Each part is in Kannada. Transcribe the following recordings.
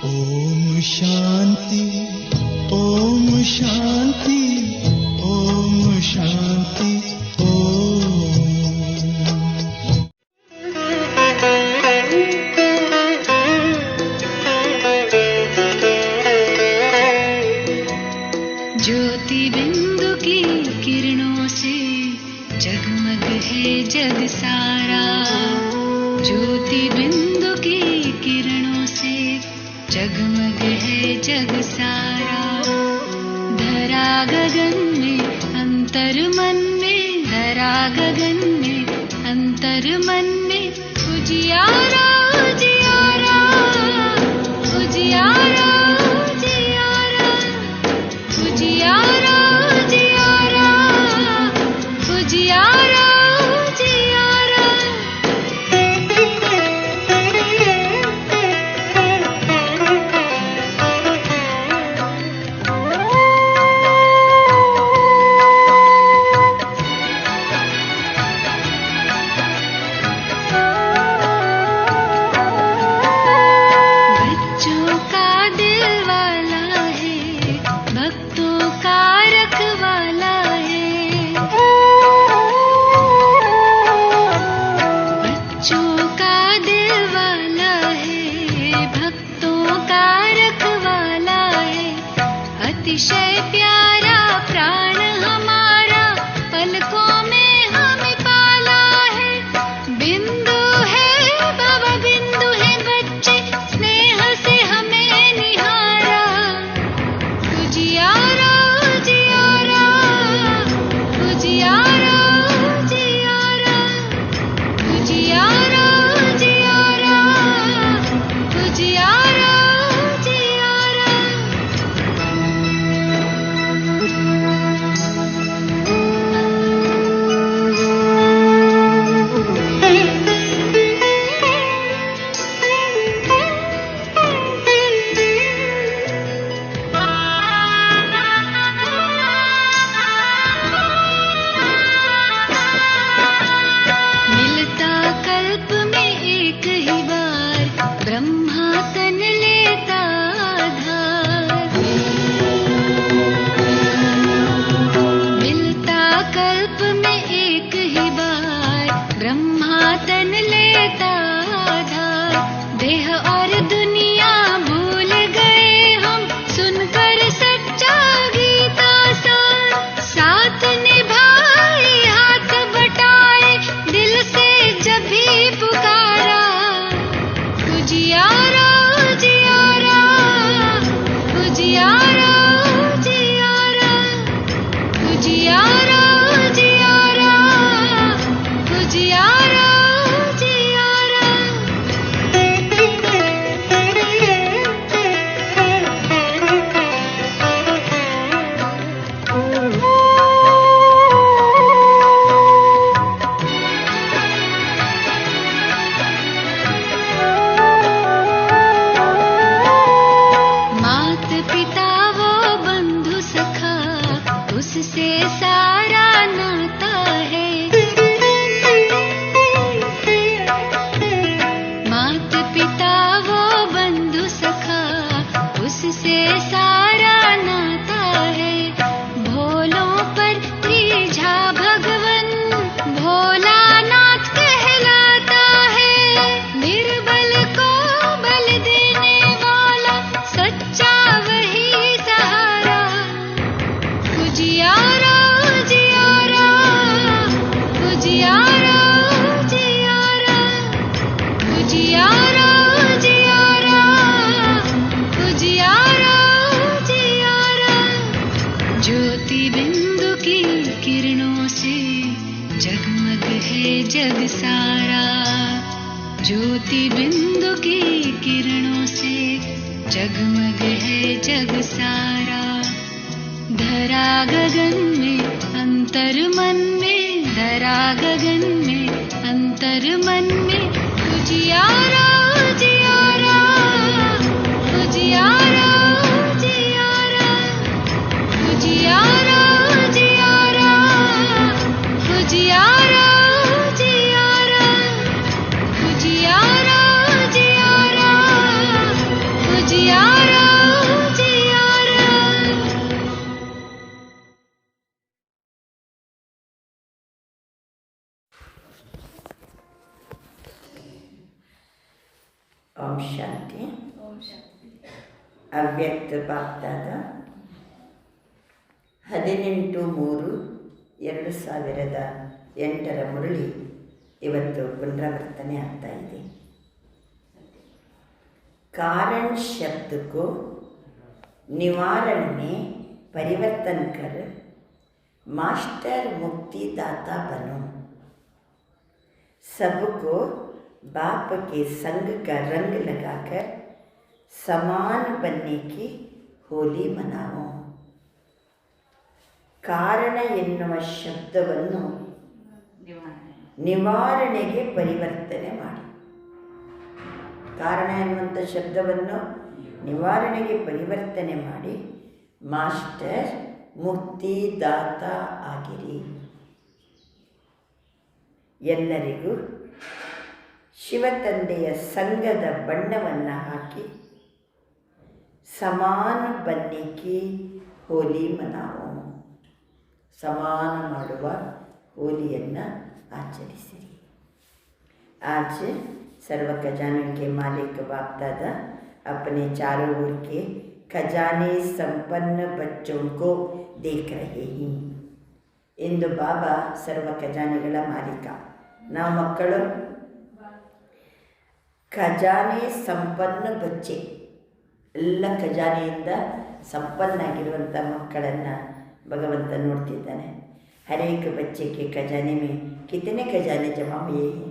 ओम शांति, ओम शांति, ओम शांति, ओम। ज्योति बिंदु की किरणों से जगमग है जग सारा। ज्योति बिंदु की किरणों से जगमग है जग सारा। धरा गगन में अंतर मन में, धरा गगन में अंतर मन में उजियारा उजियारा उजियारा उजियारा उजियारा उजियारा उजियारा उजियारा। बच्चों का दिल वाला है, भक्तों का रखवाला है। बच्चों का दिल वाला है, भक्तों का रखवाला है। अतिशय प्यारा प्राण हमारा, पलकों में हमें पाला है। बिंदु है बाबा, बिंदु है बच्चे, स्नेह से हमें निहारा। उजियारा उजियारा उजियारा उजियारा उजियारा उजियारा उजियारा उजियारा। मिलता कल्प में एक ही बार, ब्रह्मा तन लेता आधार। मिलता कल्प में एक ही बार, ब्रह्मा तन लेता आधार। देह और दुनिया भूल गए हम, सुनकर सच्चा गीता सार। साथ निभाए हाथ बटाए, दिल से जब भी पुकारा। उजियारा उजियारा उजियारा उजियारा उजियारा उजियारा उजियारा उजियारा। मात पिता वो बंधु सखा, उससे सारा नाता है। मात पिता वो बंधु सखा, उससे सारा नाता है। भोलों पर त्रिझा भगवन, भोलानाथ कहलाता है। निर्बल को बल देने वाला, सच्चा वही सहारा। उजियारा उजियारा उजियारा उजियारा उजियारा उजियारा उजियारा उजियारा। ज्योति बिंदु की किरणों से जगमग है जग सारा। ज्योति बिंदु की किरणों से जगमग है जग सारा। धरा गगन में अंतर मन में, धरा गगन में अंतर मन में उजियारा उजियारा उजियारा उजियारा उजियारा उजियारा उजियारा उजियारा उजियारा उजियारा उजियारा ಶಾಂತಿ. ಅವ್ಯಕ್ತ ಬಾಪ್ದಾದ 18/3/2008 ಮುರಳಿ ಇವತ್ತು ಪುನರಾವರ್ತನೆ ಆಗ್ತಾ ಇದೆ. कारण शब्द को निवारण में परिवर्तन कर मास्टर मुक्तिदाता बनो. सबको बाप के संग का रंग लगाकर समान बनने की होली मनाओ. ಕಾರಣ ಎನ್ನುವ ಶಬ್ದವನ್ನು ನಿವಾರಣೆಗೆ ಪರಿವರ್ತನೆ ಮಾಡಿ. ಕಾರಣ ಎನ್ನುವಂಥ ಶಬ್ದವನ್ನು ನಿವಾರಣೆಗೆ ಪರಿವರ್ತನೆ ಮಾಡಿ ಮಾಸ್ಟರ್ ಮುಕ್ತಿದಾತ ಆಗಿರಿ. ಎಲ್ಲರಿಗೂ ಶಿವತಂದೆಯ ಸಂಘದ ಬಣ್ಣವನ್ನು ಹಾಕಿ ಸಮಾನ ಬನ್ನಿಕಿ ಹೋಲಿ ಮನಾವು, ಸಮಾನ ಮಾಡುವ ಹೋಲಿಯನ್ನು ಆಚರಿಸಿರಿ. आज सर्व खजानों के मालिक बाप दादा अपने चारों ओर के खजाने संपन्न बच्चों को देख रहे हैं. ಇಂದು ಬಾಬಾ ಸರ್ವ ಖಜಾನೆಗಳ ಮಾಲೀಕ. ನಾವು ಮಕ್ಕಳು ಖಜಾನೆ ಸಂಪನ್ನ ಬಚ್ಚೆ, ಎಲ್ಲ ಖಜಾನೆಯಿಂದ ಸಂಪನ್ನಾಗಿರುವಂಥ ಮಕ್ಕಳನ್ನು ಭಗವಂತ ನೋಡ್ತಿದ್ದಾನೆ. ಹರೇಕ ಬಚ್ಚೆಗೆ ಖಜಾನೆ ಮೇ ಕಿತನೆ ಖಜಾನೆ ಜಮಾ ಹುಯೇ ಹೈ.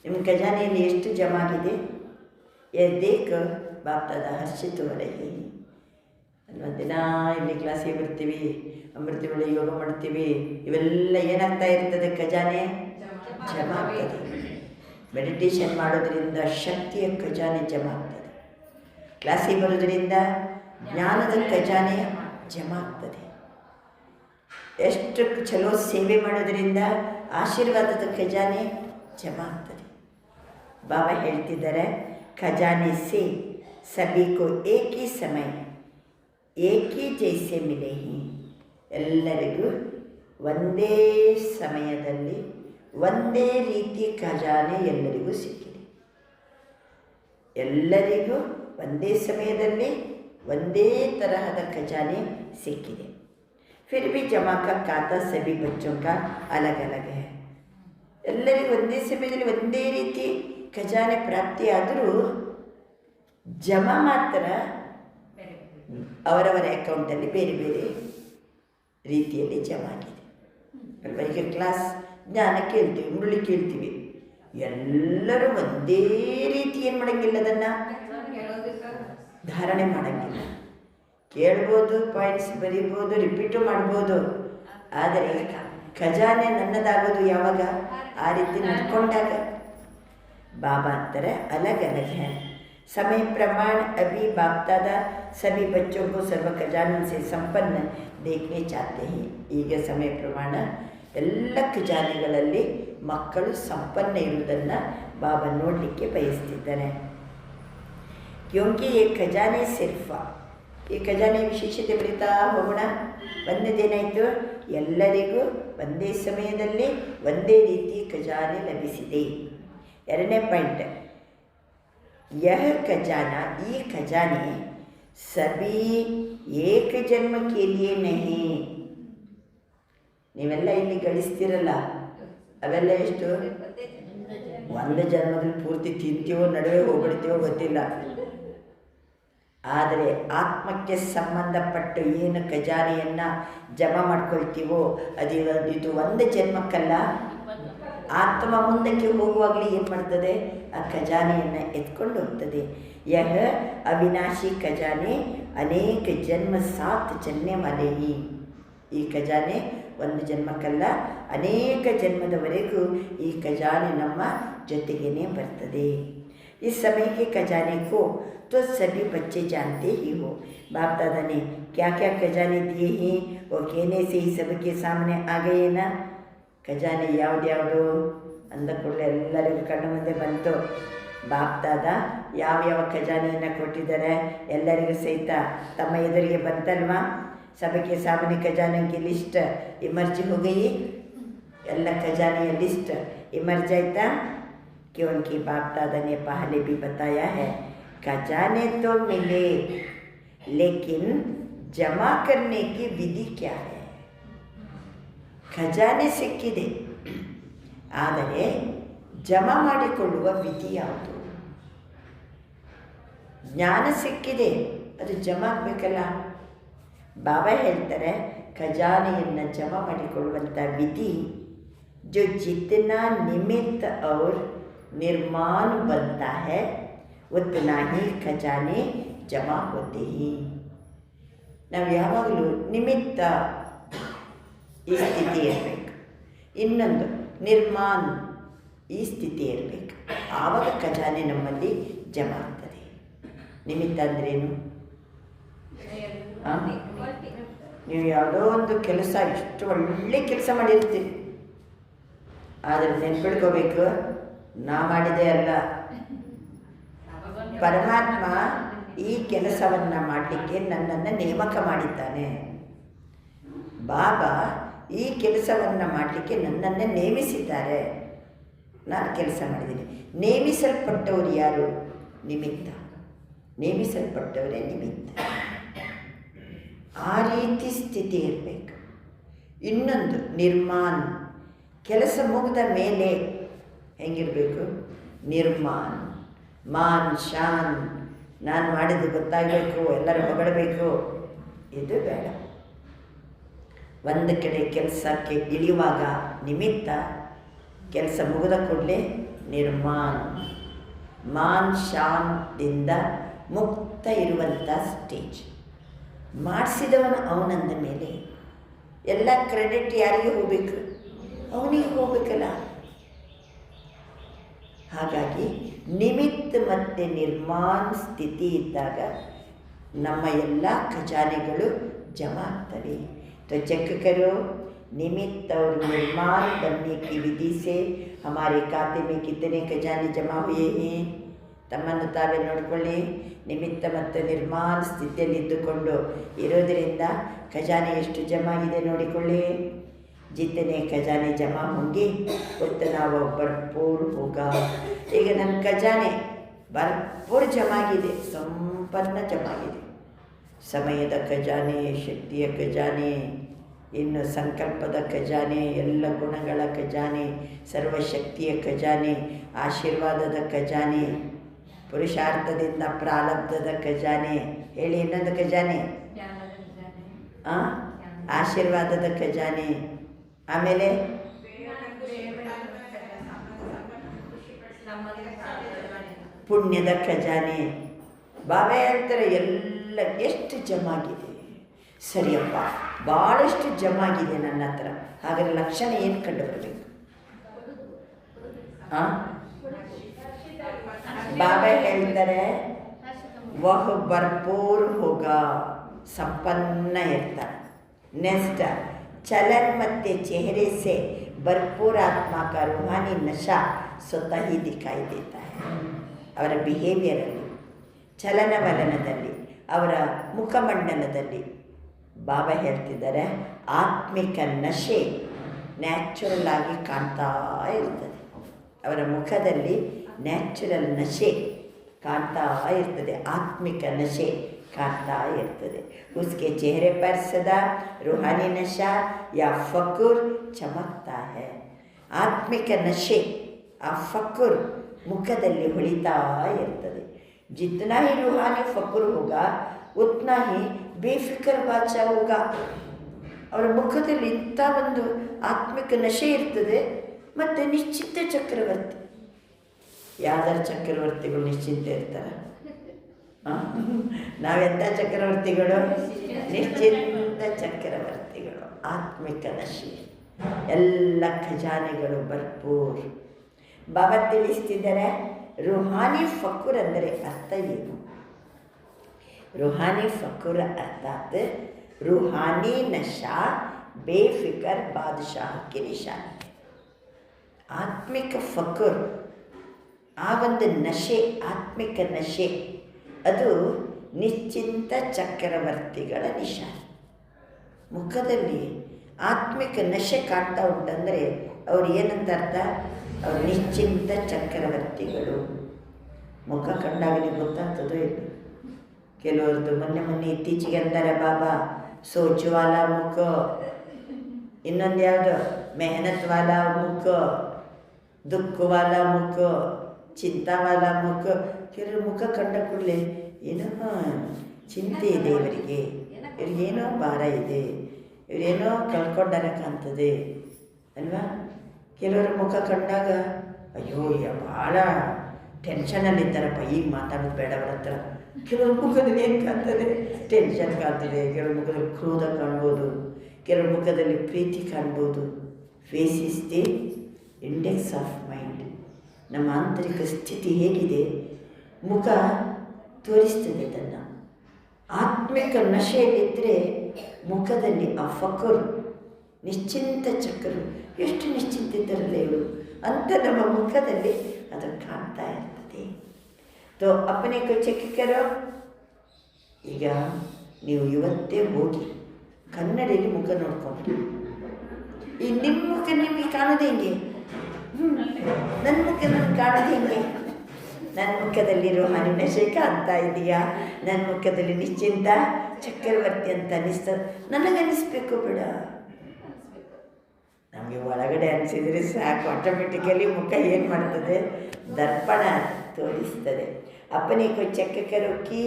ನಿಮ್ಮ ಖಜಾನೆಯಲ್ಲಿ ಎಷ್ಟು ಜಮಾ ಆಗಿದೆ ದೇಖ ಬಾಪ್ ದಾದಾ ಹರ್ಷಿತ ಹೋ ರಹೇ ಹೈ. ಅಲ್ವಾ, ದಿನ ಇಲ್ಲಿ ಕ್ಲಾಸಿಗೆ ಬರ್ತೀವಿ, ಅಮೃತ ವೇಳೆ ಯೋಗ ಮಾಡ್ತೀವಿ, ಇವೆಲ್ಲ ಏನಾಗ್ತಾ ಇರ್ತದೆ, ಖಜಾನೆ ಜಮಾ ಆಗ್ತದೆ. ಮೆಡಿಟೇಷನ್ ಮಾಡೋದ್ರಿಂದ ಶಕ್ತಿಯ ಖಜಾನೆ ಜಮಾ ಆಗ್ತದೆ. ಕ್ಲಾಸಿಗೆ ಬರೋದ್ರಿಂದ ಜ್ಞಾನದ ಖಜಾನೆ ಜಮಾ ಆಗ್ತದೆ. ಎಷ್ಟು ಚಲೋ ಸೇವೆ ಮಾಡೋದ್ರಿಂದ ಆಶೀರ್ವಾದದ ಖಜಾನೆ ಜಮಾ ಆಗ್ತದೆ. ಬಾಬಾ ಹೇಳ್ತಿದ್ದಾರೆ, ಖಜಾನೆ ಸೆ ಸಭಿ ಕೋ ಏಕ್ ಹಿ ಸಮಯ ಏಕ್ ಹಿ ಜೈಸೆ ಮಿಲೆ ಹಿ. ಎಲ್ಲರಿಗೂ ಒಂದೇ ಸಮಯದಲ್ಲಿ ಒಂದೇ ರೀತಿ ಖಜಾನೆ ಎಲ್ಲರಿಗೂ ಸಿಕ್ಕಿದೆ. ಎಲ್ಲರಿಗೂ ಒಂದೇ ಸಮಯದಲ್ಲಿ ಒಂದೇ ತರಹದ ಖಜಾನೆ ಸಿಕ್ಕಿದೆ. फिर भी जमा का खाता सभी बच्चों का अलग अलग है. ಎಲ್ಲರಿಗೂ ಒಂದೇ ಸಮಯದಲ್ಲಿ ಒಂದೇ ರೀತಿ ಖಜಾನೆ ಪ್ರಾಪ್ತಿಯಾದರೂ ಜಮಾ ಮಾತ್ರ ಅವರವರ ಅಕೌಂಟಲ್ಲಿ ಬೇರೆ ಬೇರೆ ರೀತಿಯಲ್ಲಿ ಜಮಾ ಆಗಿದೆ ಅಲ್ವಾ. ಈಗ ಕ್ಲಾಸ್ ಜ್ಞಾನ ಕೇಳ್ತೀವಿ, ಮುರಳಿ ಕೇಳ್ತೀವಿ, ಎಲ್ಲರೂ ಒಂದೇ ರೀತಿ ಏನು ಮಾಡೋಂಗಿಲ್ಲ, ಅದನ್ನು ಧಾರಣೆ ಮಾಡೋಂಗಿಲ್ಲ. ಕೇಳ್ಬೋದು, ಪಾಯಿಂಟ್ಸ್ ಬರೀಬೋದು, ರಿಪೀಟು ಮಾಡ್ಬೋದು, ಆದರೆ ಖಜಾನೆ ನನ್ನದಾಗೋದು ಯಾವಾಗ, ಆ ರೀತಿ ನಡ್ಕೊಂಡಾಗ. ಬಾಬಾ ಅಂತಾರೆ ಅಲಗ್ ಅಲಗ್ ಹೈ. समय प्रमाण अभी बाप दादा सभी बच्चों को सर्व खजानों से संपन्न देखने चाहते हैं. ಈಗ ಸಮಯ ಪ್ರಮಾಣ ಎಲ್ಲ ಖಜಾನೆಗಳಲ್ಲಿ ಮಕ್ಕಳು ಸಂಪನ್ನ ಇರುವುದನ್ನು ಬಾಬಾ ನೋಡಲಿಕ್ಕೆ ಬಯಸ್ತಿದ್ದಾರೆ. ಕ್ಯೋಂಕಿ ಈ ಖಜಾನೆ ಸಿರ್ಫ, ಈ ಖಜಾನೆ ವಿಶೇಷತೆ ಬರಿತಾ ಹೋಗೋಣ. ಒಂದೇನಾಯಿತು, ಎಲ್ಲರಿಗೂ ಒಂದೇ ಸಮಯದಲ್ಲಿ ಒಂದೇ ರೀತಿ ಖಜಾನೆ ಲಭಿಸಿದೆ. ಎರಡನೇ ಪಾಯಿಂಟ್, यह खजाना, ये खजाने सभी एक जन्म के लिए नहीं. ನೀವೆಲ್ಲ ಇಲ್ಲಿ ಗಳಿಸ್ತಿರಲ್ಲ, ಅವೆಲ್ಲ ಎಷ್ಟು, ಒಂದು ಜನ್ಮದಲ್ಲಿ ಪೂರ್ತಿ ತಿಂತೀವೋ ನಡುವೆ ಹೋಗ್ಬಿಡ್ತೀವೋ ಗೊತ್ತಿಲ್ಲ. ಆದರೆ ಆತ್ಮಕ್ಕೆ ಸಂಬಂಧಪಟ್ಟು ಏನು ಖಜಾನೆಯನ್ನು ಜಮಾ ಮಾಡ್ಕೊಳ್ತೀವೋ ಇದು ಒಂದು ಜನ್ಮಕ್ಕಲ್ಲ, ಆತ್ಮ ಮುಂದಕ್ಕೆ ಹೋಗುವಾಗಲೇ ಏನು ಮಾಡ್ತದೆ, ಆ ಖಜಾನೆಯನ್ನು ಎತ್ಕೊಂಡು ಹೋಗ್ತದೆ. ಯಹ ಅವಿನಾಶಿ ಖಜಾನೆ ಅನೇಕ ಜನ್ಮ ಸಾತ್ ಚನ್ನೆ ವಾಲೆ ಹಿ. ಈ ಖಜಾನೆ ಒಂದು ಜನ್ಮಕ್ಕಲ್ಲ, ಅನೇಕ ಜನ್ಮದವರೆಗೂ ಈ ಖಜಾನೆ ನಮ್ಮ ಜೊತೆಗೇ ಬರ್ತದೆ. ಈ ಸಮಯಕ್ಕೆ ಖಜಾನೆ को तो सभी बच्चे जानते ही हो. बाप दादा ने क्या क्या खजाने दिए हैं वो कहने से ही सबके सामने आ गए ना. ಖಜಾನೆ ಯಾವ್ದ್ಯಾವುದು ಅಂದ ಕೂಡಲೇ ಎಲ್ಲರಿಗೂ ಕಣ್ಣು ಮುಂದೆ ಬಂತು. ಬಾಪ್ ದಾದಾ ಯಾವ್ಯಾವ ಖಜಾನೆಯನ್ನು ಕೊಟ್ಟಿದ್ದಾರೆ ಎಲ್ಲರಿಗೂ ಸಹಿತ ತಮ್ಮ ಎದುರಿಗೆ ಬಂತಲ್ವಾ. ಸಭೆಗೆ ಸಾಮಾನ್ಯ ಖಜಾನೆಗೆ ಲಿಸ್ಟ್ ಇಮರ್ಜ್ ಹೋಗಿ, ಎಲ್ಲ ಖಜಾನೆಯ ಲಿಸ್ಟ್ ಇಮರ್ಜ್ ಆಯಿತಾ. क्योंकि बाप दादा ने पहले भी बताया है, खजाने तो मिले लेकिन जमा करने की विधि क्या है. ಖಜಾನೆ ಸಿಕ್ಕಿದೆ, ಆದರೆ ಜಮಾ ಮಾಡಿಕೊಳ್ಳುವ ವಿಧಿ ಯಾವುದು? ಜ್ಞಾನ ಸಿಕ್ಕಿದೆ, ಅದು ಜಮಾ ಆಗಬೇಕಲ್ಲ. ಬಾಬಾ ಹೇಳ್ತಾರೆ, ಖಜಾನೆಯನ್ನು ಜಮಾ ಮಾಡಿಕೊಳ್ಳುವಂಥ ವಿಧಿ जो जितना निमित्त और निर्माण बनता है उतना ही खजाने जमा होते ही. ನಾವು ಯಾವಾಗಲೂ ನಿಮಿತ್ತ ಈ ಸ್ಥಿತಿ ಇರಬೇಕು, ಇನ್ನೊಂದು ನಿರ್ಮಾಣ ಈ ಸ್ಥಿತಿ ಇರಬೇಕು. ಆವಾಗ ಖಜಾನೆ ನಮ್ಮಲ್ಲಿ ಜಮಾ ಆಗ್ತದೆ. ನಿಮಿತ್ತ ಅಂದ್ರೇನು? ನೀವು ಯಾವುದೋ ಒಂದು ಕೆಲಸ, ಇಷ್ಟು ಒಳ್ಳೆ ಕೆಲಸ ಮಾಡಿರ್ತೀರಿ, ಆದರೆ ನೆನ್ಪಿಡ್ಕೋಬೇಕು, ನಾ ಮಾಡಿದೆ ಅಲ್ಲ, ಪರಮಾತ್ಮ ಈ ಕೆಲಸವನ್ನು ಮಾಡಲಿಕ್ಕೆ ನನ್ನನ್ನು ನೇಮಕ ಮಾಡಿದ್ದಾನೆ. ಬಾಬಾ ಈ ಕೆಲಸವನ್ನು ಮಾಡಲಿಕ್ಕೆ ನನ್ನನ್ನು ನೇಮಿಸಿದ್ದಾರೆ, ನಾನು ಕೆಲಸ ಮಾಡಿದ್ದೀನಿ. ನೇಮಿಸಲ್ಪಟ್ಟವರು ಯಾರು? ನಿಮಿತ್ತ. ನೇಮಿಸಲ್ಪಟ್ಟವರೇ ನಿಮಿತ್ತ. ಆ ರೀತಿ ಸ್ಥಿತಿ ಇರಬೇಕು. ಇನ್ನೊಂದು ನಿರ್ಮಾಣ, ಕೆಲಸ ಮುಗಿದ ಮೇಲೆ ಹೆಂಗಿರಬೇಕು? ನಿರ್ಮಾಣ. ಮಾನ್ ಶಾನ್, ನಾನು ಮಾಡಿದ್ದು ಗೊತ್ತಾಗಬೇಕು, ಎಲ್ಲರೂ ಹೊಗಳಬೇಕು, ಇದು ಬೇಡ. ಒಂದು ಕಡೆ ಕೆಲಸಕ್ಕೆ ಇಳಿಯುವಾಗ ನಿಮಿತ್ತ, ಕೆಲಸ ಮುಗಿದ ಕೂಡಲೇ ನಿರ್ಮಾಣ. ಮಾನ್ ಶಾನ್ದಿಂದ ಮುಕ್ತ ಇರುವಂಥ ಸ್ಟೇಜ್. ಮಾಡಿಸಿದವನು ಅವನಂದ ಮೇಲೆ ಎಲ್ಲ ಕ್ರೆಡಿಟ್ ಯಾರಿಗೆ ಹೋಗಬೇಕು? ಅವನಿಗೆ ಹೋಗಬೇಕಲ್ಲ. ಹಾಗಾಗಿ ನಿಮಿತ್ತ ಮತ್ತು ನಿರ್ಮಾಣ ಸ್ಥಿತಿ ಇದ್ದಾಗ ನಮ್ಮ ಎಲ್ಲ ಖಜಾನೆಗಳು ಜಮಾ ಆಗ್ತವೆ. तो चेक करो, निमित्त और निर्माण बनने की विधि से हमारे खाते में कितने खजाने जमा हुए हैं. ತಮ್ಮನ್ನು ತಾವೇ ನೋಡಿಕೊಳ್ಳಿ. ನಿಮಿತ್ತ ಮತ್ತು ನಿರ್ಮಾಣ ಸ್ಥಿತಿಯಲ್ಲಿದ್ದುಕೊಂಡು ಇರೋದರಿಂದ ಖಜಾನೆ ಎಷ್ಟು ಜಮಾ ಆಗಿದೆ ನೋಡಿಕೊಳ್ಳಿ. ಜಿತನೆ ಖಜಾನೆ ಜಮಾ ಹೋಗಿ ಉತ್ತನ ಭರ್ಪೂರ್ ಹೋಗ. ಈಗ ನನ್ನ ಖಜಾನೆ ಭರ್ಪೂರ್ ಜಮಾ ಆಗಿದೆ, ಸಂಪನ್ನ ಜಮಾ ಆಗಿದೆ. ಸಮಯದ ಖಜಾನೆ, ಶಕ್ತಿಯ ಖಜಾನೆ, ಇನ್ನು ಸಂಕಲ್ಪದ ಖಜಾನೆ, ಎಲ್ಲ ಗುಣಗಳ ಖಜಾನೆ, ಸರ್ವಶಕ್ತಿಯ ಖಜಾನೆ, ಆಶೀರ್ವಾದದ ಖಜಾನೆ, ಪುರುಷಾರ್ಥದಿಂದ ಪ್ರಾರಬ್ಧದ ಖಜಾನೆ. ಹೇಳಿ, ಇನ್ನೊಂದು ಖಜಾನೆ ಆಶೀರ್ವಾದದ ಖಜಾನೆ. ಆಮೇಲೆ ಪುಣ್ಯದ ಖಜಾನೆ. ಬಾಬಾ ಹೇಳ್ತಾರೆ ಎಲ್ಲ ಎಷ್ಟು ಜಮಾ ಆಗಿದೆ. ಸರಿಯಪ್ಪ, ಭಾಳಷ್ಟು ಜಮಾ ಆಗಿದೆ ನನ್ನ ಹತ್ರ. ಹಾಗಾದ್ರೆ ಲಕ್ಷಣ ಏನು ಕಂಡು ಬರಬೇಕು? ಬಾಬಾ ಹೇಳ್ತಾರೆ, ವಹ ಭರ್ಪೂರ್ ಹೋಗ, ಸಂಪನ್ನ ಇರ್ತಾರೆ. ನೆಕ್ಸ್ಟ್, ಚಲನ್ ಮತ್ತು ಚೆಹರೆ ಸೆ ಭರ್ಪೂರ್ ಆತ್ಮ का रूहानी नशा स्वतः ही दिखाई देता है. ಅವರ ಬಿಹೇವಿಯರಲ್ಲಿ, ಚಲನವಲನದಲ್ಲಿ, ಅವರ ಮುಖಮಂಡಲದಲ್ಲಿ ಬಾಬಾ ಹೇಳ್ತಿದ್ದಾರೆ, ಆತ್ಮಿಕ ನಶೆ ನ್ಯಾಚುರಲ್ ಆಗಿ ಕಾಣ್ತಾ ಇರ್ತದೆ. ಅವರ ಮುಖದಲ್ಲಿ ನ್ಯಾಚುರಲ್ ನಶೆ ಕಾಣ್ತಾ ಇರ್ತದೆ, ಆತ್ಮಿಕ ನಶೆ ಕಾಣ್ತಾ ಇರ್ತದೆ. उसके चेहरे पर सदा रूहानी नशा या फकुर चमकता है. ಆತ್ಮಿಕ ನಶೆ, ಆ ಫಕುರ್ ಮುಖದಲ್ಲಿ ಹೊಳಿತಾ ಇರ್ತದೆ. जितना ही रूहानी फकुर होगा उतना ही ಬೇಫಿಕರ್ ಬಾಚಾ ಹೋಗ. ಅವರ ಮುಖದಲ್ಲಿ ಇಂಥ ಒಂದು ಆತ್ಮಿಕ ನಶೆ ಇರ್ತದೆ. ಮತ್ತು ನಿಶ್ಚಿಂತ ಚಕ್ರವರ್ತಿ. ಯಾವ್ದಾರು ಚಕ್ರವರ್ತಿಗಳು ನಿಶ್ಚಿಂತ ಇರ್ತಾರೆ? ನಾವೆಂಥ ಚಕ್ರವರ್ತಿಗಳು? ನಿಶ್ಚಿಂತ ಚಕ್ರವರ್ತಿಗಳು. ಆತ್ಮಿಕ ನಶೆ, ಎಲ್ಲ ಖಜಾನೆಗಳು ಭರ್ಪೂರ್. ಬಾಬಾ ತಿಳಿಸ್ತಿದ್ದಾರೆ, ರೂಹಾನಿ ಫಕುರ್ ಅಂದರೆ ಅರ್ಥ ಏನು? ರೂಹಾನಿ ಫಕುರ್ ಅರ್ಥಾತ್ ರೂಹಾನಿ ನಶಾ ಬೇಫಿಕರ್ ಬಾದಶಾಹಕ್ಕೆ ನಿಶಾನೆ. ಆತ್ಮಿಕ ಫಕುರ್, ಆ ಒಂದು ನಶೆ, ಆತ್ಮಿಕ ನಶೆ, ಅದು ನಿಶ್ಚಿಂತ ಚಕ್ರವರ್ತಿಗಳ ನಿಶಾನೆ. ಮುಖದಲ್ಲಿ ಆತ್ಮಿಕ ನಶೆ ಕಾಣ್ತಾ ಉಂಟಂದರೆ ಅವ್ರು ಏನಂತ ಅರ್ಥ? ಅವರು ನಿಶ್ಚಿಂತ ಚಕ್ರವರ್ತಿಗಳು. ಮುಖ ಕಂಡಾಗಲೇ ಗೊತ್ತಾಗ್ತದೋ ಇಲ್ಲ. ಕೆಲವ್ರದ್ದು ಮೊನ್ನೆ ಇತ್ತೀಚೆಗೆ ಅಂತಾರೆ ಬಾಬಾ ಸೋಚುವಾಲ ಮುಖ, ಇನ್ನೊಂದು ಯಾವುದು ಮೆಹನತ್ ವಾಲ ಮುಖ, ದುಃಖವಾಲ ಮುಖ, ಚಿಂತಾವಾಲ ಮುಖ. ಕೆಲವರು ಮುಖ ಕಂಡ ಕೂಡಲೇ ಏನೋ ಚಿಂತೆ ಇದೆ ಇವರಿಗೆ, ಇವ್ರಿಗೇನೋ ಭಾರ ಇದೆ, ಇವರೇನೋ ಕಳ್ಕೊಂಡಾರ ಕಾಣ್ತದೆ ಅಲ್ವಾ. ಕೆಲವರ ಮುಖ ಕಂಡಾಗ ಅಯ್ಯೋ ಭಾಳ ಟೆನ್ಷನಲ್ಲಿದ್ದಾರಪ್ಪ, ಈಗ ಮಾತಾಡೋದು ಬೇಡ ಅವ್ರ ಹತ್ರ. ಕೆಲವ್ರ ಮುಖದಲ್ಲಿ ಏನು ಕಾಣ್ತದೆ, ಟೆನ್ಷನ್ ಕಾಣ್ತದೆ. ಕೆಲವ್ರ ಮುಖದಲ್ಲಿ ಕ್ರೋಧ ಕಾಣ್ಬೋದು, ಕೆಲವ್ರ ಮುಖದಲ್ಲಿ ಪ್ರೀತಿ ಕಾಣ್ಬೋದು. Face is the index of mind. ನಮ್ಮ ಆಂತರಿಕ ಸ್ಥಿತಿ ಹೇಗಿದೆ ಮುಖ ತೋರಿಸ್ತದೆ ಅದನ್ನು. ಆತ್ಮಿಕ ನಶೆಯಲ್ಲಿದ್ದರೆ ಮುಖದಲ್ಲಿ ಆ ಫಕರು ನಿಶ್ಚಿಂತ ಚಕ್ರರು, ಎಷ್ಟು ನಿಶ್ಚಿಂತ ಇದ್ದಾರಲ್ಲ ಇವರು ಅಂತ ನಮ್ಮ ಮುಖದಲ್ಲಿ ಅದು ಕಾಣ್ತಾ ಇರ್ತದೆ. ತೋ ಅಪ್ಪನೇ ಚೆಕ್ಕಿಕರೋ, ಈಗ ನೀವು ಇವತ್ತೇ ಹೋಗಿ ಕನ್ನಡಿಯಲ್ಲಿ ಮುಖ ನೋಡ್ಕೊಂಡು, ಈ ನಿಮ್ಮ ಮುಖ ನಿಮಗೆ ಕಾಣೋದು ಹೆಂಗೆ? ನನ್ನ ಮುಖ ನನಗೆ ಕಾಣೋದು ಹೆಂಗೆ? ನನ್ನ ಮುಖದಲ್ಲಿರೋ ನಶೆ ಕಾಣ್ತಾ ಇದೆಯಾ? ನನ್ನ ಮುಖದಲ್ಲಿ ನಿಶ್ಚಿಂತ ಚಕ್ರವರ್ತಿ ಅಂತ ನನಗನ್ನಿಸ್ಬೇಕು ಬೇಡ. ನಮಗೆ ಒಳಗಡೆ ಅನಿಸಿದರೆ ಸಾಕು, ಆಟೋಮೆಟಿಕಲಿ ಮುಖ ಏನು ಮಾಡ್ತದೆ, ದರ್ಪಣ ತೋರಿಸ್ತದೆ. अपने को चेक करो कि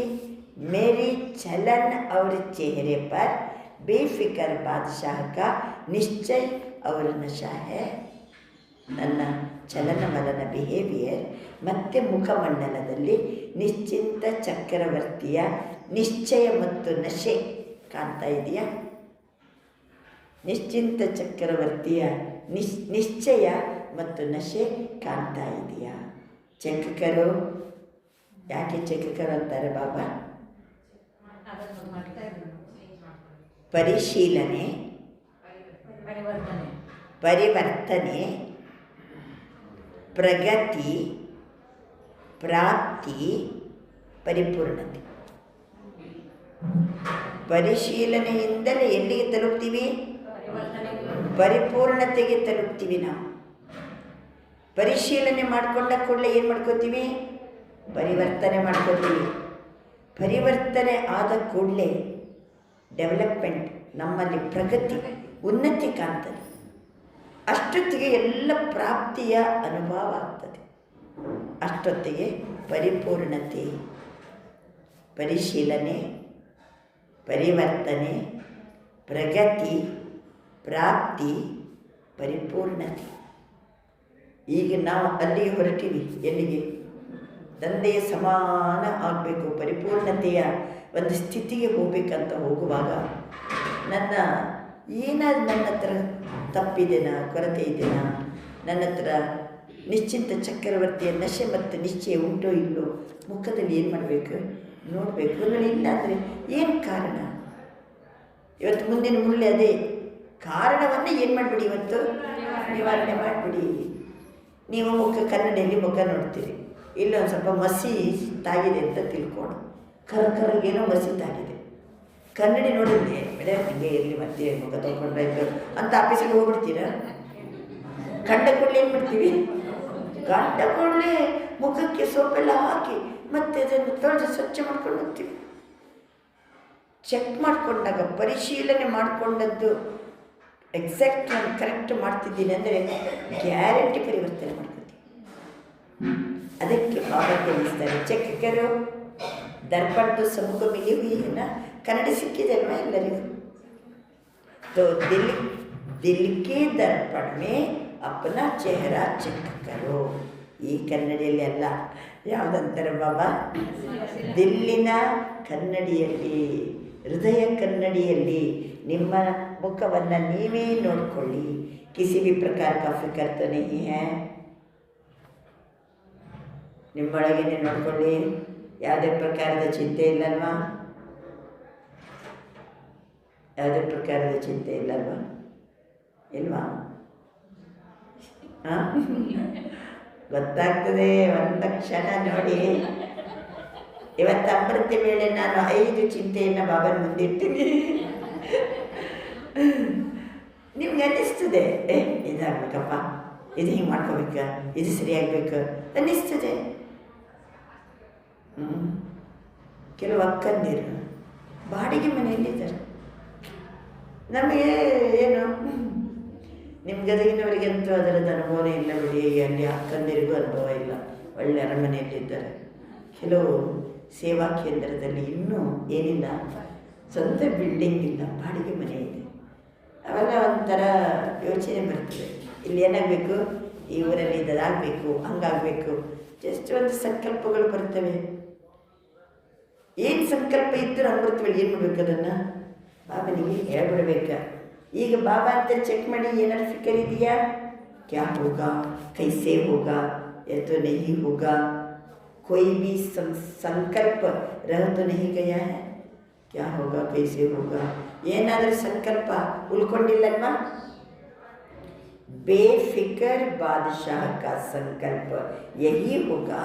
मेरी चलन और चेहरे पर बेफिक्र बादशाह का निश्चय और नशा है. ನನ್ನ ಚಲನವಲನ ಬಿಹೇವಿಯರ್ ಮತ್ತು ಮುಖಮಂಡಲದಲ್ಲಿ ನಿಶ್ಚಿಂತ ಚಕ್ರವರ್ತಿಯ ನಿಶ್ಚಯ ಮತ್ತು ನಶೆ ಕಾಣ್ತಾ ಇದೆಯಾ? ನಿಶ್ಚಿಂತ ಚಕ್ರವರ್ತಿಯ ನಿಶ್ಚಯ ಮತ್ತು ನಶೆ ಕಾಣ್ತಾ ಇದೆಯಾ? ಚೆಕ್ ಕರೋ. ಯಾಕೆ ಚೆಕ್ ಕರೋ ಅಂತಾರೆ ಬಾಬಾ? ಪರಿಶೀಲನೆ, ಪರಿವರ್ತನೆ, ಪ್ರಗತಿ, ಪ್ರಾಪ್ತಿ, ಪರಿಪೂರ್ಣತೆ. ಪರಿಶೀಲನೆಯಿಂದಲೇ ಎಲ್ಲಿಗೆ ತಲುಪ್ತೀವಿ? ಪರಿಪೂರ್ಣತೆಗೆ ತಲುಪ್ತೀವಿ. ನಾವು ಪರಿಶೀಲನೆ ಮಾಡಿಕೊಂಡ ಕೂಡಲೇ ಏನು ಮಾಡ್ಕೋತೀವಿ? ಪರಿವರ್ತನೆ ಮಾಡ್ಕೋತೀವಿ. ಪರಿವರ್ತನೆ ಆದ ಕೂಡಲೇ ಡೆವಲಪ್ಮೆಂಟ್, ನಮ್ಮಲ್ಲಿ ಪ್ರಗತಿ, ಉನ್ನತಿ ಕಾಣ್ತದೆ. ಅಷ್ಟೊತ್ತಿಗೆ ಎಲ್ಲ ಪ್ರಾಪ್ತಿಯ ಅನುಭವ ಆಗ್ತದೆ. ಅಷ್ಟೊತ್ತಿಗೆ ಪರಿಪೂರ್ಣತೆ, ಪರಿಶೀಲನೆ, ಪರಿವರ್ತನೆ, ಪ್ರಗತಿ, ಪ್ರಾಪ್ತಿ, ಪರಿಪೂರ್ಣತೆ. ಈಗ ನಾವು ಅಲ್ಲಿಗೆ ಹೊರಟಿವಿ. ಎಲ್ಲಿಗೆ? ತಂದೆಯ ಸಮಾನ ಆಗಬೇಕು, ಪರಿಪೂರ್ಣತೆಯ ಒಂದು ಸ್ಥಿತಿಗೆ ಹೋಗ್ಬೇಕಂತ ಹೋಗುವಾಗ ಏನಾದ್ರು ನನ್ನ ಹತ್ರ ತಪ್ಪಿದೆನಾ, ಕೊರತೆ ಇದೆನಾ, ನನ್ನ ಹತ್ರ ನಿಶ್ಚಿಂತ ಚಕ್ರವರ್ತಿಯ ನಶೆ ಮತ್ತು ನಿಶ್ಚಯ ಉಂಟೋ ಇಲ್ಲೋ ಮುಖದಲ್ಲಿ ಏನು ಮಾಡಬೇಕು? ನೋಡಬೇಕು. ಇಲ್ಲ ಅಂದರೆ ಏನು ಕಾರಣ? ಇವತ್ತು ಮುಂದಿನ ಮುಳ್ಳೆ ಅದೇ ಕಾರಣವನ್ನು ಏನು ಮಾಡಿಬಿಡಿ, ಇವತ್ತು ನಿವಾರಣೆ ಮಾಡಿಬಿಡಿ. ನೀವು ಕನ್ನಡಿಯಲ್ಲಿ ಮುಖ ನೋಡ್ತೀರಿ, ಇಲ್ಲೊಂದು ಸ್ವಲ್ಪ ಮಸಿ ತಾಗಿದೆ ಅಂತ ತಿಳ್ಕೊಂಡು, ಕರಗೇನೋ ಮಸಿ ತಾಗಿದೆ. ಕನ್ನಡಿ ನೋಡಿದ್ರೆ ಬೇಡ ಹಂಗೆ ಇರಲಿ, ಮತ್ತೆ ಮುಖ ತೊಗೊಂಡ್ರಾಯ್ತು ಅಂತ ಆಫೀಸಿಗೆ ಹೋಗ್ಬಿಡ್ತೀರಾ? ಕಂಡ ಕೂಡಲೇ ಏನು ಮಾಡ್ತೀವಿ? ಗಂಡ ಕೂಡಲೇ ಮುಖಕ್ಕೆ ಸೋಪೆಲ್ಲ ಹಾಕಿ ಮತ್ತೆ ಅದನ್ನು ತೊಳೆದು ಸ್ವಚ್ಛ ಮಾಡ್ಕೊಂಡು ಹೋಗ್ತೀವಿ. ಚೆಕ್ ಮಾಡಿಕೊಂಡಾಗ, ಪರಿಶೀಲನೆ ಮಾಡಿಕೊಂಡದ್ದು ಎಕ್ಸಾಕ್ಟ್ ನಾನು ಕರೆಕ್ಟ್ ಮಾಡ್ತಿದ್ದೀನಿ ಅಂದರೆ ಗ್ಯಾರಂಟಿ ಪರಿವರ್ತನೆ ಮಾಡ್ಕೊತೀವಿ. ಅದಕ್ಕೆ ಬಾಬಾ ತಿಳಿಸ್ತಾರೆ, ಚೆಕ್ ಕರೋ दर्पण तो सबको मिली हुई है ना. कन्नड़ सिक्किದೆ ಅಲ್ವಾ ಎಲ್ಲರಿಗೂ? तो दिल के दर्पण में अपना चेहरा चेक करो. ಈ ಕನ್ನಡಿಯಲ್ಲಿ ಅಲ್ಲ, ಯಾವುದಂತಾರೆ ಬಾಬಾ? ದಿಲ್ಲಿನ ಕನ್ನಡಿಯಲ್ಲಿ, ಹೃದಯ ಕನ್ನಡಿಯಲ್ಲಿ ನಿಮ್ಮ ಮುಖವನ್ನು ನೀವೇ ನೋಡಿಕೊಳ್ಳಿ. ಕಿಸಿ भी प्रकार का फिक्र तो नहीं है. ನಿಮ್ಮೊಳಗೇನೆ ನೋಡ್ಕೊಳ್ಳಿ, ಯಾವುದೇ ಪ್ರಕಾರದ ಚಿಂತೆ ಇಲ್ಲಲ್ವಾ? ಯಾವುದೇ ಪ್ರಕಾರದ ಚಿಂತೆ ಇಲ್ಲಲ್ವಾ? ಇಲ್ವಾ? ಗೊತ್ತಾಗ್ತದೆ ಒಂದು ಕ್ಷಣ ನೋಡಿ. ಇವತ್ತು ಅಮೃತ ವೇಳೆ ನಾನು 5 ಚಿಂತೆಯನ್ನು ಬಾಬನ ಮುಂದಿಡ್ತೀನಿ. ನಿಮ್ಗೆ ಅನ್ನಿಸ್ತದೆ ಇದಾಗಬೇಕಪ್ಪ, ಇದು ಹಿಂಗೆ ಮಾಡ್ಕೋಬೇಕಾ, ಇದು ಸರಿಯಾಗಬೇಕು ಅನ್ನಿಸ್ತದೆ. ಕೆಲವು ಅಕ್ಕಂದಿರು ಬಾಡಿಗೆ ಮನೆಯಲ್ಲಿದ್ದಾರೆ. ನಮಗೆ ಏನು ನಿಮ್ಮ ಗದಗಿನವರಿಗಂತೂ ಅದರದ್ದು ಅನುಭವನೇ ಇಲ್ಲ ಬಿಡಿ. ಅಲ್ಲಿ ಅಕ್ಕಂದಿರಿಗೂ ಅನುಭವ ಇಲ್ಲ, ಒಳ್ಳೆ ಅರಮನೆಯಲ್ಲಿದ್ದಾರೆ. ಕೆಲವು ಸೇವಾ ಕೇಂದ್ರದಲ್ಲಿ ಇನ್ನೂ ಏನಿಲ್ಲ, ಸ್ವಂತ ಬಿಲ್ಡಿಂಗ್ ಇಲ್ಲ, ಬಾಡಿಗೆ ಮನೆ ಇದೆ. ಅವೆಲ್ಲ ಒಂಥರ ಯೋಚನೆ ಬರ್ತದೆ. ಇಲ್ಲಿ ಏನಾಗಬೇಕು, ಈ ಊರಲ್ಲಿ ಇದಾಗಬೇಕು, ಹಂಗಾಗಬೇಕು, ಜಸ್ಟ್ ಒಂದು ಸಂಕಲ್ಪಗಳು ಬರ್ತವೆ. ಏನು ಸಂಕಲ್ಪ ಇದ್ದರೂ ಅಮೃತಗಳು ಏನು ಮಾಡಬೇಕು, ಅದನ್ನು ಬಾಬನಿಗೆ ಹೇಳ್ಬಿಡ್ಬೇಕ. ಈಗ ಬಾಬಾ ಅಂತ ಚೆಕ್ ಮಾಡಿ ಏನಾದ್ರು ಫಿಕರ್ ಇದೆಯಾ, ಕ್ಯಾ ಹೋಗಾ, ಕೈಸೆ ಹೋಗಾ, या नहीं होगा, कोई भी संकल्प रह तो नहीं गया है, क्या होगा कैसे होगा, ಏನಾದರೂ ಸಂಕಲ್ಪ ಉಳ್ಕೊಂಡಿಲ್ಲಲ್ವಾ. ಬೇಫಿಕರ್ ಬಾದಶಾಹ ಕಾ ಸಂಕಲ್ಪ ಯಹಿ ಹೋಗಾ.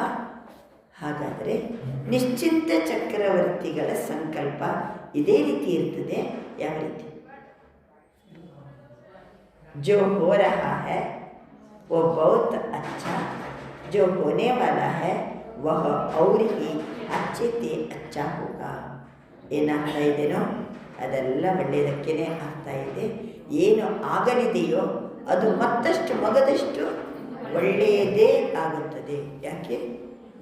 ಹಾಗಾದರೆ ನಿಶ್ಚಿಂತ ಚಕ್ರವರ್ತಿಗಳ ಸಂಕಲ್ಪ ಇದೇ ರೀತಿ ಇರ್ತದೆ. ಯಾವ ರೀತಿ? जो हो रहा है वो बहुत अच्छा, जो होने वाला है वह और ही अच्छे से अच्छा होगा. ಏನಾಗ್ತಾ ಇದೆನೋ ಅದೆಲ್ಲ ಒಳ್ಳೆಯದಕ್ಕೇ ಆಗ್ತಾ ಇದೆ. ಏನು ಆಗಲಿದೆಯೋ ಅದು ಮತ್ತಷ್ಟು ಮಗದಷ್ಟು ಒಳ್ಳೆಯದೇ ಆಗುತ್ತದೆ. ಯಾಕೆ?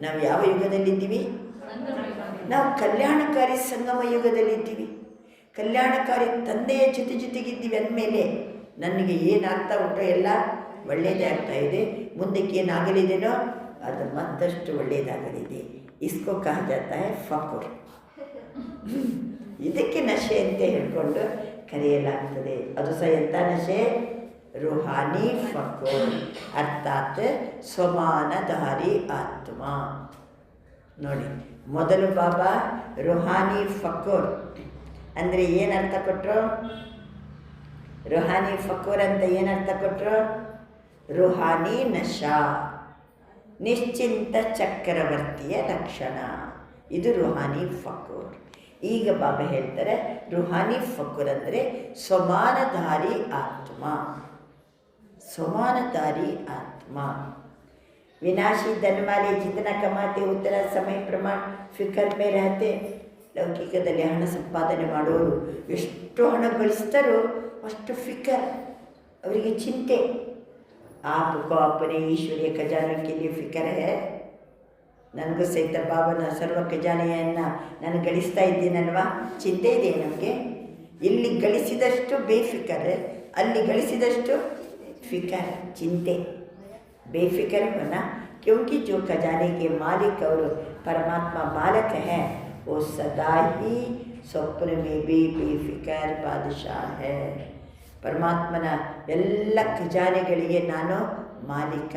ನಾವು ಯಾವ ಯುಗದಲ್ಲಿದ್ದೀವಿ? ನಾವು ಕಲ್ಯಾಣಕಾರಿ ಸಂಗಮ ಯುಗದಲ್ಲಿದ್ದೀವಿ. ಕಲ್ಯಾಣಕಾರಿ ತಂದೆಯ ಜೊತೆಗಿದ್ದೀವಿ ಅಂದಮೇಲೆ ನನಗೆ ಏನಾಗ್ತಾ ಉಂಟೋ ಎಲ್ಲ ಒಳ್ಳೆಯದೇ ಆಗ್ತಾ ಇದೆ. ಮುಂದಕ್ಕೆ ಏನಾಗಲಿದೆನೋ ಅದು ಮತ್ತಷ್ಟು ಒಳ್ಳೆಯದಾಗಲಿದೆ. ಇಸ್ಕೋ ಕಹಾ ಜಾತಾ ಹೈ ಫಕುರ್. ಇದಕ್ಕೆ ನಶೆ ಅಂತ ಹೇಳ್ಕೊಂಡು ಕರೆಯಲಾಗ್ತದೆ. ಅದು ಸಹ ಎಂಥ ನಶೆ? ರೂಹಾನಿ ಫಕುರ್, ಅರ್ಥಾತ್ ಸ್ವಮಾನಧಾರಿ ಆತ್ಮ. ನೋಡಿ, ಮೊದಲು ಬಾಬಾ ರೂಹಾನಿ ಫಕುರ್ ಅಂದರೆ ಏನರ್ಥ ಕೊಟ್ಟರು? ರೂಹಾನಿ ಫಕೂರ್ ಅಂತ ಏನರ್ಥ ಕೊಟ್ಟರು? ರೂಹಾನಿ ನಶಾ, ನಿಶ್ಚಿಂತ ಚಕ್ರವರ್ತಿಯ ಲಕ್ಷಣ. ಇದು ರೂಹಾನಿ ಫಕೂರ್. ಈಗ ಬಾಬಾ ಹೇಳ್ತಾರೆ ರೂಹಾನಿ ಫಕೂರ್ ಅಂದರೆ ಸ್ವಮಾನಧಾರಿ ಆತ್ಮ. ಸ್ವಮಾನಧಾರಿ ಆತ್ಮ. ವಿನಾಶಿ ಧನ್ವಾಲೆ ಜಿತನ ಕಮಾತೆ ಉತ್ತರ ಸಮಯ ಪ್ರಮಾಣ ಫಿಕರ್ ಮೇ ರಹತೆ. ಲೌಕಿಕದಲ್ಲಿ ಹಣ ಸಂಪಾದನೆ ಮಾಡೋರು ಎಷ್ಟು ಹಣ ಗಳಿಸ್ತಾರೋ ಅಷ್ಟು ಫಿಕರ್, ಅವರಿಗೆ ಚಿಂತೆ. आपको अपने ईश्वरीय खजाने के लिए फिक्र है. ನನಗೂ ಸಹಿತ ಬಾಬನ ಸರ್ವ ಖಜಾನೆಯನ್ನು ನಾನು ಗಳಿಸ್ತಾ ಇದ್ದೀನಲ್ವಾ, ಚಿಂತೆ ಇದೆ ನಮಗೆ. ಇಲ್ಲಿ ಗಳಿಸಿದಷ್ಟು ಬೇಫಿಕರ್, ಅಲ್ಲಿ ಗಳಿಸಿದಷ್ಟು ಫಿಕರ್, ಚಿಂತೆ. बेफिक्र होना, क्योंकि जो खजाने के मालिक और परमात्मा बालक है वो सदा ही स्वप्न में भी बेफिक्र बादशाह है. ಪರಮಾತ್ಮನ ಎಲ್ಲ ಖಜಾನೆಗಳಿಗೆ ನಾನು ಮಾಲೀಕ.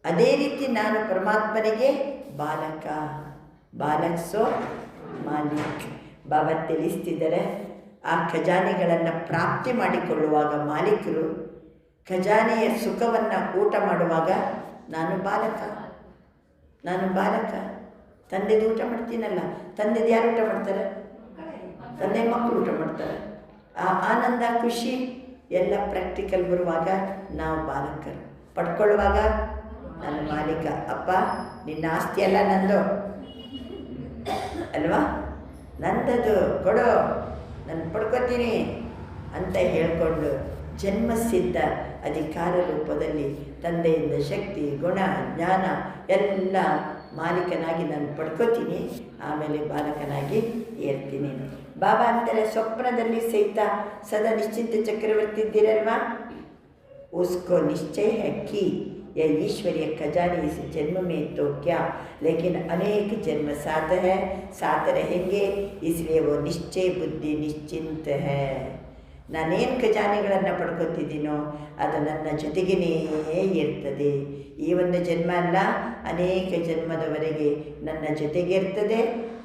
ಅದೇ ರೀತಿ ನಾನು ಪರಮಾತ್ಮನಿಗೆ ಬಾಲಕ. ಬಾಲಕ್ ಸೋ ಮಾಲೀಕ್. ಬಾಬಾ ತಿಳಿಸ್ತಿದ್ದಾರೆ, ಆ ಖಜಾನೆಗಳನ್ನು ಪ್ರಾಪ್ತಿ ಮಾಡಿಕೊಳ್ಳುವಾಗ ಮಾಲೀಕರು, ಖಜಾನೆಯ ಸುಖವನ್ನು ಊಟ ಮಾಡುವಾಗ ನಾನು ಬಾಲಕ. ನಾನು ಬಾಲಕ. ತಂದೆದು ಊಟ ಮಾಡ್ತೀನಲ್ಲ, ತಂದೆದು ಯಾರು ಊಟ ಮಾಡ್ತಾರೆ? ತಂದೆ ಮಕ್ಕಳು ಊಟ ಮಾಡ್ತಾರೆ. ಆ ಆನಂದ ಖುಷಿ ಎಲ್ಲ ಪ್ರಾಕ್ಟಿಕಲ್ ಬರುವಾಗ ನಾವು ಬಾಲಕರು, ಪಡ್ಕೊಳ್ಳುವಾಗ ನಾನು ಮಾಲೀಕ. ಅಪ್ಪ ನಿನ್ನ ಆಸ್ತಿ ಎಲ್ಲ ನಂದು ಅಲ್ವಾ, ನಂದದು ಕೊಡೋ, ನಾನು ಪಡ್ಕೊತೀನಿ ಅಂತ ಹೇಳ್ಕೊಂಡು ಜನ್ಮಸಿದ್ಧ ಅಧಿಕಾರ ರೂಪದಲ್ಲಿ ತಂದೆಯಿಂದ ಶಕ್ತಿ, ಗುಣ, ಜ್ಞಾನ ಎಲ್ಲ ಮಾಲೀಕನಾಗಿ ನಾನು ಪಡ್ಕೋತೀನಿ. ಆಮೇಲೆ ಬಾಲಕನಾಗಿ ಏರ್ತೀನಿ. ಬಾಬಾ ಅಂತಾರೆ ಸ್ವಪ್ನದಲ್ಲಿ ಸಹಿತ ಸದಾ ನಿಶ್ಚಿಂತ ಚಕ್ರವರ್ತಿ ಇದ್ದೀರಲ್ವಾ. उसको निश्चय है कि यह ईश्वरीय खजाने इस जन्म में तो क्या, लेकिन अनेक जन्म साथ है, साथ रहेंगे, इसलिए वो निश्चय बुद्धि निश्चिंत है. ನಾನೇನು ಖಜಾನೆಗಳನ್ನು ಪಡ್ಕೊತಿದ್ದೀನೋ ಅದು ನನ್ನ ಜೊತೆಗೇ ಇರ್ತದೆ. ಈ ಒಂದು ಜನ್ಮ ಅಲ್ಲ, ಅನೇಕ ಜನ್ಮದವರೆಗೆ ನನ್ನ ಜೊತೆಗೆ ಇರ್ತದೆ.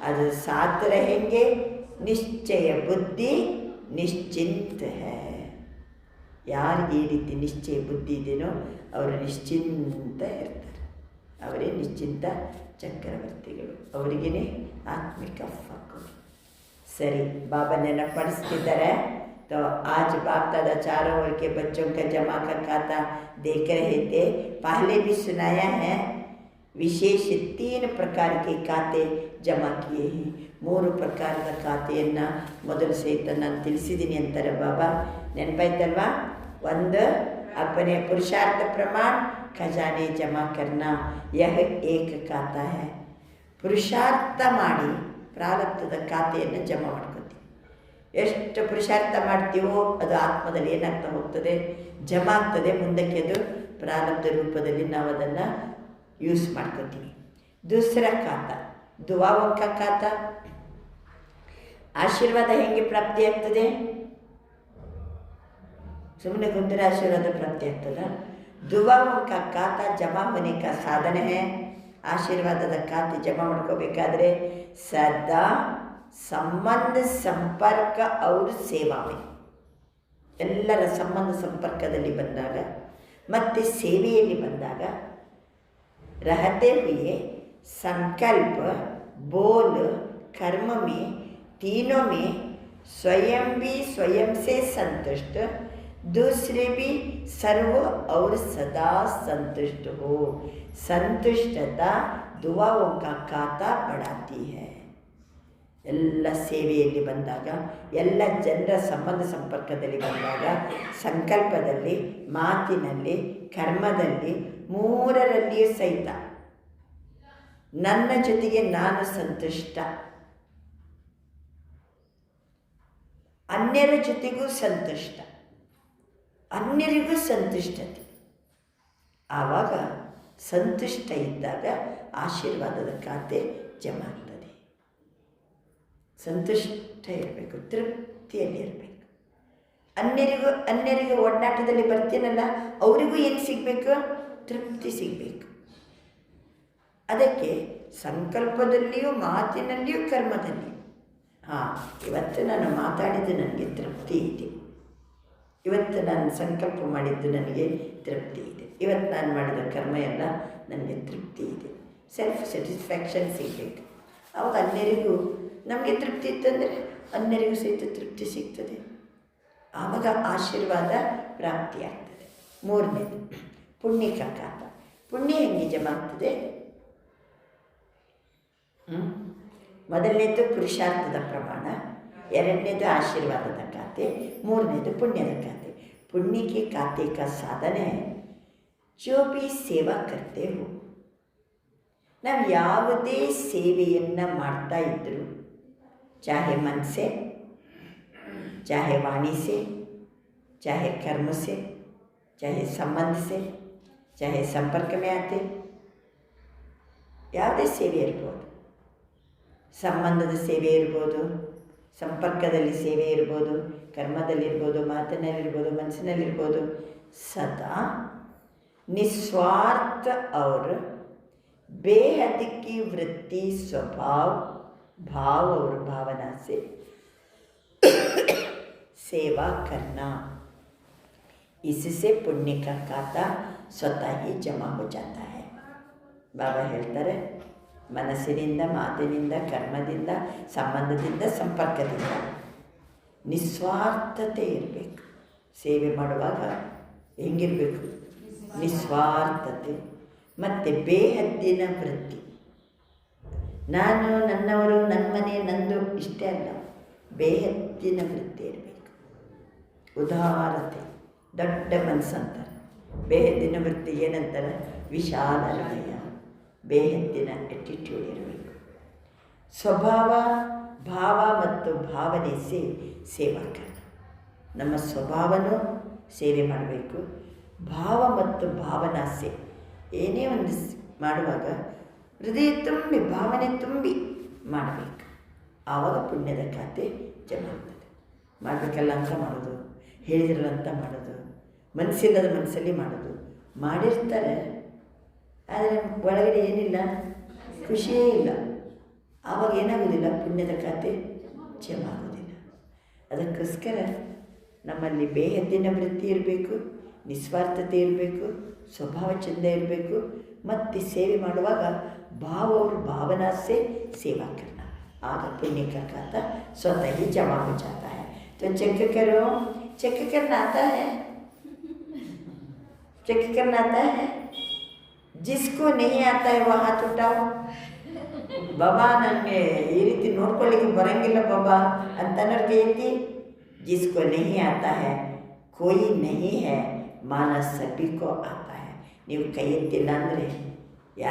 ಅದು ಸಾತ್ रहेंगे, ನಿಶ್ಚಯ ಬುದ್ಧಿ ನಿಶ್ಚಿಂತ ಹೈ. ಯಾರಿಗೆ ಈ ರೀತಿ ನಿಶ್ಚಯ ಬುದ್ಧಿ ಇದೆಯೋ ಅವರು ನಿಶ್ಚಿಂತ ಇರ್ತಾರೆ. ಅವರೇ ನಿಶ್ಚಿಂತ ಚಕ್ರವರ್ತಿಗಳು. ಅವರಿಗೇ ಆತ್ಮಿಕ ಫಕೂರ್. ಸರಿ, ಬಾಬಾ ನೆನಪಡಿಸ್ತಿದ್ದಾರೆ. तो आज बाप दादा चारों ओर के बच्चों का जमा का खाता देख रहे थे। पहले भी सुनाया है, ವಿಶೇಷ 3 ಪ್ರಕಾರ ಖಾತೆ ಜಮಾ ಕಿಯೇ ಹಿ, 3 ಪ್ರಕಾರದ ಖಾತೆಯನ್ನು ಮೊದಲು ಸಹಿತ ನಾನು ತಿಳಿಸಿದ್ದೀನಿ ಅಂತಾರೆ ಬಾಬಾ. ನೆನಪಾಯ್ತಲ್ವಾ? ಒಂದು अपने पुरुषार्थ प्रमाण ಖಜಾನೆ ಜಮಾ ಕರ್ನಾ, ಯಹ ಏಕ ಖಾತಾ ಹೈ. ಪುರುಷಾರ್ಥ ಮಾಡಿ ಪ್ರಾರಬ್ಧದ ಖಾತೆಯನ್ನು ಜಮಾ ಮಾಡ್ಕೊತೀವಿ. ಎಷ್ಟು ಪುರುಷಾರ್ಥ ಮಾಡ್ತೀವೋ ಅದು ಆತ್ಮದಲ್ಲಿ ಏನಾಗ್ತಾ ಹೋಗ್ತದೆ, ಜಮಾ ಆಗ್ತದೆ. ಮುಂದಕ್ಕೆ ಅದು ಪ್ರಾರಬ್ಧ ರೂಪದಲ್ಲಿ ನಾವು ಅದನ್ನು ಯೂಸ್ ಮಾಡ್ಕೊತೀವಿ. ದೂಸರ ಖಾತಾ ದುವಾओं का ಖಾತಾ. ಆಶೀರ್ವಾದ ಹೆಂಗೆ ಪ್ರಾಪ್ತಿ ಆಗ್ತದೆ? ಸುಮ್ಮನೆ ಕುಂತರೆ ಆಶೀರ್ವಾದ ಪ್ರಾಪ್ತಿ ಆಗ್ತದ? ದುವಾओं का ಖಾತಾ ಜಮಾ होने का ಸಾಧನ है. ಆಶೀರ್ವಾದದ ಖಾತೆ ಜಮಾ ಮಾಡ್ಕೋಬೇಕಾದ್ರೆ ಸದಾ ಸಂಬಂಧ ಸಂಪರ್ಕ ಅವ್ರ ಸೇವಾವೆ, ಎಲ್ಲರ ಸಂಬಂಧ ಸಂಪರ್ಕದಲ್ಲಿ ಬಂದಾಗ ಮತ್ತು ಸೇವೆಯಲ್ಲಿ ಬಂದಾಗ रहते हुए संकल्प बोल कर्म में तीनों में स्वयं भी स्वयं से संतुष्ट, दूसरे भी सर्व और सदा संतुष्ट हो. संतुष्टता दुआओं का खाता बढ़ाती है. ಎಲ್ಲ ಸೇವೆಯಲ್ಲಿ ಬಂದಾಗ, ಎಲ್ಲ ಜನರ ಸಂಬಂಧ ಸಂಪರ್ಕದಲ್ಲಿ ಬಂದಾಗ, ಸಂಕಲ್ಪದಲ್ಲಿ, ಮಾತಿನಲ್ಲಿ, ಕರ್ಮದಲ್ಲಿ, ಮೂರರಲ್ಲಿಯೂ ಸಹಿತ ನನ್ನ ಜೊತೆಗೆ ನಾನು ಸಂತುಷ್ಟ, ಅನ್ಯರ ಜೊತೆಗೂ ಸಂತುಷ್ಟ, ಅನ್ಯರಿಗೂ ಸಂತುಷ್ಟತೆ. ಆವಾಗ ಸಂತುಷ್ಟ ಇದ್ದಾಗ ಆಶೀರ್ವಾದದ ಖಾತೆ ಜಮಾ ಆಗ್ತದೆ. ಸಂತುಷ್ಟ ಇರಬೇಕು, ತೃಪ್ತಿಯಲ್ಲಿ ಇರಬೇಕು. ಅನ್ಯರಿಗೂ ಒಡನಾಟದಲ್ಲಿ ಬರ್ತೀನಲ್ಲ, ಅವರಿಗೂ ಏನು ಸಿಗಬೇಕು? ತೃಪ್ತಿ ಸಿಗಬೇಕು. ಅದಕ್ಕೆ ಸಂಕಲ್ಪದಲ್ಲಿಯೂ, ಮಾತಿನಲ್ಲಿಯೂ, ಕರ್ಮದಲ್ಲಿಯೂ. ಇವತ್ತು ನಾನು ಮಾತಾಡಿದ್ದು ನನಗೆ ತೃಪ್ತಿ ಇದೆ, ಇವತ್ತು ನಾನು ಸಂಕಲ್ಪ ಮಾಡಿದ್ದು ನನಗೆ ತೃಪ್ತಿ ಇದೆ, ಇವತ್ತು ನಾನು ಮಾಡಿದ ಕರ್ಮ ಎಲ್ಲ ನನಗೆ ತೃಪ್ತಿ ಇದೆ. ಸೆಲ್ಫ್ ಸ್ಯಾಟಿಸ್ಫ್ಯಾಕ್ಷನ್ ಸಿಗಬೇಕು. ಆವಾಗ ಅನ್ಯರಿಗೂ ನಮಗೆ ತೃಪ್ತಿ ಇತ್ತಂದರೆ ಅನ್ಯರಿಗೂ ಸಹಿತ ತೃಪ್ತಿ ಸಿಗ್ತದೆ. ಆವಾಗ ಆಶೀರ್ವಾದ ಪ್ರಾಪ್ತಿಯಾಗ್ತದೆ. ಮೂರನೇದು ಪುಣ್ಯಕ ಖಾತ. ಪುಣ್ಯ ಹೆಂಗೆ ಜಮಾ ಆಗ್ತದೆ? ಮೊದಲನೇದು ಪುರುಷಾರ್ಥದ ಪ್ರಮಾಣ, ಎರಡನೇದು ಆಶೀರ್ವಾದದ ಖಾತೆ, ಮೂರನೇದು ಪುಣ್ಯದ ಖಾತೆ. ಪುಣ್ಯಕ್ಕೆ ಖಾತೆ का साधन है जो भी ಸೇವಾ करते हो. ನಾವು ಯಾವುದೇ ಸೇವೆಯನ್ನು ಮಾಡ್ತಾ ಇದ್ದರೂ, चाहे मन से, चाहे वाणी से, चाहे कर्म से, चाहे संबंध से, चाहे संपर्क में आते, ಯಾವುದೇ ಸೇವೆ ಇರ್ಬೋದು. ಸಂಬಂಧದ ಸೇವೆ ಇರ್ಬೋದು, ಸಂಪರ್ಕದಲ್ಲಿ ಸೇವೆ ಇರ್ಬೋದು, ಕರ್ಮದಲ್ಲಿರ್ಬೋದು, ಮಾತಿನಲ್ಲಿರ್ಬೋದು, ಮನಸ್ಸಿನಲ್ಲಿರ್ಬೋದು. ಸದಾ निस्वार्थ और बेहद की वृत्ति, स्वभाव, भाव और भावना से सेवा करना. इससे पुण्य का खाता स्वतः ही जमा हो जाता है. ಬಾಬಾ ಹೇಳ್ತಾರೆ, ಮನಸ್ಸಿನಿಂದ, ಮಾತಿನಿಂದ, ಕರ್ಮದಿಂದ, ಸಂಬಂಧದಿಂದ, ಸಂಪರ್ಕದಿಂದ ನಿಸ್ವಾರ್ಥತೆ ಇರಬೇಕು. ಸೇವೆ ಮಾಡುವಾಗ ಹೆಂಗಿರಬೇಕು? ನಿಸ್ವಾರ್ಥತೆ ಮತ್ತು ಬೇಹದ್ದಿನ ವೃತ್ತಿ. ನಾನು, ನನ್ನವರು, ನನ್ನ ಮನೆ, ನಂದು ಇಷ್ಟೇ ಅಲ್ಲ, ಬೇಹದ್ದಿನ ವೃತ್ತಿ ಇರಬೇಕು. ಉದಾರತೆ, ದೊಡ್ಡ ಮನಸ್ಸಂತಾರೆ. ಬೇಹದ್ದಿನ ವೃತ್ತಿ ಏನಂತಾರೆ? ವಿಶಾಲ ಹೃದಯ, ಬೇಹದ್ದಿನ ಎಟಿಟ್ಯೂಡ್ ಇರಬೇಕು. ಸ್ವಭಾವ, ಭಾವ ಮತ್ತು ಭಾವನೆ ಸೇವಾ ಕರ್ಮ. ನಮ್ಮ ಸ್ವಭಾವನೂ ಸೇವೆ ಮಾಡಬೇಕು. ಭಾವ ಮತ್ತು ಭಾವನಾಸೆ, ಏನೇ ಒಂದು ಮಾಡುವಾಗ ಹೃದಯ ತುಂಬಿ, ಭಾವನೆ ತುಂಬಿ ಮಾಡಬೇಕು. ಆವಾಗ ಪುಣ್ಯದ ಖಾತೆ ಜಮಾ ಆಗ್ತದೆ. ಮಾಡಬೇಕಲ್ಲ ಅಂತ ಮಾಡೋದು, ಹೇಳಿದ್ರಲ್ಲ ಅಂತ ಮಾಡೋದು, ಮನಸ್ಸಿಲ್ಲದ ಮನಸ್ಸಲ್ಲಿ ಮಾಡೋದು. ಮಾಡಿರ್ತಾರೆ, ಆದರೆ ಒಳಗಡೆ ಏನಿಲ್ಲ, ಖುಷಿಯೇ ಇಲ್ಲ. ಆವಾಗ ಏನಾಗೋದಿಲ್ಲ, ಪುಣ್ಯದ ಖಾತೆ ಜಮಾ ಆಗೋದಿಲ್ಲ. ಅದಕ್ಕೋಸ್ಕರ ನಮ್ಮಲ್ಲಿ ಬೇಹದ್ದಿನ ವೃತ್ತಿ ಇರಬೇಕು, ನಿಸ್ವಾರ್ಥತೆ ಇರಬೇಕು, ಸ್ವಭಾವ ಚಂದ ಇರಬೇಕು. ಮತ್ತು ಸೇವೆ ಮಾಡುವಾಗ ಭಾವ और भावना से सेवा करना. आग पुण्य का खाता स्वतः ही जमा हो जाता है. तो चेक करो, चेक करना आता है, चेक करना आता है। जिसको नहीं आता है वो हाथ उठाओ. ಬಾಬಾ ನನಗೆ ಈ ರೀತಿ ನೋಡ್ಕೊಳ್ಳಿಕ್ಕೆ ಬರಂಗಿಲ್ಲ ಬಾಬಾ ಅಂತನೋರ್ಗೆ ಐತಿ. जिसको नहीं आता है कोई नहीं है, ಮಾನವ ಸಭಿ ಕೋ ಆತಾ ಹೈ. ನೀವು ಕೈ ಎತ್ತಿಲ್ಲ ಅಂದರೆ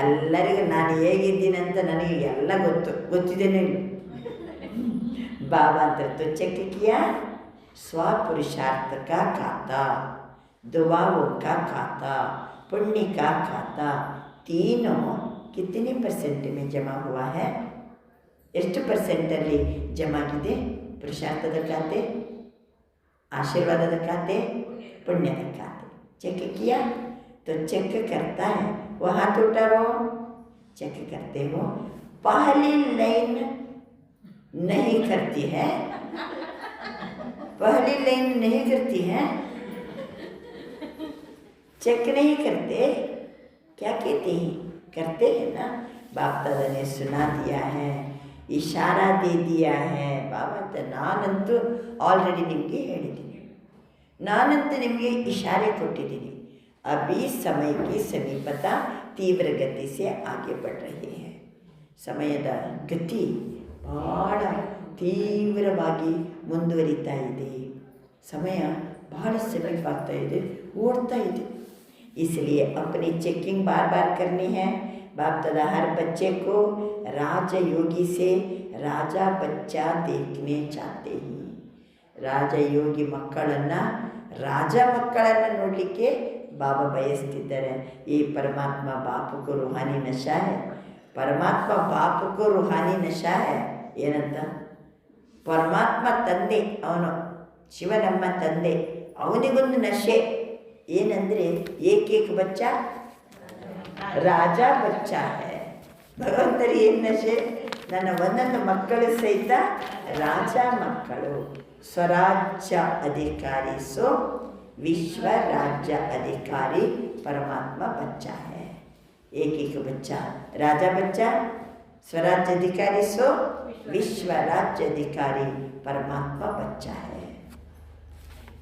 ಎಲ್ಲರಿಗೂ ನಾನು ಹೇಗಿದ್ದೀನಿ ಅಂತ ನನಗೆ ಎಲ್ಲ ಗೊತ್ತಿದ್ದೇನೆ. बाबा अंतर तो चेक किया, स्वपुरुषार्थ का खाता, दुआओं का खाता, पुण्य का खाता, तीनों कितने परसेंट में जमा हुआ है? ಎಷ್ಟು ಪರ್ಸೆಂಟಲ್ಲಿ ಜಮಾ ಆಗಿದೆ? ಪುರುಷಾರ್ಥದ ಖಾತೆ, आशीर्वाद खाते, पुण्य खाते. चेक किया तो चेक करता है वो हाथ उठाओ. चेक करते हो. पहली लाइन नहीं करती है, पहली लाइन नहीं करती है, चेक नहीं करते, क्या कहते हैं? करते हैं ना. बाप दादा ने सुना दिया है, इशारा दे दिया है. बाबा ಅಂತ ನಾನಂತೂ ಆಲ್ರೆಡಿ ನಿಮಗೆ ಹೇಳಿದ್ದೀನಿ, ನಾನಂತೂ ನಿಮಗೆ ಇಶಾರೆ ಕೊಟ್ಟಿದ್ದೀನಿ. ಅಭಿ ಸಮಯ की समीपता तीव्र गति से आगे बढ़ रही है. ಸಮಯದ ಗತಿ ಭಾಳ ತೀವ್ರವಾಗಿ ಮುಂದುವರಿತಾ ಇದೆ. ಸಮಯ ಭಾಳ ಸಮೀಪ ಆಗ್ತಾ ಇದೆ, ಓಡ್ತಾ ಇದೆ. इसलिए अपनी चेकिंग बार बार करनी है. बाप दादा हर बच्चे को राजयोगी से राजा बच्चा देखने चाहते हैं. ರಾಜಯೋಗಿ ಮಕ್ಕಳನ್ನು, ರಾಜ ಮಕ್ಕಳನ್ನು ನೋಡಲಿಕ್ಕೆ ಬಾಬಾ ಬಯಸ್ತಿದ್ದಾರೆ. ಈ ಪರಮಾತ್ಮ ಬಾಪುಗೂ ರುಹಾನಿ ನಶಾ ಹೈ, ಪರಮಾತ್ಮ ಬಾಪುಗೂ ರುಹಾನಿ ನಶಾ ಹೈ. ಏನಂತ? ಪರಮಾತ್ಮ ತಂದೆ, ಅವನು ಶಿವ ನಮ್ಮ ತಂದೆ, ಅವನಿಗೊಂದು ನಶೆ ಏನಂದರೆ ಏಕೇಕ ಬಚ್ಚ ರಾಜ ಬಚ್ಚ ಹೈ. ಭಗವಂತರು ಏನು ನಶೆ? ನನ್ನ ಒಂದೊಂದು ಮಕ್ಕಳು ಸಹಿತ ರಾಜ ಮಕ್ಕಳು. ಸ್ವರಾಜ್ಯ ಅಧಿಕಾರಿ ಸೋ विश्व राज्य अधिकारी परमात्मा बच्चा है. एक एक बच्चा राजा बच्चा, स्वराज्य अधिकारी सो विश्व राज्य अधिकारी परमात्मा बच्चा है.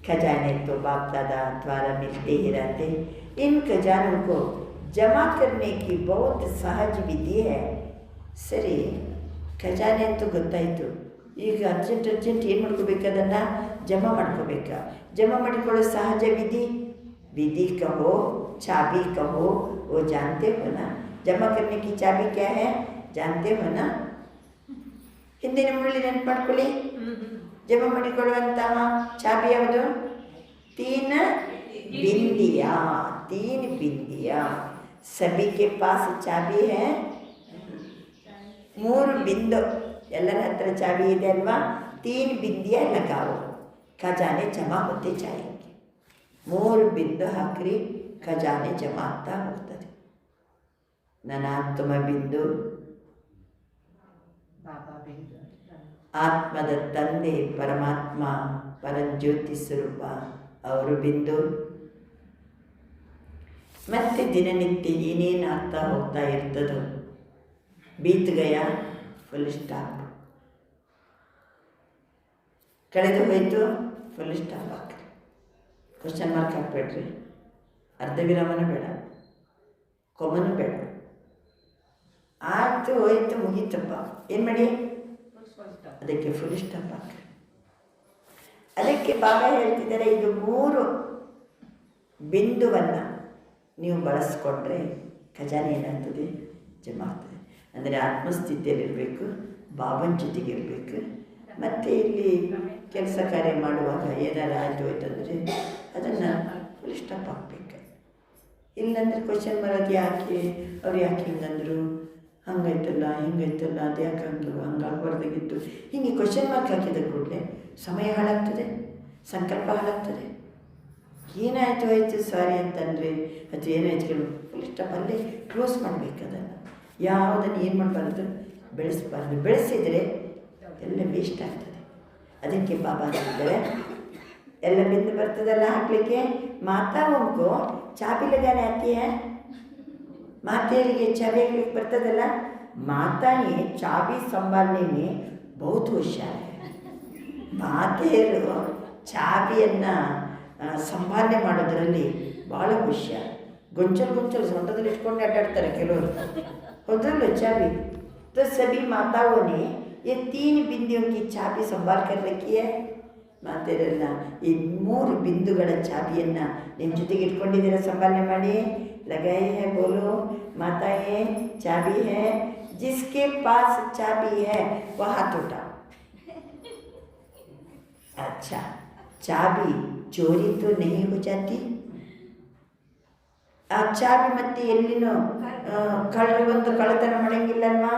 खजाने तो बाप दादा द्वारा मिलते ही रहते. इन खजानों को जमा करने की बहुत सहज विधि है. सरी ಖಜಾನೆ ಅಂತೂ ಗೊತ್ತಾಯಿತು. ಈಗ ಅರ್ಜೆಂಟ್ ಏನು ಮಾಡ್ಕೋಬೇಕು? ಅದನ್ನು ಜಮಾ ಮಾಡ್ಕೋಬೇಕಾ? जमा ಮಾಡಿಕೊಳ್ಳೋ ಸಹಜ ವಿಧಿ, विधि कहो, चाबी कहो, वो जानते हो ना. जमा करने की चाबी क्या है? जानते हो ना. ಹಿಂದಿನ ಮುರಳಿ ನೆನಪು ಮಾಡ್ಕೊಳ್ಳಿ. ಜಮಾ ಮಾಡಿಕೊಳ್ಳುವಂತಹ ಚಾಬಿ ಯಾವುದು? तीन बिंदिया, तीन बिंदिया. सभी के पास चाबी है. ಮೂರು ಬಿಂದು ಎಲ್ಲರ ಹತ್ರ ಚಾಬಿ ಇದೆ ಅಲ್ವಾ? तीन बिंदिया लगाओ, ಖಜಾನೆ ಜಮಾ ಹೋತೆ ಜಾಯೇಂಗೆ. ಮೂರು ಬಿಂದು ಹಾಕ್ರಿ, ಖಜಾನೆ ಜಮಾ ಆಗ್ತಾ ಹೋಗ್ತದೆ. ನನ್ನ ಆತ್ಮ ಬಿಂದು, ಆತ್ಮದ ತಂದೆ ಪರಮಾತ್ಮ ಪರಂಜ್ಯೋತಿ ಸ್ವರೂಪ ಅವರು ಬಿಂದು. ಮತ್ತೆ ದಿನನಿತ್ಯ ಏನೇನು ಆಗ್ತಾ ಹೋಗ್ತಾ ಇರ್ತದೋ, बीत गया फुल स्टॉप, ಕಳೆದು ಹೋಯಿತು ಫುಲ್ ಸ್ಟಾಪ್ ಹಾಕ್ರಿ. ಕ್ವಶನ್ ಮಾರ್ಕ್ ಹಾಕ್ಬೇಡ್ರಿ, ಅರ್ಧ ವಿರಾಮನೂ ಬೇಡ, ಕೊಮನೂ ಬೇಡ. ಆಯ್ತು ಹೋಯ್ತು ಮುಗೀತಪ್ಪ, ಏನು ಮಾಡಿ? ಅದಕ್ಕೆ ಫುಲ್ ಸ್ಟಾಪ್ ಹಾಕ್ರಿ. ಅದಕ್ಕೆ ಬಾಬಾ ಹೇಳ್ತಿದ್ದಾರೆ, ಇದು ಮೂರು ಬಿಂದುವನ್ನು ನೀವು ಬಳಸ್ಕೊಂಡ್ರೆ ಖಜಾನೆ ಏನಾಗ್ತದೆ? ಜಮಾ ಆಗ್ತದೆ. ಅಂದರೆ ಆತ್ಮಸ್ಥಿತಿಯಲ್ಲಿರಬೇಕು, ಬಾಬನ ಜೊತೆಗೆ ಇರಬೇಕು. ಮತ್ತು ಇಲ್ಲಿ ಕೆಲಸ ಕಾರ್ಯ ಮಾಡುವಾಗ ಏನಾರು ಆಯಿತು ಹೋಯ್ತಂದರೆ ಅದನ್ನು ಫುಲ್ ಸ್ಟಾಪ್ ಹಾಕ್ಬೇಕು. ಇಲ್ಲಂದ್ರೆ ಕ್ವಶನ್ ಬರೋದು, ಯಾಕೆ ಅವ್ರು ಯಾಕೆ ಹಿಂಗಂದರು, ಹಂಗಾಯ್ತಲ್ಲ ಹಿಂಗಾಯ್ತಲ್ಲ, ಅದು ಯಾಕೆ ಹಂಗರು, ಹಂಗಾಗ್ಬಾರ್ದಾಗಿತ್ತು, ಹೀಗೆ ಕ್ವಶನ್ ಮಾರ್ಕ್ ಹಾಕಿದ ಕೂಡಲೇ ಸಮಯ ಹಾಳಾಗ್ತದೆ, ಸಂಕಲ್ಪ ಹಾಳಾಗ್ತದೆ. ಏನಾಯಿತು ಆಯಿತು ಸಾರಿ ಅಂತಂದರೆ ಅದು ಏನಾಯ್ತು ಫುಲ್ ಸ್ಟಾಪ್ ಅಲ್ಲೇ ಕ್ಲೋಸ್ ಮಾಡಬೇಕು. ಅದನ್ನು ಯಾವುದನ್ನು ಏನು ಮಾಡಬಾರ್ದು? ಬೆಳೆಸಬಾರ್ದು. ಬೆಳೆಸಿದರೆ ಎಲ್ಲ ವೇಸ್ಟ್ ಆಗ್ತದೆ. ಅದಕ್ಕೆ ಬಾಬಾ ಅಂತಿದ್ದಾರೆ, ಎಲ್ಲ ಬಿಂದು ಬರ್ತದಲ್ಲ ಹಾಕಲಿಕ್ಕೆ, ಮಾತಾ ಉಂಕು ಚಾಬಿ लगाने आती है. ಮಾತೆಯರಿಗೆ ಚಾಬಿ ಹಾಕ್ಲಿಕ್ಕೆ ಬರ್ತದಲ್ಲ, ಮಾತಾಯೇ ಚಾಬಿ ಸಂಭಾಲನೆ में बहुत होशियार है. ಮಾತೆಯರು ಚಾವಿಯನ್ನು ಸಂಪಾದನೆ ಮಾಡೋದರಲ್ಲಿ ಭಾಳ ಹುಷಾರ. ಗೊಂಚಲು ಸೊಂಟದಲ್ಲಿ ಇಟ್ಕೊಂಡು ಅಡ್ಡಾಡ್ತಾರೆ ಕೆಲವರು. ಹೌದಲ್ಲ चाबी? तो सभी माताओं ने ये 3 बिंदियों की चाबी संभाल कर रखी है. ಮಾತೆಯರನ್ನ ಈ 3 ಬಿಂದುಗಳ ಚಾಬಿಯನ್ನು ನಿಮ್ಮ ಜೊತೆಗೆ ಇಟ್ಕೊಂಡಿದ್ದೀರಾ, ಸಂಪಾದನೆ ಮಾಡಿ. लगाए है, बोलो माताएं चाबी है, जिसके पास चाबी है वह हाथ उठाओ. अच्छा, चाबी चोरी तो नहीं हो जाती? ಆ ಚಾಬಿ ಮತ್ತೆ ಎಲ್ಲಿನೂ ಕಳ್ಳರು ಬಂದು ಕಳ್ಳತನ ಮಾಡಂಗಿಲ್ಲಲ್ವಾ?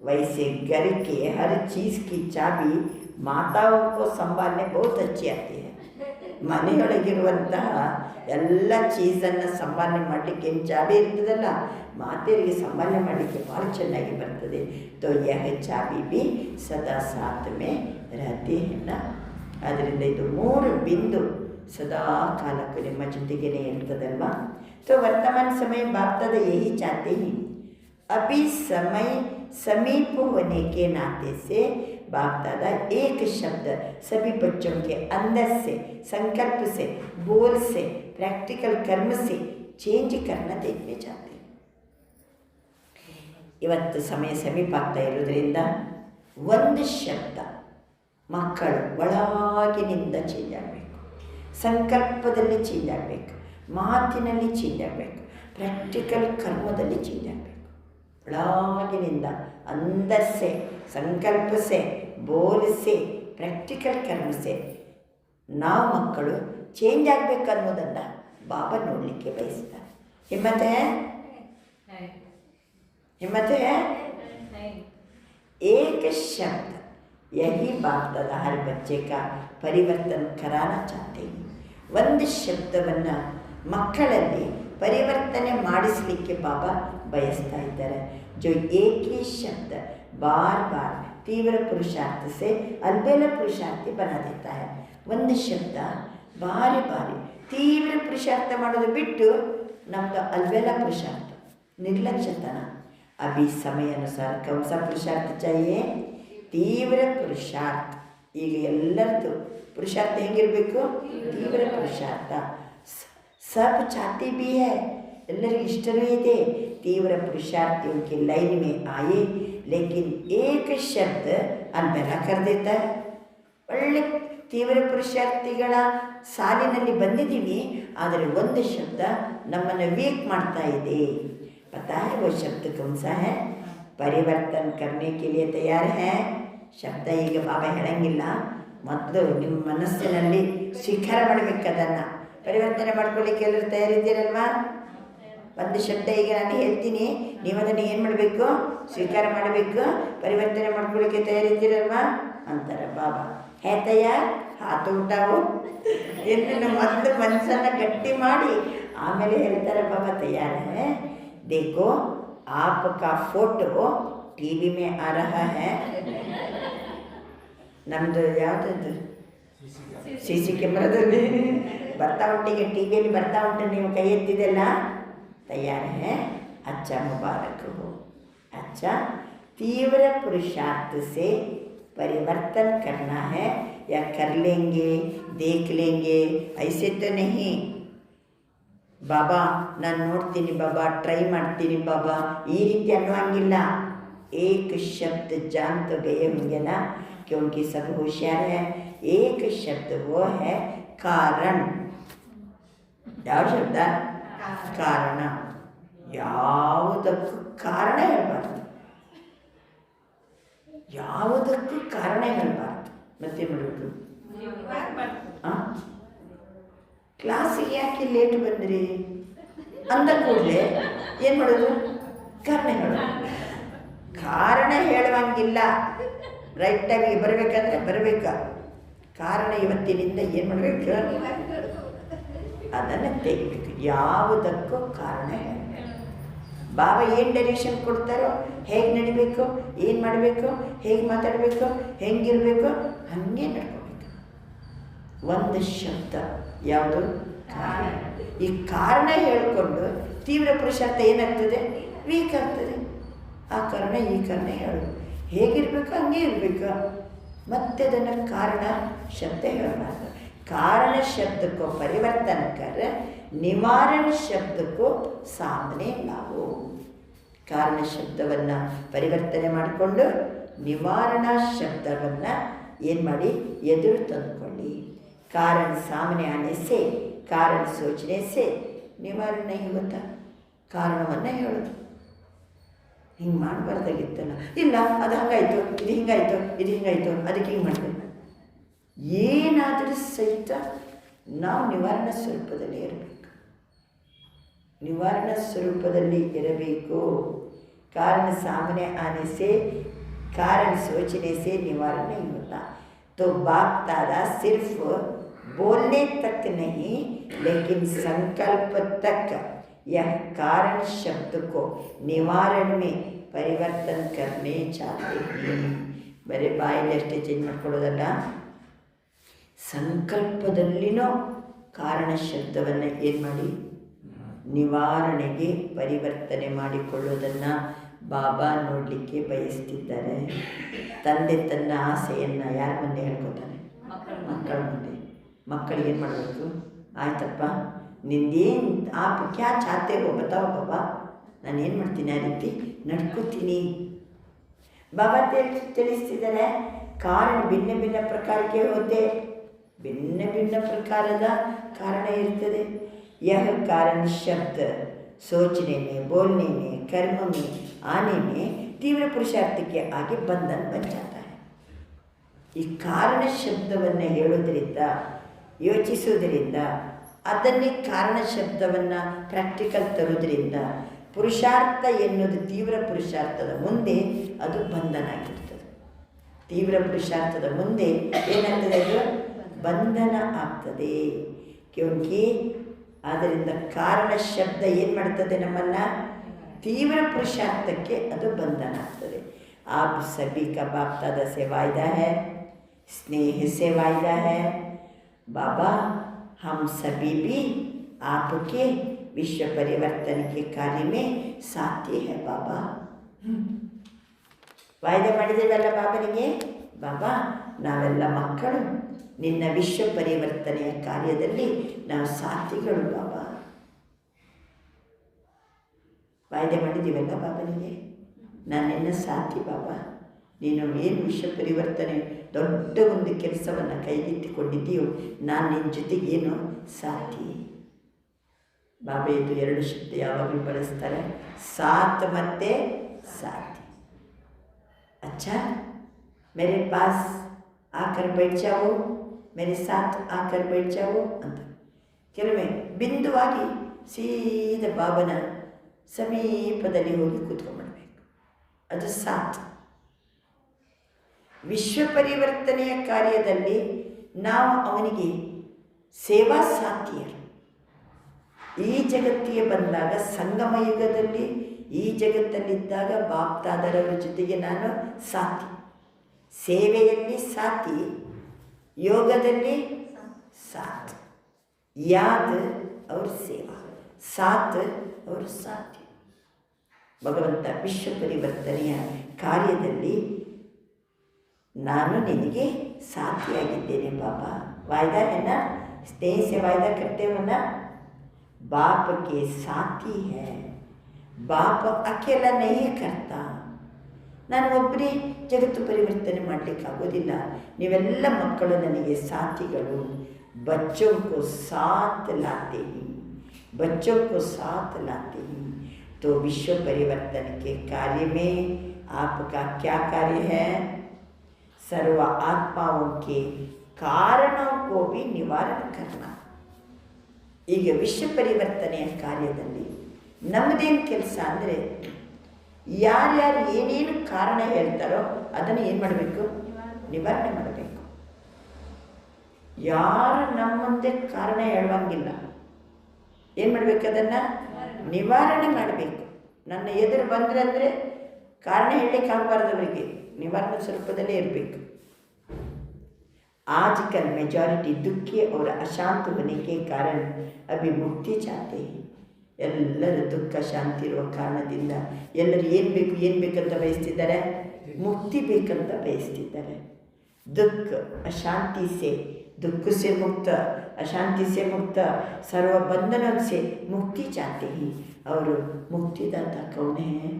वैसे घर के हर चीज़ की चाबी माताओं को संभालने बहुत अच्छी आती है. ಮನೆಯೊಳಗಿರುವಂತಹ ಎಲ್ಲ ಚೀಸನ್ನು ಸಂಪಾದನೆ ಮಾಡಲಿಕ್ಕೆ ಏನು ಚಾಬಿ ಇರ್ತದಲ್ಲ, ಮಾತೆಯರಿಗೆ ಸಂಪಾದನೆ ಮಾಡಲಿಕ್ಕೆ ಭಾಳ ಚೆನ್ನಾಗಿ ಬರ್ತದೆ. तो यह चाबी भी सदा साथ में रहती है ना. ಆದ್ದರಿಂದ ಇದು 3 ಬಿಂದು ಸದಾ ಕಾಲಕ್ಕೂ ನಿಮ್ಮ ಜೊತೆಗೇನೆ ಇರ್ತದಲ್ವಾ. तो वर्तमान समय बाप दादा यही चाहते हैं. अभी समय समीप होने के नाते से बाप दादा एक शब्द सभी बच्चों के अंदर से, संकल्प से, बोल से, प्रैक्टिकल कर्म से चेंज करना देखने चाहते हैं. ಇವತ್ತು ಸಮಯ ಸಮೀಪ ಆಗ್ತಾ ಇರೋದ್ರಿಂದ ಒಂದು ಶಬ್ದ ಮಕ್ಕಳು ಒಳಗಿನಿಂದ ಚೇಂಜ್ ಆಗಬೇಕು, ಸಂಕಲ್ಪದಲ್ಲಿ ಚೇಂಜ್ ಆಗಬೇಕು, ಮಾತಿನಲ್ಲಿ ಚೇಂಜ್ ಆಗಬೇಕು, ಪ್ರಾಕ್ಟಿಕಲ್ ಕರ್ಮದಲ್ಲಿ ಚೇಂಜ್ ಆಗಬೇಕು. ಒಳಗಿನಿಂದ अंदर से, संकल्प से, बोल से, प्रैक्टिकल कर्म से ನಾವು ಮಕ್ಕಳು ಚೇಂಜ್ ಆಗಬೇಕು ಅನ್ನೋದನ್ನು ಬಾಬಾ ನೋಡಲಿಕ್ಕೆ ಬಯಸ್ತಾರೆ. हिम्मत है? हिम्मत है? एक शब्द यही बाप दादा हर बच्चे का परिवर्तन कराना चाहते हैं. ಒಂದು ಶಬ್ದವನ್ನು ಮಕ್ಕಳಲ್ಲಿ ಪರಿವರ್ತನೆ ಮಾಡಿಸಲಿಕ್ಕೆ ಬಾಬಾ ಬಯಸ್ತಾ ಇದ್ದಾರೆ. जो एक ही शब्द बार बार तीव्र पुरुषार्थ से अलबेला पुरुषार्थी बना देता है. ಒಂದು ಶಬ್ದ ಬಾರಿ ಬಾರಿ ತೀವ್ರ ಪುರುಷಾರ್ಥ ಮಾಡೋದು ಬಿಟ್ಟು ನಮ್ಮದು ಅಲ್ಬೇಲ ಪುರುಷಾರ್ಥ, ನಿರ್ಲಕ್ಷ್ಯತನ. अभी समय अनुसार कौन सा पुरुषार्थ चाहिए? ತೀವ್ರ ಪುರುಷಾರ್ಥ. ಈಗ ಎಲ್ಲರದ್ದು ಪುರುಷಾರ್ಥ ಹೆಂಗಿರಬೇಕು? ತೀವ್ರ ಪುರುಷಾರ್ಥ. सब चाहते भी है, ಎಲ್ಲರಿಗೂ ಇಷ್ಟವೇ ಇದೆ. तीव्र पुरुषार्थियों की लाइन में आए, लेकिन एक शब्द अलबेला कर देता है. ಒಳ್ಳೆ ತೀವ್ರ ಪುರುಷಾರ್ಥಿಗಳ ಸಾಲಿನಲ್ಲಿ ಬಂದಿದ್ದೀವಿ, ಆದರೆ ಒಂದು ಶಬ್ದ ನಮ್ಮನ್ನು ವೀಕ್ ಮಾಡ್ತಾ ಇದೆ. पता है वो शब्द कौन सा है? परिवर्तन करने के लिए तैयार है. ಶಬ್ದ ಈಗ ಬಾಬಾ ಹೇಳಂಗಿಲ್ಲ, ಮೊದಲು ನಿಮ್ಮ ಮನಸ್ಸಿನಲ್ಲಿ ಸ್ವೀಕಾರ ಮಾಡಬೇಕು. ಅದನ್ನು ಪರಿವರ್ತನೆ ಮಾಡ್ಕೊಳ್ಳಿಕ್ಕೆ ಎಲ್ಲರೂ ತಯಾರಿದ್ದೀರಲ್ವಾ? ಒಂದು ಶಬ್ದ ಈಗ ನಾನು ಹೇಳ್ತೀನಿ, ನೀವು ಅದನ್ನು ಏನು ಮಾಡಬೇಕು? ಸ್ವೀಕಾರ ಮಾಡಬೇಕು. ಪರಿವರ್ತನೆ ಮಾಡ್ಕೊಳ್ಳಿಕ್ಕೆ ತಯಾರಿದ್ದೀರಲ್ವಾ ಅಂತಾರೆ ಬಾಬಾ. ಹೇ ತಯಾರ್, ಹಾತು ಊಟವು ಎಂದು ಮೊದಲು ಮನಸ್ಸನ್ನು ಗಟ್ಟಿ ಮಾಡಿ ಆಮೇಲೆ ಹೇಳ್ತಾರೆ ಬಾಬಾ ತಯಾರ್ ಹೇ. देखो आपका फोटो टीवी में आ रहा है. ನಮ್ಮದು ಯಾವುದದು CC ಕ್ಯಾಮ್ರಾದಲ್ಲಿ ಬರ್ತಾ ಉಂಟಿಗೆ, ಟಿ ವಿಯಲ್ಲಿ ಬರ್ತಾ ಉಂಟು, ನೀವು ಕೈ ಎತ್ತಿದೆಲ್ಲ. ತಯಾರ್ ಹೇ? अच्छा मुबारक हो. अच्छा, तीव्र पुरुषार्थ से परिवर्तन करना है या कर लेंगे, देख लेंगे, ऐसे तो नहीं. ಬಾಬಾ ನಾನು ನೋಡ್ತೀನಿ ಬಾಬಾ, ಟ್ರೈ ಮಾಡ್ತೀನಿ ಬಾಬಾ, ಈ ರೀತಿ ಅನ್ನುವಂಗಿಲ್ಲ. एक शब्द जान तो गए होंगे ना, क्योंकि सब होशियार है. एक शब्द वो है कारण. ಯಾವ ಶಬ್ದ? ಕಾರಣ. ಯಾವುದಕ್ಕೂ ಕಾರಣ ಹೇಳಬಾರ್ದು, ಯಾವುದಕ್ಕೂ ಕಾರಣ ಹೇಳಬಾರ್ದು. ಮತ್ತೆ ಮಾಡಬೇಕು, ಕ್ಲಾಸಿಗೆ ಯಾಕೆ ಲೇಟ್ ಬಂದ್ರಿ ಅಂದ ಕೂಡಲೇ ಏನು ಮಾಡೋದು? ಕಾರಣ ಹೇಳೋದು. ಕಾರಣ ಹೇಳುವಂಗಿಲ್ಲ. ರೈಟ್ ಟೈಮಿಗೆ ಬರಬೇಕಂದ್ರೆ ಬರಬೇಕಾ? ಕಾರಣ ಇವತ್ತಿನಿಂದ ಏನು ಮಾಡಬೇಕು? ಅದನ್ನು ತೆಗಿಬೇಕು. ಯಾವುದಕ್ಕೂ ಕಾರಣ ಹೇಳಬೇಕು. ಬಾಬಾ ಏನು ಡೈರೆಕ್ಷನ್ ಕೊಡ್ತಾರೋ, ಹೇಗೆ ನಡಿಬೇಕು, ಏನು ಮಾಡಬೇಕು, ಹೇಗೆ ಮಾತಾಡಬೇಕು, ಹೆಂಗಿರಬೇಕು, ಹಾಗೆ ನಡ್ಕೋಬೇಕು. ಒಂದು ಶಬ್ದ ಯಾವುದು? ಕಾರಣ. ಈ ಕಾರಣ ಹೇಳಿಕೊಂಡು ತೀವ್ರ ಪುರುಷಾರ್ಥ ಏನಾಗ್ತದೆ? ವೀಕ್ ಆಗ್ತದೆ. ಆ ಕಾರಣ ಈ ಕಾರಣ ಹೇಳು, ಹೇಗಿರ್ಬೇಕು ಹಂಗೆ ಇರಬೇಕು. ಮತ್ತೆ ಅದನ್ನು ಕಾರಣ ಶಬ್ದ ಹೇಳಬಾರ್ದು. कारण शब्द को परिवर्तन कर निवारण शब्द को सामने लाओ. कारण ಶಬ್ದವನ್ನು ಪರಿವರ್ತನೆ ಮಾಡಿಕೊಂಡು ನಿವಾರಣಾ ಶಬ್ದವನ್ನು ಏನು ಮಾಡಿ ಎದುರು ತಂದುಕೊಳ್ಳಿ. कारण सामने आने से कारण सोचने से निवारण नहीं होता. ಕಾರಣವನ್ನು ಹೇಳೋದು ಹಿಂಗೆ ಮಾಡಬಾರ್ದಾಗಿತ್ತಲ್ಲ, ಇಲ್ಲ ಅದು ಹಂಗಾಯಿತು, ಇದು ಹಿಂಗಾಯಿತು, ಇದು ಹಿಂಗಾಯಿತು, ಅದಕ್ಕೆ ಹಿಂಗೆ ಮಾಡಬೇಕು. ಏನಾದರೂ ಸಹಿತ ನಾವು ನಿವಾರಣಾ ಸ್ವರೂಪದಲ್ಲಿ ಇರಬೇಕು. ನಿವಾರಣಾ ಸ್ವರೂಪದಲ್ಲಿ ಇರಬೇಕು. कारण सामने आने से कारण सोचने से निवारण नहीं होता. तो बाप दादा सिर्फ बोलने तक नहीं लेकिन संकल्प तक यह कारण शब्द को निवारण में परिवर्तन करने चाहते हैं. बड़े ಬಾಯಿಲಷ್ಟೇ ಚೇಂಜ್ ಮಾಡ್ಕೊಳ್ಳೋದಲ್ಲ, ಸಂಕಲ್ಪದಲ್ಲಿನೋ ಕಾರಣ ಶಬ್ದವನ್ನು ಏನು ಮಾಡಿ ನಿವಾರಣೆಗೆ ಪರಿವರ್ತನೆ ಮಾಡಿಕೊಳ್ಳೋದನ್ನು ಬಾಬಾ ನೋಡಲಿಕ್ಕೆ ಬಯಸ್ತಿದ್ದಾರೆ. ತಂದೆ ತನ್ನ ಆಸೆಯನ್ನು ಯಾರ ಮುಂದೆ ಹೇಳ್ಕೊತಾನೆ? ಮಕ್ಕಳ ಮುಂದೆ. ಮಕ್ಕಳಿಗೆ ಏನು ಮಾಡಬೇಕು? ಆಯ್ತಪ್ಪ, ನಿಂದೇನು ಆಪ್ ಕ್ಯಾ ಚಾತೆ ಹೋ ಬತಾವ್ ಬಾಬಾ, ನಾನು ಏನು ಮಾಡ್ತೀನಿ, ಆ ರೀತಿ ನಡ್ಕೋತೀನಿ. ಬಾಬಾ ತಿಳಿಸ್ತಿದ್ದಾರೆ ಕಾರಣ ಭಿನ್ನ ಭಿನ್ನ ಪ್ರಕಾರಕ್ಕೆ ಹೋದೆ, ಭಿನ್ನ ಭಿನ್ನ ಪ್ರಕಾರದ ಕಾರಣ ಇರ್ತದೆ. यह कारण शब्द सोचने में, बोलने में, कर्म में आने में तीव्र पुरुषार्थ के आगे बंधन बन जाता है. ಈ ಕಾರಣ ಶಬ್ದವನ್ನು ಹೇಳೋದ್ರಿಂದ, ಯೋಚಿಸೋದ್ರಿಂದ, ಅದನ್ನೇ ಕಾರಣ ಶಬ್ದವನ್ನು ಪ್ರಾಕ್ಟಿಕಲ್ ತರೋದ್ರಿಂದ ಪುರುಷಾರ್ಥ ಎನ್ನುವುದು ತೀವ್ರ ಪುರುಷಾರ್ಥದ ಮುಂದೆ ಅದು ಬಂಧನ ಆಗಿರ್ತದೆ. ತೀವ್ರ ಪುರುಷಾರ್ಥದ ಮುಂದೆ ಏನಾಗ್ತದೆ? ಅದು ಬಂಧನ ಆಗ್ತದೆ. ಕ್ಯೋಂಕಿ ಆದ್ದರಿಂದ ಕಾರಣ ಶಬ್ದ ಏನು ಮಾಡ್ತದೆ? ನಮ್ಮನ್ನು ತೀವ್ರ ಪುರುಷಾರ್ಥಕ್ಕೆ ಅದು ಬಂಧನ ಆಗ್ತದೆ. आप सभी का बाप दादा से वायदा है, स्नेह से वायदा है. बाबा हम सभी भी आपके विश्व परिवर्तन के कार्य में साथी है बाबा. ವಾಯ್ದೆ ಮಾಡಿದ್ದೇವಲ್ಲ ಬಾಬನಿಗೆ, ಬಾಬಾ ನಾವೆಲ್ಲ ಮಕ್ಕಳು, ನಿನ್ನ ವಿಶ್ವ ಪರಿವರ್ತನೆಯ ಕಾರ್ಯದಲ್ಲಿ ನಾವು ಸಾಥಿಗಳು ಬಾಬಾ. ವಾಯ್ದೆ ಮಾಡಿದ್ದೀವಲ್ಲ ಬಾಬನಿಗೆ, ನಾನು ನಿನ್ನ ಸಾಥಿ ಬಾಬಾ. ನೀನು ಏನು ವಿಶ್ವ ಪರಿವರ್ತನೆ ದೊಡ್ಡ ಒಂದು ಕೆಲಸವನ್ನು ಕೈಗೆತ್ತಿಕೊಂಡಿದ್ದೀಯೋ, ನಾನು ನಿನ್ನ ಜೊತೆಗೆ ಏನು ಸಾಥಿ. ಬಾಬಾ ಇದು ಎರಡು ಶಬ್ದ ಯಾವಾಗಲೂ ಬಳಸ್ತಾರೆ, ಸಾಥ್ ಮತ್ತು ಸಾಥಿ. अच्छा मेरे पास आकर बैठ जाओ, मेरे साथ आकर बैठ जाओ ಅಂತ ಕೆಲವೊಮ್ಮೆ ಬಿಂದುವಾಗಿ ಸೀದಾ ಬಾಬನ ಸಮೀಪದಲ್ಲಿ ಹೋಗಿ ಕೂತ್ಕೊಂಡ್ಬಿಡ್ಬೇಕು. ಅದು ಸಾಥ್. ವಿಶ್ವ ಪರಿವರ್ತನೆಯ ಕಾರ್ಯದಲ್ಲಿ ನಾವು ಅವನಿಗೆ ಸೇವಾ ಸಾಥಿಯರು. ಈ ಜಗತ್ತಿಗೆ ಬಂದಾಗ ಸಂಗಮ ಯುಗದಲ್ಲಿ ಈ ಜಗತ್ತಲ್ಲಿದ್ದಾಗ ಬಾಪ್ತಾದರವರ ಜೊತೆಗೆ ನಾನು ಸಾಥಿ. ಸೇವೆಯಲ್ಲಿ ಸಾಥಿ, ಯೋಗದಲ್ಲಿ ಸಾಥ್. ಯಾದ್ ಅವ್ರ ಸೇವಾ, ಸಾಥ್ ಅವ್ರ ಸಾಥಿ. ಭಗವಂತ ವಿಶ್ವ ಪರಿವರ್ತನೆಯ ಕಾರ್ಯದಲ್ಲಿ ನಾನು ನಿನಗೆ ಸಾಥಿಯಾಗಿದ್ದೇನೆ ಬಾಬಾ. ವಾಯ್ದಾ ಏನ ಸ್ನೇಹ से वायदा करते हो ना, बाप के साथी है. ಬಾಪ ಅಕೆಲ ನಹೀ ಕರ್ತಾ. ನಾನು ಒಬ್ಬರೇ ಜಗತ್ತು ಪರಿವರ್ತನೆ ಮಾಡಲಿಕ್ಕಾಗೋದಿಲ್ಲ. ನೀವೆಲ್ಲ ಮಕ್ಕಳು ನನಗೆ ಸಾಥಿಗಳು. बच्चों को साथ लाते ही, बच्चों को साथ लाते ही. तो विश्व परिवर्तन के कार्य में आपका क्या कार्य है? सर्व आत्माओं के कारणों को भी निवारण करना. ಈಗ ವಿಶ್ವ ಪರಿವರ್ತನೆಯ ಕಾರ್ಯದಲ್ಲಿ ನಮ್ಮದೇನು ಕೆಲಸ ಅಂದರೆ, ಯಾರ್ಯಾರು ಏನೇನು ಕಾರಣ ಹೇಳ್ತಾರೋ ಅದನ್ನು ಏನು ಮಾಡಬೇಕು? ನಿವಾರಣೆ ಮಾಡಬೇಕು. ಯಾರು ನಮ್ಮ ಮುಂದೆ ಕಾರಣ ಹೇಳುವಂಗಿಲ್ಲ, ಏನು ಮಾಡಬೇಕು? ಅದನ್ನು ನಿವಾರಣೆ ಮಾಡಬೇಕು. ನನ್ನ ಎದುರು ಬಂದರೆ ಅಂದರೆ ಕಾರಣ ಹೇಳಲಿಕ್ಕೆ ಆಗಬಾರ್ದು, ಅವರಿಗೆ ನಿವಾರಣೆ ಸ್ವರೂಪದಲ್ಲೇ ಇರಬೇಕು. आजकल मेजॉरिटी दुखी और अशांत होने के कारण अभी मुक्ति चाहते हैं. ಎಲ್ಲರೂ ದುಃಖ ಶಾಂತಿ ಇರುವ ಕಾರಣದಿಂದ ಎಲ್ಲರೂ ಏನು ಬೇಕು ಏನು ಬೇಕಂತ ಬಯಸ್ತಿದ್ದಾರೆ? ಮುಕ್ತಿ ಬೇಕಂತ ಬಯಸ್ತಿದ್ದಾರೆ. दुख अशांति से, दुख से मुक्त, अशांति से मुक्त, सर्व बंधनों से मुक्ति चाहते हैं। और मुक्तिदाता कौन है?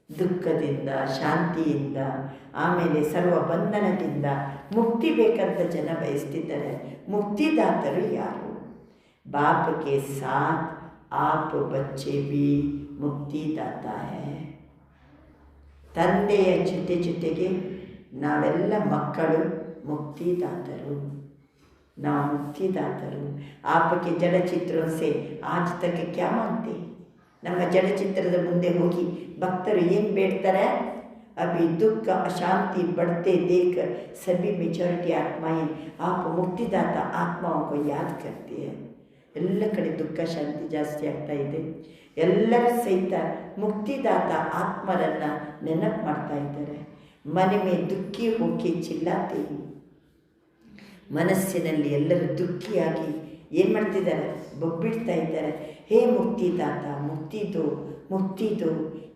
ದುಃಖದಿಂದ, ಶಾಂತಿಯಿಂದ, ಆಮೇಲೆ ಸರ್ವ ಬಂಧನದಿಂದ ಮುಕ್ತಿ ಬೇಕಂತ ಜನ ಬಯಸ್ತಿದ್ದಾರೆ. ಮುಕ್ತಿದಾತರು ಯಾರು? ಬಾಪ್ ಕೆ ಸಾಥ್ ಆಪ್ ಬಚ್ಚೆ ಬಿ ಮುಕ್ತಿದಾತ ಹೈ. ತಂದೆಯ ಜೊತೆಗೆ ನಾವೆಲ್ಲ ಮಕ್ಕಳು ಮುಕ್ತಿದಾತರು. ನಾವು ಮುಕ್ತಿದಾತರು. ಆಪಕ್ಕೆ ಜಡಚಿತ್ರೋं से आज तक क्या मानते? ನಮ್ಮ ಜಡಚಿತ್ರದ ಮುಂದೆ ಹೋಗಿ ಭಕ್ತರು ಏನು ಬೇಡ್ತಾರೆ? अभी दुख अशांति बढ़ते देख सभी मेजॉरिटी आत्माएं आप मुक्तिदाता आत्माओं को याद करती है. ಎಲ್ಲ ಕಡೆ ದುಃಖ ಶಾಂತಿ ಜಾಸ್ತಿ ಆಗ್ತಾ ಇದೆ. ಎಲ್ಲರೂ ಸಹಿತ ಮುಕ್ತಿದಾತ ಆತ್ಮರನ್ನು ನೆನಪು ಮಾಡ್ತಾ ಇದ್ದಾರೆ. ಮನೆ ಮೇ ದುಃಖಿ ಹೋಗಿ ಚಿಲ್ಲಾತೆ. ಮನಸ್ಸಿನಲ್ಲಿ ಎಲ್ಲರೂ ದುಃಖಿಯಾಗಿ ಏನು ಮಾಡ್ತಿದ್ದಾರೆ? ಬೊಬ್ಬಿಡ್ತಾ ಇದ್ದಾರೆ. ಹೇ ಮುಕ್ತಿದಾತ, मुक्ति दो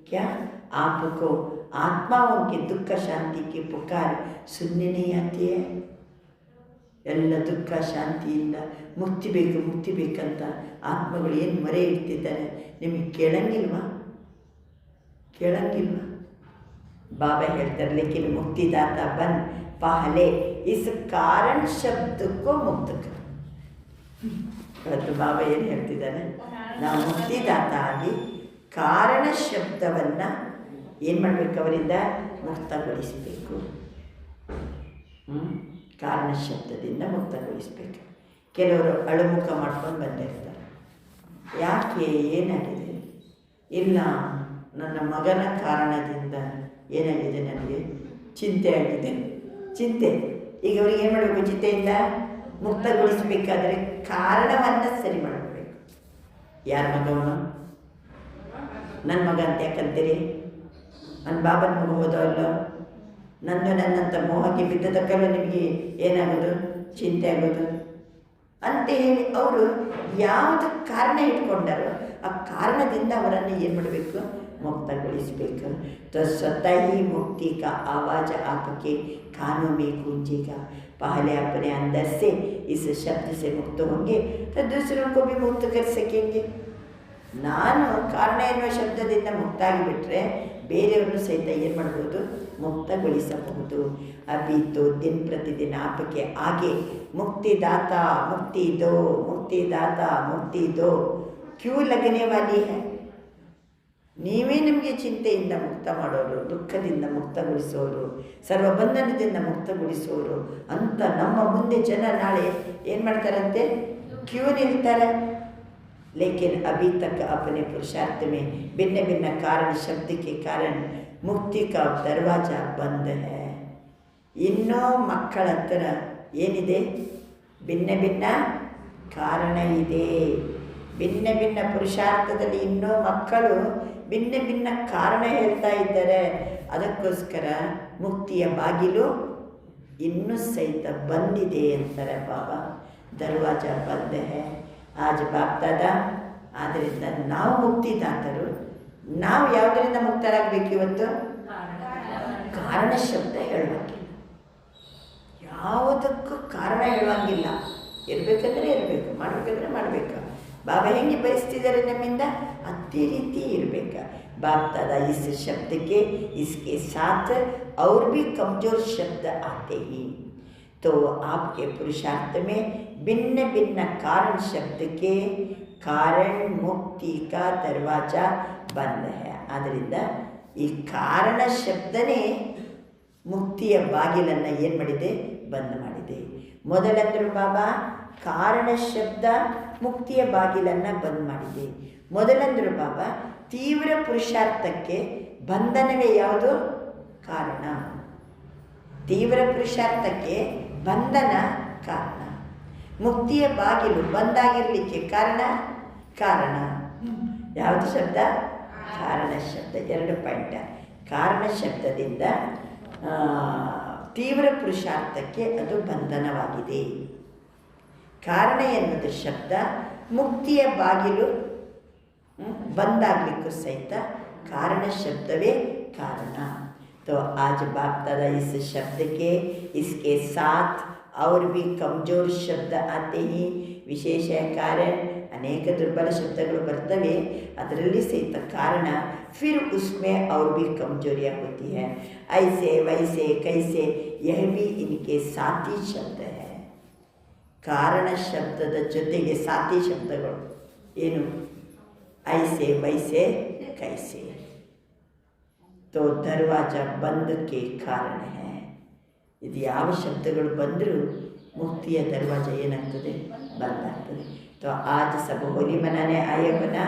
क्या आपको आत्माओं के दुख शांति की पुकार सुनने नहीं आती है? ಎಲ್ಲ ದುಃಖ ಶಾಂತಿಯಿಂದ ಮುಕ್ತಿ ಬೇಕಂತ ಆತ್ಮಗಳು ಏನು ಮೊರೆ ಇಡ್ತಿದ್ದಾರೆ, ನಿಮಗೆ ಕೇಳಂಗಿಲ್ವಾ? ಬಾಬಾ ಹೇಳ್ತಾರೆ, ಲೇಕಿನ್ ಮುಕ್ತಿದಾತ ಬನ್ ಪಹಲೆ ಇಸ್ ಕಾರಣ ಶಬ್ದಕ್ಕೂ ಮುಕ್ತ ಕರ್. ಇವತ್ತು ಬಾಬಾ ಏನು ಹೇಳ್ತಿದ್ದಾರೆ? ನಾವು ಮುಕ್ತಿದಾತ ಆಗಿ ಕಾರಣ ಶಬ್ದವನ್ನು ಏನು ಮಾಡಬೇಕು? ಅವರಿಂದ ಮುಕ್ತಗೊಳಿಸಬೇಕು. ಕಾರಣ ಶಬ್ದದಿಂದ ಮುಕ್ತಗೊಳಿಸಬೇಕು. ಕೆಲವರು ಅಳುಮುಖ ಮಾಡ್ಕೊಂಡು ಬಂದಿರ್ತಾರೆ. ಯಾಕೆ, ಏನಾಗಿದೆ? ಇಲ್ಲ, ನನ್ನ ಮಗನ ಕಾರಣದಿಂದ ಏನಾಗಿದೆ, ನನಗೆ ಚಿಂತೆ ಆಗಿದೆ. ಚಿಂತೆ. ಈಗ ಅವ್ರಿಗೆ ಏನು ಮಾಡಬೇಕು? ಚಿಂತೆಯಿಂದ ಮುಕ್ತಗೊಳಿಸಬೇಕಾದ್ರೆ ಕಾರಣವನ್ನು ಸರಿ ಮಾಡಬೇಕು. ಯಾರ ಮಗವನು? ನನ್ನ ಮಗ ಅಂತ ಯಾಕಂತೀರಿ? ನನ್ನ ಬಾಬನ ಮಗ ಹೋದವಲ್ಲ, ನನ್ನಂಥ ಮೋಹಕ್ಕೆ ಬಿದ್ದದಕ್ಕಲ್ಲ ನಿಮಗೆ ಏನಾಗೋದು? ಚಿಂತೆ ಆಗೋದು ಅಂತ ಹೇಳಿ ಅವರು ಯಾವುದು ಕಾರಣ ಇಟ್ಕೊಂಡಾರೋ ಆ ಕಾರಣದಿಂದ ಅವರನ್ನು ಏನು ಮಾಡಬೇಕು? ಮುಕ್ತಗೊಳಿಸಬೇಕು. तो स्वतः ही मुक्ति का आवाज़ आपके कानों में गूंजेगा. पहले अपने अंदर से इस शब्द से मुक्त होंगे तो दूसरों को भी मुक्त कर सकेंगे. ನಾನು ಕಾರಣ ಎನ್ನುವ ಶಬ್ದದಿಂದ ಮುಕ್ತಾಗಿಬಿಟ್ರೆ ಬೇರೆಯವ್ರನ್ನು ಸಹಿತ ಏನು ಮಾಡ್ಬೋದು? ಮುಕ್ತಗೊಳಿಸಬಹುದು. ಅಭಿ ತೋ ದಿನ ಪ್ರತಿದಿನ ಆಪಕ್ಕೆ ಆಗೆ ಮುಕ್ತಿದಾತ ಮುಕ್ತಿ ದೋ ಕ್ಯೂ ಲಗನೆ ವಾಲಿ ಹೈ. ನೀವೇ ನಿಮಗೆ ಚಿಂತೆಯಿಂದ ಮುಕ್ತ ಮಾಡೋರು, ದುಃಖದಿಂದ ಮುಕ್ತಗೊಳಿಸೋರು, ಸರ್ವಬಂಧನದಿಂದ ಮುಕ್ತಗೊಳಿಸೋರು ಅಂತ ನಮ್ಮ ಮುಂದೆ ಜನ ನಾಳೆ ಏನು ಮಾಡ್ತಾರಂತೆ? ಕ್ಯೂ ನಿಲ್ತಾರೆ. लेकिन अभी तक अपने पुरुषार्थ में भिन्न भिन्न कारण शब्द के कारण मुक्ति का दरवाजा बंद है. ಇನ್ನೂ ಮಕ್ಕಳ ಹತ್ರ ಏನಿದೆ? ಭಿನ್ನ ಭಿನ್ನ ಕಾರಣ ಇದೆ. ಭಿನ್ನ ಭಿನ್ನ ಪುರುಷಾರ್ಥದಲ್ಲಿ ಇನ್ನೂ ಮಕ್ಕಳು ಭಿನ್ನ ಭಿನ್ನ ಕಾರಣ ಹೇಳ್ತಾ ಇದ್ದಾರೆ. ಅದಕ್ಕೋಸ್ಕರ ಮುಕ್ತಿಯ ಬಾಗಿಲು ಇನ್ನೂ ಸಹಿತ ಬಂದಿದೆ ಅಂತಾರೆ ಬಾಬಾ. ದರ್ವಾಜ ಬಂದ ಹೈ ಆಜ್ ಬಾಪ್ದಾದ. ಆದ್ದರಿಂದ ನಾವು ಮುಕ್ತಿದಾತರು. ನಾವು ಯಾವುದರಿಂದ ಮುಕ್ತರಾಗಬೇಕು ಇವತ್ತು? ಕಾರಣ ಶಬ್ದ ಹೇಳಬೇಕಿಲ್ಲ. ಯಾವುದಕ್ಕೂ ಕಾರಣ ಹೇಳುವಂಗಿಲ್ಲ. ಇರಬೇಕಂದ್ರೆ ಇರಬೇಕು, ಮಾಡಬೇಕಂದ್ರೆ ಮಾಡಬೇಕು. ಬಾಬಾ ಹೆಂಗೆ ಬಯಸ್ತಿದ್ದಾರೆ ನಮ್ಮಿಂದ ಅದೇ ರೀತಿ ಇರಬೇಕು. ಬಾಪ್ದಾದ इस शब्द के इसके साथ और भी कमजोर शब्द आते ही तो आपके पुरुषार्थ में भिन्न भिन्न कारण शब्द के कारण मुक्ति का दरवाजा बंद है. ಆದ್ದರಿಂದ ಈ ಕಾರಣ ಶಬ್ದನೇ ಮುಕ್ತಿಯ ಬಾಗಿಲನ್ನು ಏನು ಮಾಡಿದೆ? ಬಂದ್ ಮಾಡಿದೆ. ಮೊದಲಂದರು ಬಾಬಾ ಕಾರಣ ಶಬ್ದ ಮುಕ್ತಿಯ ಬಾಗಿಲನ್ನು ಬಂದ್ ಮಾಡಿದೆ. ಮೊದಲಂದರು ಬಾಬಾ ತೀವ್ರ ಪುರುಷಾರ್ಥಕ್ಕೆ ಬಂಧನವೇ ಯಾವುದು? ಕಾರಣ. ತೀವ್ರ ಪುರುಷಾರ್ಥಕ್ಕೆ ಬಂಧನ ಕಾರಣ. ಮುಕ್ತಿಯ ಬಾಗಿಲು ಬಂದಾಗಿರಲಿಕ್ಕೆ ಕಾರಣ ಯಾವುದು ಶಬ್ದ? ಕಾರಣ ಶಬ್ದ. 2 ಪಾಯಿಂಟ್. ಕಾರಣ ಶಬ್ದದಿಂದ ತೀವ್ರ ಪುರುಷಾರ್ಥಕ್ಕೆ ಅದು ಬಂಧನವಾಗಿದೆ. ಕಾರಣ ಎನ್ನುವುದು ಶಬ್ದ ಮುಕ್ತಿಯ ಬಾಗಿಲು ಬಂದಾಗಲಿಕ್ಕೂ ಸಹಿತ ಕಾರಣ ಶಬ್ದವೇ ಕಾರಣ. तो आज बाप दादा इस शब्द के इसके साथ और भी कमजोर शब्द आते हैं, ವಿಶೇಷ कारण अनेक दुर्बल शब्दಗಳು ಬರ್ತವೆ, ಅದರಲ್ಲಿ सहित कारण फिर उसमें और भी कमजोरियाँ होती है। ऐसे वैसे कैसे यह भी इनके साथी शब्द है। ಕಾರಣ ಶಬ್ದದ ಜೊತೆಗೆ ಸಾಥಿ ಶಬ್ದಗಳು ಏನು? ಐಸೆ ವೈಸೆ ಕೈಸೆ. तो दरवाजा बंद के कारण है. ಇದು ಯಾವ ಶಬ್ದಗಳು ಬಂದರೂ मुक्तिಯ दरवाजा ಏನಾಗ್ತದೆ? बंद ಆಗ್ತದೆ. तो आज सब होली मनाने आए हो ना,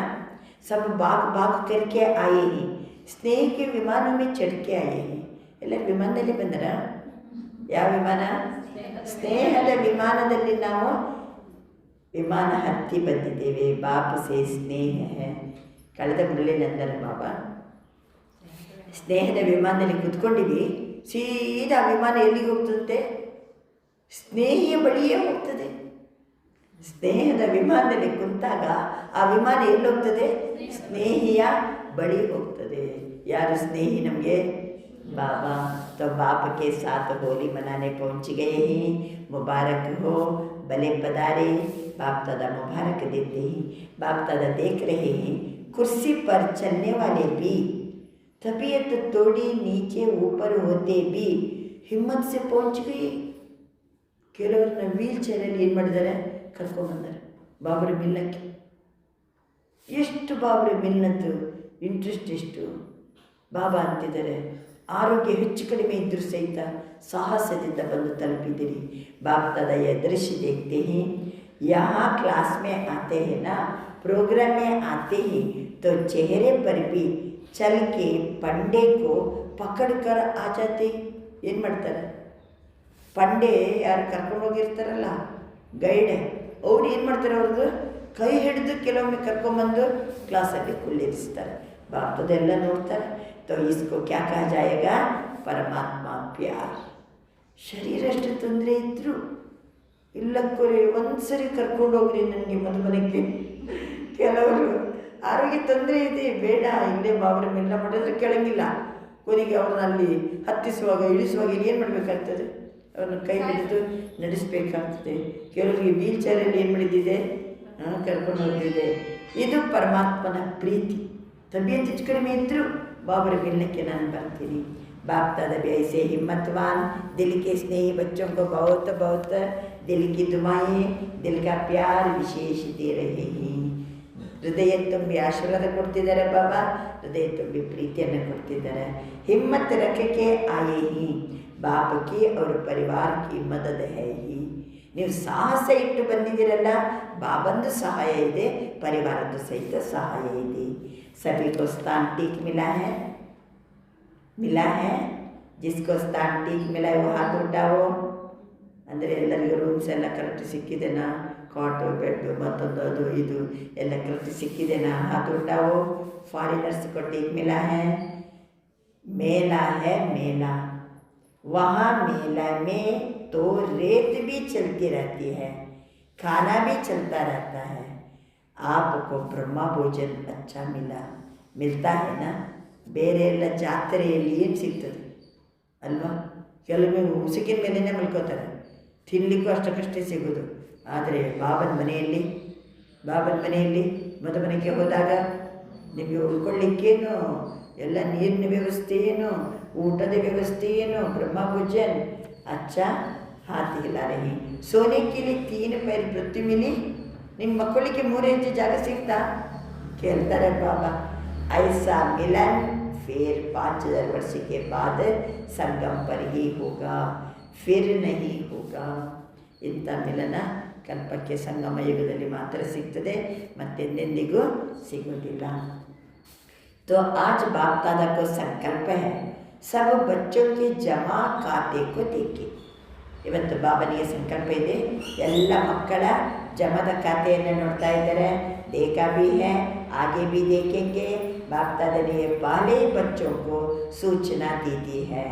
सब भाग भाग करके आए हैं, स्नेह के विमानों में चढ़ के आए हैं. ಎಲ್ಲ ವಿಮಾನದಲ್ಲಿ ಬಂದರ? ಯಾವ ವಿಮಾನ? ಸ್ನೇಹದ ವಿಮಾನದಲ್ಲಿ ನಾವು ವಿಮಾನ ಹತ್ತಿ ಬಂದಿದ್ದೇವೆ. ಬಾಪ್ ಸೇ ಸ್ನೇಹ ಹೈ. ಕಳೆದ ಮುರಳಿನಂದನ ಬಾಬಾ ಸ್ನೇಹದ ವಿಮಾನದಲ್ಲಿ ಕೂತ್ಕೊಂಡಿವಿ, ಸೀದಾ ವಿಮಾನ ಎಲ್ಲಿಗೆ ಹೋಗ್ತದಂತೆ? ಸ್ನೇಹಿಯ ಬಳಿಯೇ ಹೋಗ್ತದೆ. ಸ್ನೇಹದ ವಿಮಾನದಲ್ಲಿ ಕುಂತಾಗ ಆ ವಿಮಾನ ಎಲ್ಲಿ ಹೋಗ್ತದೆ? ಸ್ನೇಹಿಯ ಬಳಿ ಹೋಗ್ತದೆ. ಯಾರು ಸ್ನೇಹಿ ನಮಗೆ? बाबा. तो बाप के साथ होली मनाने पहुँच गए हैं. मुबारक हो, भले पधारे. बाप दादा मुबारक देते हैं. बाप दादा देख रहे हैं कुर्सी पर चलने वाले भी तबीयत तोड़ी नीचे ऊपर होते भी हिम्मत से पहुँच गई. ಕೆಲವ್ರನ್ನ ವೀಲ್ ಚೇರಲ್ಲಿ ಏನು ಮಾಡಿದ್ದಾರೆ? ಕರ್ಕೊಂಡ್ಬಂದಾರೆ ಬಾಬ್ರ ಮಿಲ್ಲಕ್ಕೆ. ಎಷ್ಟು ಬಾಬ್ರ ಮಿಲ್ಲತ್ತು ಇಂಟ್ರೆಸ್ಟ್ ಎಷ್ಟು ಬಾಬಾ ಅಂತಿದ್ದಾರೆ. ಆರೋಗ್ಯ ಹೆಚ್ಚು ಕಡಿಮೆ ಇದ್ದರೂ ಸಹಿತ ಸಾಹಸದಿಂದ ಬಂದು ತಲುಪಿದ್ದೀರಿ. बाप दादा यह दृश्य देखते हैं. यहाँ क्लास में आते हैं ना, प्रोग्राम में आते हैं तो चेहरे पर भी चल के पंडे को पकड़ कर आ जाते. ಏನು ಮಾಡ್ತಾರೆ? ಪಂಡೆ ಯಾರು ಕರ್ಕೊಂಡು ಹೋಗಿರ್ತಾರಲ್ಲ, ಗೈಡ್, ಅವ್ರು ಏನು ಮಾಡ್ತಾರೆ? ಅವ್ರದ್ದು ಕೈ ಹಿಡಿದು ಕೆಲವೊಮ್ಮೆ ಕರ್ಕೊಂಬಂದು ಕ್ಲಾಸಲ್ಲಿ ಕುಳ್ಳಿರಿಸ್ತಾರೆ. ಬಾಪದೆಲ್ಲ ನೋಡ್ತಾರೆ. तो इसको क्या कहा जाएगा? परमात्मा प्यार. ಶರೀರ ಅಷ್ಟು ತೊಂದರೆ ಇದ್ದರೂ ಇಲ್ಲಕ್ಕೋರೆ ಒಂದು ಸರಿ ಕರ್ಕೊಂಡು ಹೋಗ್ರಿ ನನಗೆ ಮಧುಬನಕ್ಕೆ. ಕೆಲವರು ಆರೋಗ್ಯ ತೊಂದರೆ ಇದೆ, ಬೇಡ ಇಲ್ಲೇ ಬಾಬ್ರ ಮೆಲ್ಲ ಮಾಡಿದ್ರೆ ಕೇಳಂಗಿಲ್ಲ. ಕೊನೆಗೆ ಅವ್ರನ್ನ ಅಲ್ಲಿ ಹತ್ತಿಸುವಾಗ ಇಳಿಸುವಾಗ ಏನು ಮಾಡಬೇಕಾಗ್ತದೆ? ಅವ್ರನ್ನ ಕೈ ಹಿಡಿದು ನಡೆಸಬೇಕಾಗ್ತದೆ. ಕೆಲವರಿಗೆ ವೀಲ್ ಚೇರಲ್ಲಿ ಏನು ಮಾಡಿದ್ದಿದೆ? ಕರ್ಕೊಂಡು ಹೋಗಿದ್ದೆ. ಇದು ಪರಮಾತ್ಮನ ಪ್ರೀತಿ. ತಬಿಯತ್ ಹೆಚ್ಚು ಕಡಿಮೆ ಇದ್ದರೂ बाबर मिलने के नाम बरती. बाप दादा भी ऐसे हिम्मतवान, दिल के स्नेही बच्चों को बहुत बहुत दिल की दुआएं, दिल का प्यार विशेष दे रहे हैं. हृदय ತುಂಬಿ ಆಶೀರ್ವಾದ ಕೊಡ್ತಿದ್ದಾರೆ ಬಾಬಾ, ಹೃದಯ ತುಂಬಿ ಪ್ರೀತಿಯನ್ನು ಕೊಡ್ತಿದ್ದಾರೆ. हिम्मत रख के आए हैं. बाप की और परिवार की मदद है ही. ನೀವು ಸಾಹಸ ಇಟ್ಟು ಬಂದಿದ್ದೀರಲ್ಲ, ಬಾಬಂದು ಸಹಾಯ ಇದೆ, ಪರಿವಾರದ ಸಹಿತ ಸಹಾಯ ಇದೆ. सभी को स्थान ठीक मिला है? मिला है? जिसको स्थान ठीक मिला है वो हाथ उठाओ. ಅಂದರೆ ಎಲ್ಲರಿಗೂ ರೂಮ್ಸ್ ಎಲ್ಲ ಕರೆಕ್ಟ್ ಸಿಕ್ಕಿದೆನಾ? ಕಾಟು ಬೆಡ್ಡು ಮತ್ತೊಂದು ಅದು ಇದು ಎಲ್ಲ ಕರೆಕ್ಟ್ ಸಿಕ್ಕಿದೆನಾ? ಹಾತ್ ಉठाओ. फॉरेनर्स को ठीक मिला है? मेला है मेला. वहाँ मेला में तो रेत भी चलती रहती है, खाना भी चलता रहता है. आपको ब्रह्मा भोजन अच्छा मिलता है ना? ಬೇರೆ ಎಲ್ಲ ಜಾತ್ರೆಯಲ್ಲಿ ಏನು ಸಿಗ್ತದೆ ಅಲ್ವಾ? ಕೆಲವೊಮ್ಮೆ ಉಸುಕಿನ ಮೇಲೇ ಮಲ್ಕೋತಾರೆ, ತಿನ್ನಲಿಕ್ಕೂ ಅಷ್ಟಕ್ಕಷ್ಟೇ ಸಿಗೋದು. ಆದರೆ ಬಾಬನ ಮನೆಯಲ್ಲಿ ಮಧುಬನಕ್ಕೆ ಹೋದಾಗ ನಿಮಗೆ ಉಳ್ಕೊಳ್ಳಿಕ್ಕೇನು, ಎಲ್ಲ ನೀರಿನ ವ್ಯವಸ್ಥೆ ಏನು, ಊಟದ ವ್ಯವಸ್ಥೆ ಏನು, ಬ್ರಹ್ಮ ಭೋಜನ್ अच्छा हाथ हिला रही. सोने के लिए 3 पैर पृथ्वी मिली. ನಿಮ್ಮ ಮಕ್ಕಳಿಗೆ 3 ಇಂಚು ಜಾಗ ಸಿಗ್ತಾ? ಕೇಳ್ತಾರೆ ಬಾಬಾ. ऐसा मिलन फिर 5000 वर्ष के बाद संगम पर ही होगा, फिर नहीं होगा. ಇಂಥ ಮಿಲನ ಕಲ್ಪಕ್ಕೆ ಸಂಗಮ ಯುಗದಲ್ಲಿ ಮಾತ್ರ ಸಿಗ್ತದೆ, ಮತ್ತೆಂದೆಂದಿಗೂ ಸಿಗೋದಿಲ್ಲ. तो आज बाप दादा को संकल्प है सब बच्चों के जमा खाते को देखे. ಇವತ್ತು ಬಾಬನಿಗೆ ಸಂಕಲ್ಪ ಇದೆ, ಎಲ್ಲ ಮಕ್ಕಳ ಜಮದ ಖಾತೆಯನ್ನು ನೋಡ್ತಾ ಇದ್ದಾರೆ. देखा भी है, आगे भी देखेंगे. बाप दादा ने पहले बच्चों को सूचना दी दी है.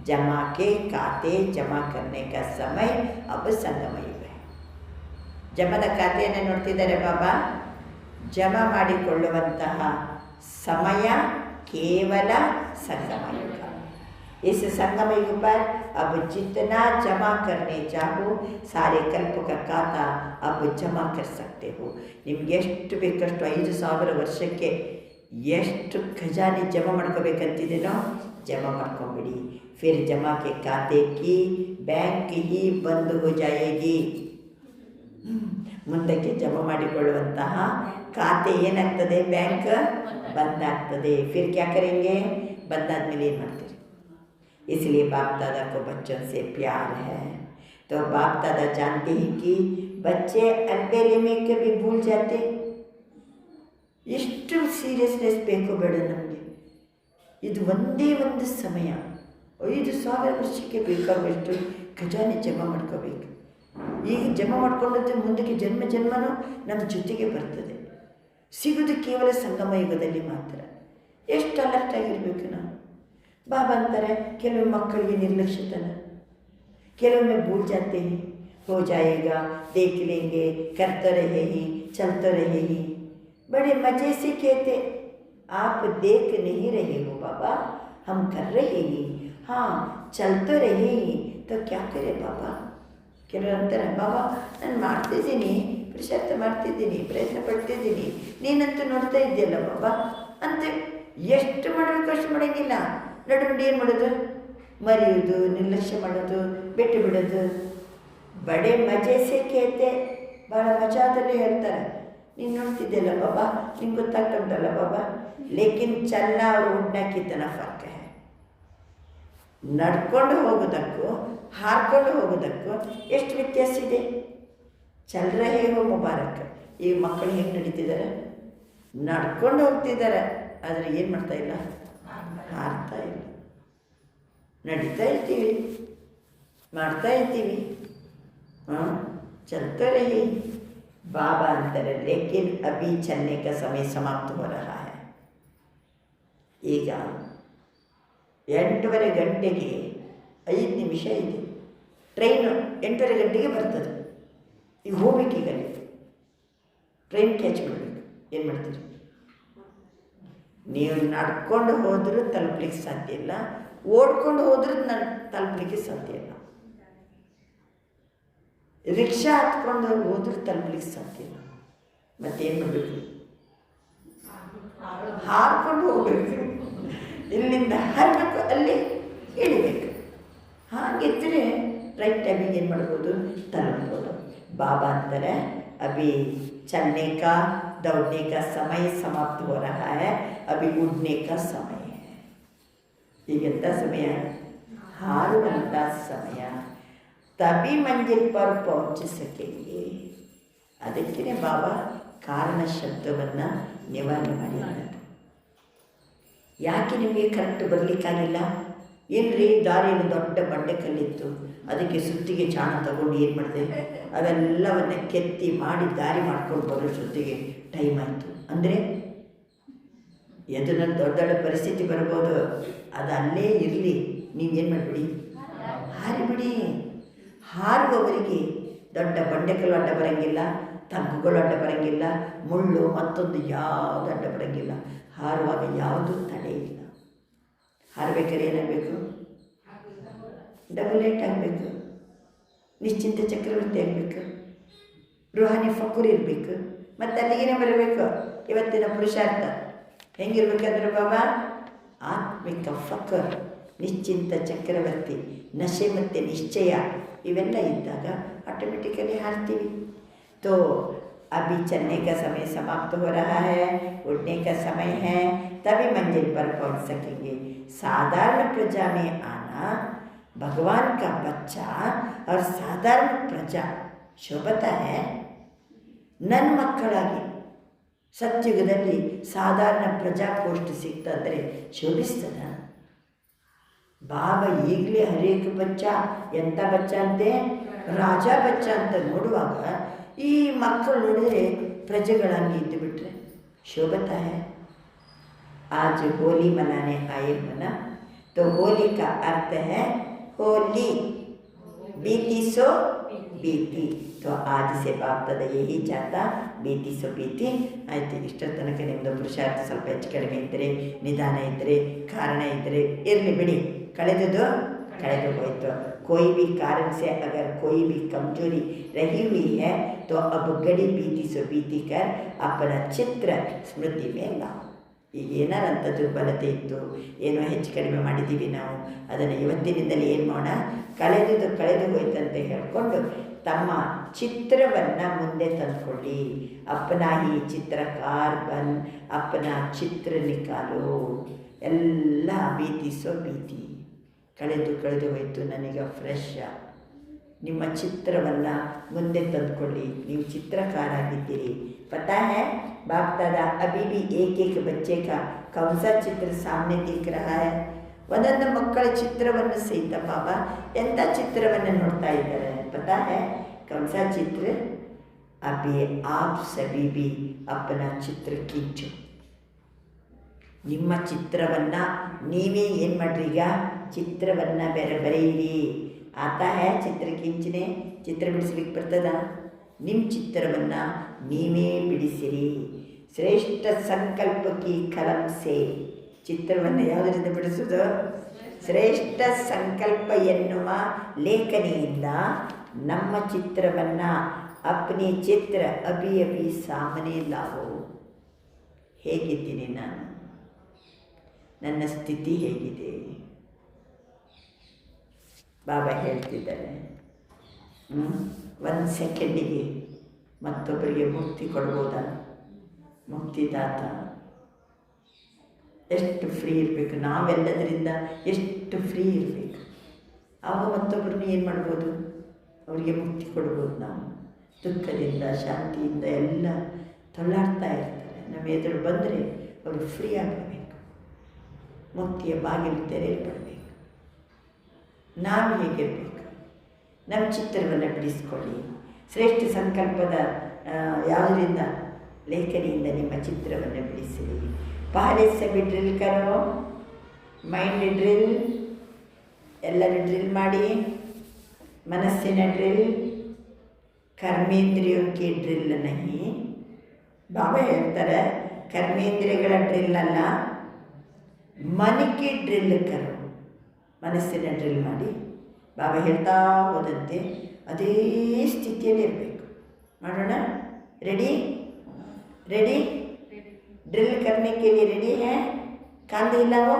जमा के खाते जमा करने का समय अब संगम युग है. ಜಮದ ಖಾತೆಯನ್ನು ನೋಡ್ತಿದ್ದಾರೆ ಬಾಬಾ. ಜಮಾ ಮಾಡಿಕೊಳ್ಳುವಂತಹ ಸಮಯ ಕೇವಲ ಸಂಗಮ ಯುಗ. इस संगम युग पर अब जितना जमा करने चाहो सारे कल्प का खाता अब जमा कर सकते हो. ನಿಮ್ಗೆ ಎಷ್ಟು ಬೇಕಷ್ಟು 5,000 ವರ್ಷಕ್ಕೆ ಎಷ್ಟು ಖಜಾನೆ ಜಮಾ ಮಾಡ್ಕೋಬೇಕಂತಿದೆನೋ ಜಮಾ ಮಾಡ್ಕೊಂಬಿಡಿ. ಫಿರ್ ಜಮಾ ಕೆ ಖಾತೆ ಕಿ ಬ್ಯಾಂಕ್ ಹಿ ಬಂದ್ ಹೋ ಜಾಯೇಗಿ. ಮುಂದಕ್ಕೆ ಜಮಾ ಮಾಡಿಕೊಳ್ಳುವಂತಹ ಖಾತೆ ಏನಾಗ್ತದೆ, ಬ್ಯಾಂಕ್ ಬಂದಾಗ್ತದೆ. ಫಿರ್ ಕ್ಯಾ ಕರೆಂಗೆ, ಬಂದಾದ್ಮೇಲೆ ಏನು ಮಾಡ್ತೀರಿ? इसलिए बाप दादा को बच्चों से प्यार है. तो बाप दादा जानते हैं कि बच्चे अलबेले में कभी भूल जाते. ಎಷ್ಟು ಸೀರಿಯಸ್ನೆಸ್ ಬೇಕು ಬೇಡ ನಮಗೆ. ಇದು ಒಂದೇ ಒಂದು ಸಮಯ 5,000 ವರ್ಷಕ್ಕೆ ಬೇಕಾಗುವಷ್ಟು ಖಜಾನೆ ಜಮಾ ಮಾಡ್ಕೋಬೇಕು. ಈಗ ಜಮಾ ಮಾಡ್ಕೊಂಡಂತೆ ಮುಂದಕ್ಕೆ ಜನ್ಮ ಜನ್ಮನೂ ನಮ್ಮ ಜೊತೆಗೆ ಬರ್ತದೆ. ಸಿಗೋದು ಕೇವಲ ಸಂಗಮ ಯುಗದಲ್ಲಿ ಮಾತ್ರ. ಎಷ್ಟು ಅಲರ್ಟ್ ಆಗಿರಬೇಕು ನಾವು. ಬಾಬಾ ಅಂತಾರೆ ಕೆಲವು ಮಕ್ಕಳಿಗೆ ನಿರ್ಲಕ್ಷ್ಯತನ, ಕೆಲವೊಮ್ಮೆ ಭೂಲ್ ಜಾತೆ ಹಿ, ಹೋ ಜಾಯೇಗಾ, ದೇಖ್ ಲೇಂಗೆ, करते रहे ही, चलते रहे ही. बड़े मजे से कहते, आप देख नहीं रहे हो बाबा, हम कर रहे ही. हाँ, चलते रहे ही तो क्या करे बाबा. ಕೆಲವರು ಅಂತಾರೆ, ಬಾಬಾ ನಾನು ಮಾಡ್ತಿದ್ದೀನಿ, ಪುರುಷಾರ್ಥ ಮಾಡ್ತಿದ್ದೀನಿ, ಪ್ರಯತ್ನ ಪಡ್ತಿದ್ದೀನಿ, ನೀನಂತೂ ನೋಡ್ತಾ ಇದೆಯಲ್ಲ ಬಾಬಾ ಅಂತ. ಎಷ್ಟು ಮಾಡಬೇಕು ಅಷ್ಟು ಮಾಡೋಂಗಿಲ್ಲ. ನಡುನುಡಿ ಏನು ಮಾಡೋದು, ಮರೆಯೋದು, ನಿರ್ಲಕ್ಷ್ಯ ಮಾಡೋದು, ಬಿಟ್ಟು ಬಿಡೋದು. ಬಡೆ ಮಜೆ ಸೇಕೇತೆ, ಭಾಳ ಮಜಾದಲ್ಲಿ ಹೇಳ್ತಾರೆ, ನೀನು ನೋಡ್ತಿದ್ದೆಲ್ಲ ಬಾಬಾ, ನಿಂಗೆ ಗೊತ್ತಾಗ್ತಾ ಉಂಟಲ್ಲ ಬಾಬಾ. ಲೇಕಿನ್ ಚನ್ನ ಅವ್ರು ಉಡ್ನಾಕಿತನ ಫರ್ಕ ಹೈ. ನಡ್ಕೊಂಡು ಹೋಗೋದಕ್ಕೂ ಹಾರ್ಕೊಂಡು ಹೋಗೋದಕ್ಕೂ ಎಷ್ಟು ವ್ಯತ್ಯಾಸ ಇದೆ. ಚಲ್ರ ಹೇಗೋ ಮುಬಾರಕ್. ಈ ಮಕ್ಕಳು ಹೆಂಗೆ ನಡೀತಿದ್ದಾರೆ, ನಡ್ಕೊಂಡು ಹೋಗ್ತಿದ್ದಾರೆ, ಆದರೆ ಏನು ಮಾಡ್ತಾ ಇಲ್ಲ, ಹಾರ್ತಾ ಇಲ್ಲ. ನಡೀತಾ ಇರ್ತೀವಿ, ಮಾಡ್ತಾ ಇರ್ತೀವಿ, ಚಲ್ತಾ ರಹಿ. ಬಾಬಾ ಅಂತಾರೆ ಲೇಕಿನ್ ಅಭಿ ಚಲ್ನೆ ಕಾ ಸಮಯ ಸಮಾಪ್ತ ಹೋ ರಹಾ ಹೈ. ಈಗ 8:30 ಗಂಟೆಗೆ 5 ನಿಮಿಷ ಇದೆ. ಟ್ರೈನು 8:30 ಗಂಟೆಗೆ ಬರ್ತದೆ. ಈಗ ಹೋಗ್ಬೇಕೀಗ, ಟ್ರೈನ್ ಕ್ಯಾಚ್ ಮಾಡಬೇಕು. ಏನು ಮಾಡ್ತೀರಿ? ನೀವು ನಡ್ಕೊಂಡು ಹೋದರೂ ತಲುಪಲಿಕ್ಕೆ ಸಾಧ್ಯ ಇಲ್ಲ, ಓಡ್ಕೊಂಡು ಹೋದ್ರೂ ತಲುಪಲಿಕ್ಕೆ ಸಾಧ್ಯ ಇಲ್ಲ, ರಿಕ್ಷಾ ಹತ್ಕೊಂಡು ಹೋದ್ರೂ ತಲುಪಲಿಕ್ಕೆ ಸಾಧ್ಯ ಇಲ್ಲ. ಮತ್ತೇನು ಮಾಡಬೇಕು? ಹಾರ್ಕೊಂಡು ಹೋಗ್ಬೇಕು. ಇಲ್ಲಿಂದ ಹಾರಬೇಕು, ಅಲ್ಲಿ ಇಳಿಬೇಕು. ಹಾಗಿದ್ದರೆ ರೈಟ್ ಟೈಮಿಗೆ ಏನು ಮಾಡ್ಬೋದು, ತಲುಪ್ಬೋದು. ಬಾಬಾ ಅಂತಾರೆ ಅಭಿ ಚलने का दौड़ने का समय समाप्त हो रहा है, अभी उड़ने का समय है. ಈಗೆಂಥ ಸಮಯ? ಹಾರುವಂಥ ಸಮಯ. ತभी ಮಂಜಿಲ್ ಪರ್ ಪਹੁಂಚ ಸಕೆಂಗೆ. ಅದಕ್ಕೆ ಬಾಬಾ ಕಾರಣ ಶಬ್ದವನ್ನು ನಿವಾರಣೆ ಮಾಡಿದ್ದಾರೆ. ಯಾಕೆ ನಿಮಗೆ ಕರೆಕ್ಟ್ ಬರಲಿಕ್ಕಾಗಿಲ್ಲ? ಏನ್ರಿ, ದಾರಿಯಲ್ಲಿ ದೊಡ್ಡ ಬಂಡೆ ಕಲ್ಲಿತ್ತು, ಅದಕ್ಕೆ ಸುತ್ತಿಗೆ ಚಾಣ ತಗೊಂಡು ಏನು ಮಾಡಿದೆ, ಅವೆಲ್ಲವನ್ನು ಕೆತ್ತಿ ಮಾಡಿ ದಾರಿ ಮಾಡ್ಕೊಂಡು ಬರೋ ಜೊತೆಗೆ ಟೈಮ್ ಆಯಿತು. ಅಂದರೆ ಎದುರಲ್ಲಿ ದೊಡ್ಡ ದೊಡ್ಡ ಪರಿಸ್ಥಿತಿ ಬರ್ಬೋದು, ಅದು ಅಲ್ಲೇ ಇರಲಿ, ನೀವೇನು ಮಾಡಿಬಿಡಿ, ಹಾರಿಬಿಡಿ. ಹಾರುವವರಿಗೆ ದೊಡ್ಡ ಬಂಡೆಕಲ್ಲು ಅಡ್ಡ ಬರೋಂಗಿಲ್ಲ, ತಗ್ಗುಗಳು ಅಡ್ಡ ಬರೋಂಗಿಲ್ಲ, ಮುಳ್ಳು ಮತ್ತೊಂದು ಯಾವುದು ಅಡ್ಡ ಬರೋಂಗಿಲ್ಲ. ಹಾರುವಾಗ ಯಾವುದೂ ತಡೆ ಇಲ್ಲ. ಹಾರಬೇಕಾದ್ರೆ ಏನಾಗಬೇಕು? ಡಬಲೇಟ್ ಆಗಬೇಕು, ನಿಶ್ಚಿಂತ ಚಕ್ರವರ್ತಿ ಆಗಬೇಕು, ರುಹಾನಿ ಫಕ್ಕೂರ್ ಇರಬೇಕು. ಮತ್ತು ಅಲ್ಲಿಗೇನೆ ಬರಬೇಕು. ಇವತ್ತಿನ ಪುರುಷಾರ್ಥ ಹೆಂಗಿರ್ಬೇಕಂದ್ರೆ ಬಾಬಾ, ಆತ್ಮಿಕ ಫಕ್ಕರ್, ನಿಶ್ಚಿಂತ ಚಕ್ರವರ್ತಿ, ನಶೆ ಮತ್ತು ನಿಶ್ಚಯ ಇವೆಲ್ಲ ಇದ್ದಾಗ ಆಟೋಮೆಟಿಕಲಿ ಹಾರ್ತೀವಿ. तो अभी चलने का समय समाप्त हो रहा है, उड़ने का समय है, तभी मंजिल पर पहुंच सकेंगे. साधारण प्रजा में आना, भगवान का बच्चा और साधारण प्रजा शोभता है. ನನ್ನ ಮಕ್ಕಳಾಗಿ ಸತ್ಯುಗದಲ್ಲಿ ಸಾಧಾರಣ ಪ್ರಜಾ ಪೋಸ್ಟ್ ಸಿಕ್ತಂದರೆ ಶೋಭಿಸ್ತದ? ಬಾಬಾ ಈಗಲೇ ಹರೇಕ ಬಚ್ಚ, ಎಂಥ ಬಚ್ಚ ಅಂತೆ, ರಾಜ ಬಚ್ಚ ಅಂತ ನೋಡುವಾಗ ಈ ಮಕ್ಕಳು ನೋಡಿದರೆ ಪ್ರಜೆಗಳಾಗಿ ಇದ್ದು ಬಿಟ್ರೆ ಶೋಭತಾ है. आज होली मनाने आए हो ना, तो होली का अर्थ है होली, बीती सो बीती. तो आज से बाप दादा यही चाहता, बीती सो बीती. ಆಯಿತು, ಇಷ್ಟರ ತನಕ ನಿಮ್ಮದು ಪುರುಷಾರ್ಥ ಸ್ವಲ್ಪ ಹೆಚ್ಚು ಕಡಿಮೆ ಇದ್ದರೆ, ನಿಧಾನ ಇದ್ದರೆ, ಕಾರಣ ಇದ್ದರೆ ಇರಲಿ ಬಿಡಿ. ಕಳೆದುದು ಕಳೆದು ಹೋಯಿತು. कोई भी कारण से अगर कोई भी कमजोरी रही हुई है तो अब गड़ी बीती सो बीती कर अपना चित्र स्मृति में लाओ. ಈಗ ಏನಾರಂಥ ದುರ್ಬಲತೆ ಇತ್ತು, ಏನೋ ಹೆಚ್ಚು ಕಡಿಮೆ ಮಾಡಿದ್ದೀವಿ ನಾವು, ಅದನ್ನು ಇವತ್ತಿನಿಂದಲೇ ಏನು ಮಾಡೋಣ, ಕಳೆದು ಹೋಯ್ತಂತ ಹೇಳಿಕೊಂಡು ತಮ್ಮ ಚಿತ್ರವನ್ನು ಮುಂದೆ ತಂದುಕೊಳ್ಳಿ. ಅಪ್ಪನ ಈ ಚಿತ್ರಕಾರ ಬನ್ ಅಪ್ಪನ ಚಿತ್ರ ನಿಕಾಲು. ಎಲ್ಲ ಭೀತಿಸೋ ಭೀತಿ ಕಳೆದು ಹೋಯಿತು, ನನಗ ಫ್ರೆಶ್. ನಿಮ್ಮ ಚಿತ್ರವನ್ನು ಮುಂದೆ ತಂದುಕೊಳ್ಳಿ. ನೀವು ಚಿತ್ರಕಾರ ಆಗಿದ್ದೀರಿ. पता है बाप दादा अभी भी एक बच्चे का कौन सा चित्र सामने दिख रहा है. ಒಂದೊಂದು ಮಕ್ಕಳ ಚಿತ್ರವನ್ನು ಸಹಿತ ಬಾಬಾ ಎಂಥ ಚಿತ್ರವನ್ನು ನೋಡ್ತಾ ಇದ್ದಾರೆ. पता है कौन सा चित्र. अभी आप सभी भी अपना चित्र खींचो. ನಿಮ್ಮ ಚಿತ್ರವನ್ನು ನೀವೇ ಏನು ಮಾಡ್ರಿ, ಈಗ ಚಿತ್ರವನ್ನು ಬರೆಯಿರಿ. ಆತಾ ಹೇ ಚಿತ್ರ ಕಿಂಚನೆ, ಚಿತ್ರ ಬಿಡಿಸ್ಲಿಕ್ಕೆ ಬರ್ತದ. ನಿಮ್ಮ ಚಿತ್ರವನ್ನು ನೀವೇ ಬಿಡಿಸಿರಿ. ಶ್ರೇಷ್ಠ ಸಂಕಲ್ಪಕ್ಕೆ ಕಲಂ ಸೇ. ಚಿತ್ರವನ್ನು ಯಾವುದರಿಂದ ಬಿಡಿಸೋದು? ಶ್ರೇಷ್ಠ ಸಂಕಲ್ಪ ಎನ್ನುವ ಲೇಖನಿಯಿಂದ ನಮ್ಮ ಚಿತ್ರವನ್ನು ಅಪ್ನಿ ಚಿತ್ರ ಅಭಿ ಸಾಮನೆ ಲಾವೋ. ಹೇಗಿದ್ದೀನಿ ನಾನು, ನನ್ನ ಸ್ಥಿತಿ ಹೇಗಿದೆ? ಬಾಬಾ ಹೇಳ್ತಿದ್ದಾರೆ, 1 ಸೆಕೆಂಡಿಗೆ ಮತ್ತೊಬ್ಬರಿಗೆ ಮುಕ್ತಿ ಕೊಡ್ಬೋದಾ? ಮುಕ್ತಿದಾತ ಎಷ್ಟು ಫ್ರೀ ಇರಬೇಕು, ನಾವೆಲ್ಲದರಿಂದ ಎಷ್ಟು ಫ್ರೀ ಇರಬೇಕು. ಆವಾಗ ಮತ್ತೊಬ್ಬರನ್ನ ಏನು ಮಾಡ್ಬೋದು, ಅವರಿಗೆ ಮುಕ್ತಿ ಕೊಡ್ಬೋದು. ನಾವು ದುಃಖದಿಂದ ಶಾಂತಿಯಿಂದ ಎಲ್ಲ ತೊಳ್ಳಾಡ್ತಾ ಇರ್ತಾರೆ. ನಮ್ಮ ಎದುರು ಬಂದರೆ ಅವರು ಫ್ರೀ ಆಗಬೇಕು, ಮುಕ್ತಿಯ ಬಾಗಿಲು ತೆರೆಯಲ್ಪಡಬೇಕು. ನಾವು ಹೇಗಿರಬೇಕು? ನಮ್ಮ ಚಿತ್ರವನ್ನು ಬಿಡಿಸ್ಕೊಳ್ಳಿ. ಶ್ರೇಷ್ಠ ಸಂಕಲ್ಪದ ಯಾವುದರಿಂದ? ಲೇಖನಿಯಿಂದ ನಿಮ್ಮ ಚಿತ್ರವನ್ನು ಬಿಡಿಸಿರಿ. ಪಹಲೆ ಸಭೆ ಡ್ರಿಲ್ ಕರೋ, ಮೈಂಡ್ ಡ್ರಿಲ್, ಎಲ್ಲರೂ ಡ್ರಿಲ್ ಮಾಡಿ. ಮನಸ್ಸಿನ ಡ್ರಿಲ್, ಕರ್ಮೇಂದ್ರಿಯೋಕ್ಕೆ ಡ್ರಿಲ್ ನಹಿ. ಬಾಬಾ ಹೇಳ್ತಾರೆ, ಕರ್ಮೇಂದ್ರಿಯಗಳ ಡ್ರಿಲ್ ಅಲ್ಲ, ಮನಕ್ಕೆ ಡ್ರಿಲ್ ಕರೋ. ಮನಸ್ಸಿನ ಡ್ರಿಲ್ ಮಾಡಿ. ಬಾಬಾ ಹೇಳ್ತಾ ಹೋದಂತೆ ಅದೇ ಸ್ಥಿತಿಯಲ್ಲಿ ಇರಬೇಕು. ಮಾಡೋಣ. ರೆಡಿ ड्रिल करने के लिए रेडी है? कांधे हिलाओ.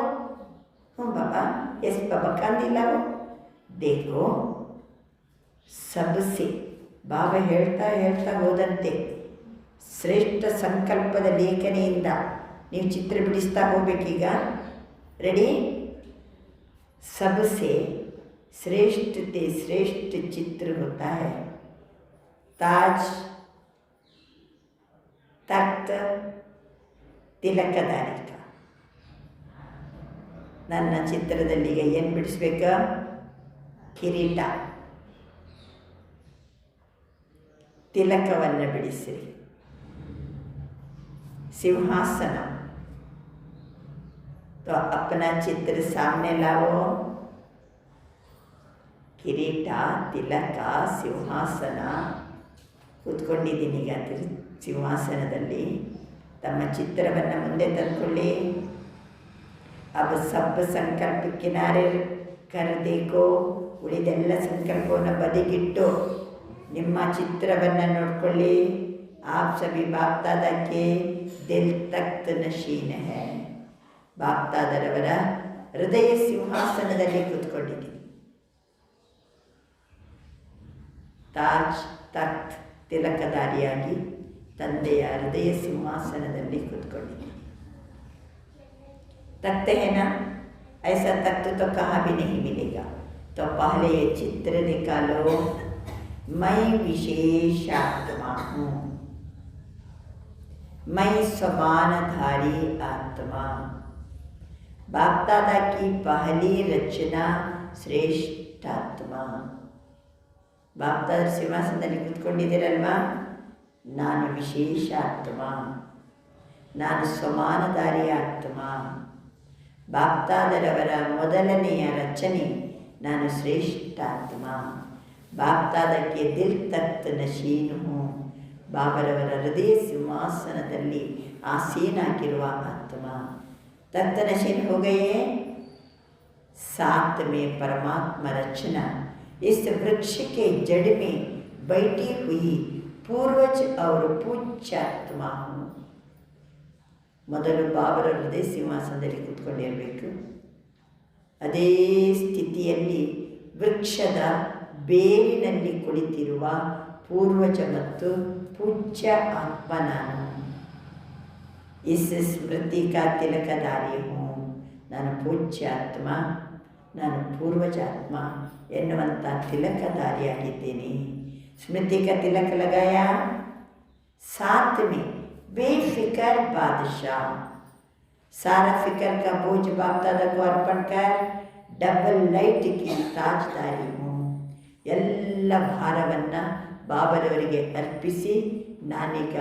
हूँ बाबा, यस बाबा, कांधे हिलाओ. देखो सबसे ಬಾಬಾ ಹೇಳ್ತಾ ಹೋದಂತೆ ಶ್ರೇಷ್ಠ ಸಂಕಲ್ಪದ ಲೇಖನಿಯಿಂದ ನೀವು ಚಿತ್ರ ಬಿಡಿಸ್ತಾ ಹೋಗ್ಬೇಕೀಗ. ರೆಡಿ? सबसे श्रेष्ठ चित्र होता है ताज, तख्त, ತಿಲಕಧಾರಿ. ನನ್ನ ಚಿತ್ರದಲ್ಲಿ ಈಗ ಏನು ಬಿಡಿಸ್ಬೇಕ? ಕಿರೀಟ, ತಿಲಕವನ್ನು ಬಿಡಿಸಿರಿ. ಸಿಂಹಾಸನ. तो अपना चित्र सामने लाओ. ಕಿರೀಟ, ತಿಲಕ, ಸಿಂಹಾಸನ. ಕೂತ್ಕೊಂಡಿದ್ದೀನಿ ಈಗ ಸಿಂಹಾಸನದಲ್ಲಿ. ತಮ್ಮ ಚಿತ್ರವನ್ನು ಮುಂದೆ ತಂದುಕೊಳ್ಳಿ. अब सब संकल्प किनारे कर देखो. ಉಳಿದೆಲ್ಲ ಸಂಕಲ್ಪವನ್ನು ಬದಿಗಿಟ್ಟು ನಿಮ್ಮ ಚಿತ್ರವನ್ನು ನೋಡ್ಕೊಳ್ಳಿ. आप सभी बाप दादा के दिल तख्त नशीन है. ಬಾಪ್ ದಾದರವರ ಹೃದಯ ಸಿಂಹಾಸನದಲ್ಲಿ ಕೂತ್ಕೊಂಡಿದ್ದೀನಿ. ತಾಜ್, ತಖ್ತ್, ತಿಲಕಧಾರಿಯಾಗಿ ತಂದೆಯ ಹೃದಯ ಸಿಂಹಾಸನದಲ್ಲಿ ಕೂತ್ಕೊಂಡಿದ್ದೀನಿ. तख्त है ना, ऐसा तख्त तो कहाँ भी नहीं मिलेगा. तो पहले ये चित्र निकालो. मैं विशेष आत्मा हूँ, मैं समानधारी आत्मा. बाप दादा की पहली रचना श्रेष्ठ आत्मा. ಬಾಪ್ ದಾದರ ಸಿಂಹಾಸನದಲ್ಲಿ ಕೂತ್ಕೊಂಡಿದ್ದೀರಲ್ವಾ? ನಾನು ವಿಶೇಷ ಆತ್ಮ, ನಾನು ಸಮಾನಧಾರಿ ಆತ್ಮ. ಬಾಪ್ ದಾದರವರ ಮೊದಲನೆಯ ರಚನೆ ನಾನು ಶ್ರೇಷ್ಠ ಆತ್ಮ. ಬಾಪ್ ದಾದಕ್ಕೆ ದಿಲ್ ತಖ್ತ್ ನಶೀನ್ ಹೂँ. ಬಾಬರವರ ಹೃದಯ ಸಿಂಹಾಸನದಲ್ಲಿ ಆಸೀನಾಗಿರುವ ಆತ್ಮ. ತಖ್ತ್ ನಶೀನ್ ಹೋ ಗಯೇ. साथ में परमात्मा रचना। इस वृक्ष के जड़ में बैठी हुई पूर्वज और पूಜ್ಯಾತ್ಮ हूँ. ಮೊದಲು ಬಾಬರ ಹೃದಯ ಸಿಂಹಾಸನದಲ್ಲಿ ಕೂತ್ಕೊಂಡಿರಬೇಕು. ಅದೇ ಸ್ಥಿತಿಯಲ್ಲಿ ವೃಕ್ಷದ ಬೇರಿನಲ್ಲಿ ಕುಳಿತಿರುವ ಪೂರ್ವಜ ಮತ್ತು ಪೂಜ್ಯ ಆತ್ಮ ನಾನು. ಇಸ್ ಸ್ಮೃತಿ ಕಾ ತಿಲಕಧಾರಿ ಹೂँ. ನಾನು ಪೂಜ್ಯಾತ್ಮ, ನಾನು ಪೂರ್ವಜಾತ್ಮ ಎನ್ನುವಂಥ ತಿಲಕಧಾರಿಯಾಗಿದ್ದೇನೆ. ಸ್ಮೃತಿ ಕಾ ತಿಲಕ ಲಗಾಯ, साथ में बेफिक्र बादशाह. सारा फिक्र का बोझ बाप दादा को अर्पण कर डबल लाइट की ताजदारी हूँ. ಎಲ್ಲ ಭಾರವನ್ನು ಬಾಬರವರಿಗೆ ಅರ್ಪಿಸಿ ನಾನೀಗ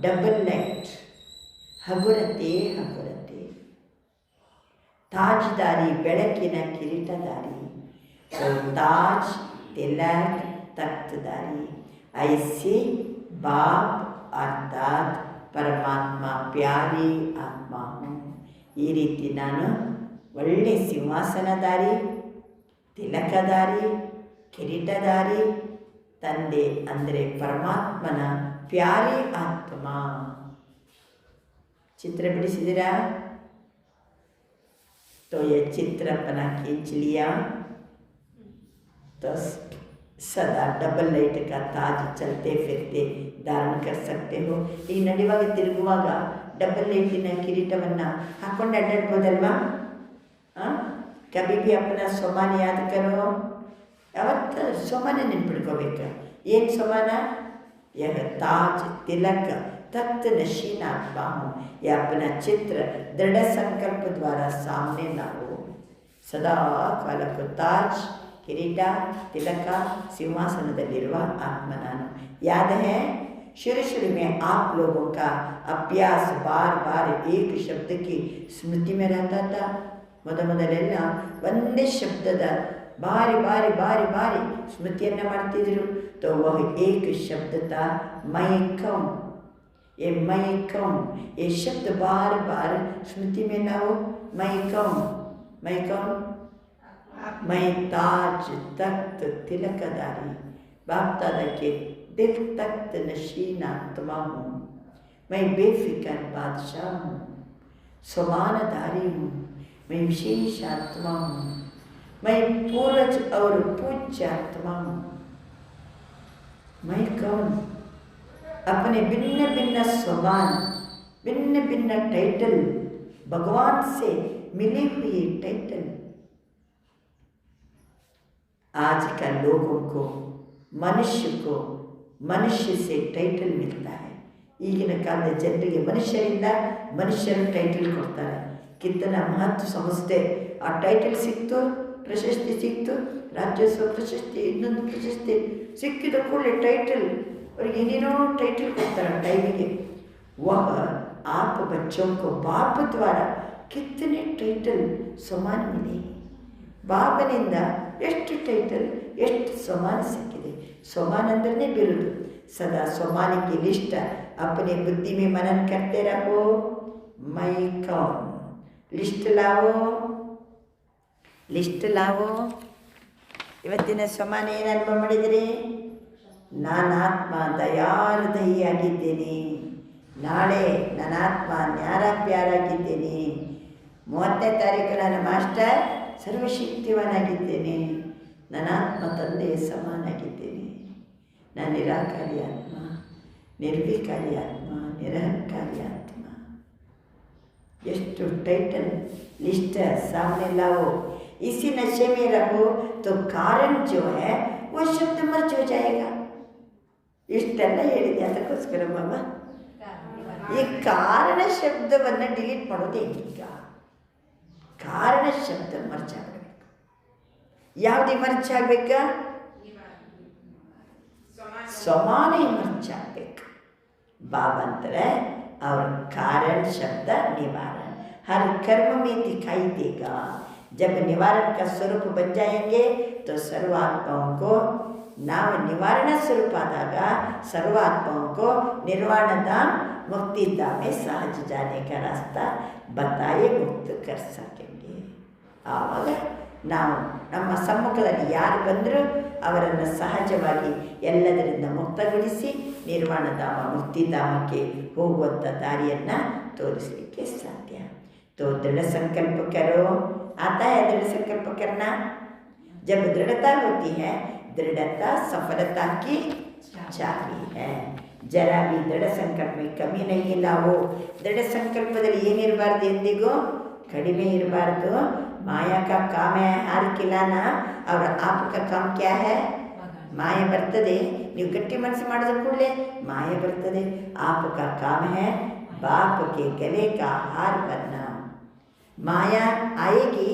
ಡಬಲ್ ಲೈಟ್, ಹಗುರತೆ ಹಗುರತೆ, ತಾಜ್ದಾರಿ ಬೆಳಕಿನ ಕಿರೀಟದಾರಿ. ತಾಜ್ ತಿಲಕ್ ತಖ್ತದಾರಿ. ಐಸಿ ಬಾಪ್ ಅರ್ಥಾತ್ ಪರಮಾತ್ಮ ಪ್ಯಾರಿ ಆತ್ಮ. ಈ ರೀತಿ ನಾನು ಒಳ್ಳೆ ಸಿಂಹಾಸನದಾರಿ, ತಿಲಕದಾರಿ, ಕಿರೀಟದಾರಿ, ತಂದೆ ಅಂದರೆ ಪರಮಾತ್ಮನ ಪ್ಯಾರಿ ಆತ್ಮ. ಚಿತ್ರ ಬಿಡಿಸಿದಿರಾ? तो ये चित्र अपना खींच लिया तो सदा डबल लाइट का ताज चलते फिरते धारण कर सकते हो. ಈಗ ನಡೆಯುವಾಗ ತಿರುಗುವಾಗ ಡಬಲ್ ಲೈಟಿನ ಕಿರೀಟವನ್ನು ಹಾಕ್ಕೊಂಡು ಅಡ್ಡಾಡ್ಬೋದಲ್ವಾ? ಕಬಿ ಭಿ ಅಪ್ಪನ ಸೊಮಾನ ಯಾದ ಕರೋ. ಯಾವತ್ತು ಸೊಮಾನ ನೆನ್ಪಿಡ್ಕೋಬೇಕು. ಏನು ಸೊಮಾನ? यह ताज तिलक तख्त नशीन आत्मा हूँ. यह अपना चित्र दृढ़ संकल्प द्वारा सामने लाओ. सदा कालಕ್ಕೂ ताज, ಕಿರೀಟ, ತಿಲಕ, ಸಿಂಹಾಸನದಲ್ಲಿರುವ ಆತ್ಮ ನಾನು. याद है शुरू में आप लोगों का अभ्यास बार बार एक शब्द की स्मृति में रहता था. ಮೊದಲೆಲ್ಲ ಒಂದೇ ಶಬ್ದದ ಬಾರಿ ಬಾರಿ ಬಾರಿ ಬಾರಿ ಸ್ಮೃತಿಯನ್ನು ಮಾಡ್ತಿದ್ರು. तो वह एक शब्द था मैं कहूँ. ये मैं कहूँ, ये शब्द बार बार स्मृति में लाओ. मैं कहूँ, मैं कहूँ, मैं ताज तख्त तिलकदारी, बाप दादा के दिल तख्त नशीन आत्मा हूँ. मैं बेफिक्र बादशाह हूँ, समानधारी हूँ. मैं विशेष आत्मा हूँ. मैं पूर्वज और पूज्य आत्मा हूँ. मैं कौन? अपने भिन्न भिन्न स्वभाव, भिन्न भिन्न टाइटल, भगवान से मिली हुई टाइटल. आज का लोगों को, मनुष्य से टाइटल मिलता है. ಈಗಿನ ಕಾಲದ ಜನರಿಗೆ ಮನುಷ್ಯರಿಂದ ಮನುಷ್ಯರು ಟೈಟಲ್ ಕೊಡ್ತಾರೆ. ಕಿತ್ತನ ಮಹತ್ವ ಸಂಸ್ಥೆ ಆ ಟೈಟಲ್ ಸಿಕ್ತು, ಪ್ರಶಸ್ತಿ ಸಿಕ್ತು, ರಾಜ್ಯೋತ್ಸವ ಪ್ರಶಸ್ತಿ, ಇನ್ನೊಂದು ಪ್ರಶಸ್ತಿ ಸಿಕ್ಕಿದ ಕೂಡಲೇ ಟೈಟಲ್, ಅವ್ರಿಗೆ ಏನೇನೋ ಟೈಟಲ್ ಕೊಡ್ತಾರೆ ಟೈಮಿಗೆ. वह आप बच्चों को बाप द्वारा कितने टाइटल समान मिले. ಬಾಬನಿಂದ ಎಷ್ಟು ಟೈಟಲ್, ಎಷ್ಟು ಸಮಾನ ಸಿಕ್ಕಿದೆ. ಸಮಾನ ಅಂದ್ರೆ ಬಿರುದು. सदा सोमाने की लिस्ट अपने बुद्धि में मनन करते रहो. मैं कौन? लिस्ट लावो. ಇವತ್ತಿನ ಸಮಾನ ಏನು ಅನುಭವ ಮಾಡಿದ್ರಿ? ನಾನು ಆತ್ಮ ದಯಾರ್ದಯಿಯಾಗಿದ್ದೇನೆ. ನಾಳೆ ನನ್ನ ಆತ್ಮ ನ್ಯಾರ ಪ್ಯಾರಾಗಿದ್ದೇನೆ. 30ನೇ ತಾರೀಕು ನನ್ನ ಮಾಸ್ಟರ್ ಸರ್ವಶಕ್ತಿವಾನಾಗಿದ್ದೇನೆ. ನನ್ನ ಆತ್ಮ ತಂದೆಯ ಸಮಾನಾಗಿದ್ದೇನೆ. ನಾನು ನಿರಾಕಾರಿ ಆತ್ಮ, ನಿರ್ವಿಕಾರಿ ಆತ್ಮ, ನಿರಹಂಕಾರಿ ಆತ್ಮ. ಎಷ್ಟು ಟೈಟಲ್ लिस्ट सामने लाओ. इसी नशे में रहो तो कारण जो है वो शब्द मर्ज हो जाएगा. ಇಷ್ಟೆಲ್ಲ ಹೇಳಿದೆ ಅದಕ್ಕೋಸ್ಕರ ಬಾಬಾ ಈ ಕಾರಣ ಶಬ್ದವನ್ನು ಡಿಲೀಟ್ ಮಾಡೋದೇ ಈಗ. ಕಾರಣ ಶಬ್ದ ಮರ್ಜ್ ಆಗಬೇಕು. ಯಾವುದೇ ಮರ್ಜ್ ಆಗಬೇಕಾ? ಸಮಾನ ಮರ್ಜ್ ಆಗಬೇಕು. ಬಾಬಾ ಅಂತಾರೆ ಅವ್ರ ಕಾರಣ ಶಬ್ದ ನಿವಾರಣ. हर कर्म में दिखाई देगा. जब निवारण का स्वरूप बन जाएंगे तो सर्वात्माओं को ನಾವು ನಿವಾರಣ ಸ್ವरूप ಆದಾಗ सर्वात्माओं को निर्वाण धाम मुक्ति धाम में सहज जाने का रास्ता बताए मुक्त कर सकेंगे. ಆವಾಗ ನಾವು ನಮ್ಮ ಸಮ್ಮುಖದಲ್ಲಿ ಯಾರು ಬಂದರೂ ಅವರನ್ನು ಸಹಜವಾಗಿ ಎಲ್ಲದರಿಂದ ಮುಕ್ತಗೊಳಿಸಿ ನಿರ್ವಾಣಧಾಮ ಮುಕ್ತಿಧಾಮಕ್ಕೆ ಹೋಗುವಂಥ ದಾರಿಯನ್ನು ತೋರಿಸಲಿಕ್ಕೆ ಸಾಧ್ಯ. तो दृढ़ संकल्प करो, आता है दृढ़ संकल्प करना. जब दृढ़ता होती है, दृढ़ता सफलता की चाबी है. जरा भी दृढ़ संकल्प में कमी नहीं लाओ. दृढ़ संकल्पದಲ್ಲಿ ಏನಿರಬಾರ್ದು, ಎಂದಿಗೂ ಕಡಿಮೆ ಇರಬಾರ್ದು. माया का काम है हार खिलाना और आपका काम क्या है? ಮಾಯೆ ಬರ್ತದೆ. ನೀವು ಗಟ್ಟಿ ಮನಸ್ಸು ಮಾಡಿದ ಕೂಡಲೇ ಮಾಯೆ ಬರ್ತದೆ. आपका काम है बाप के गले का हार बनना. माया आएगी,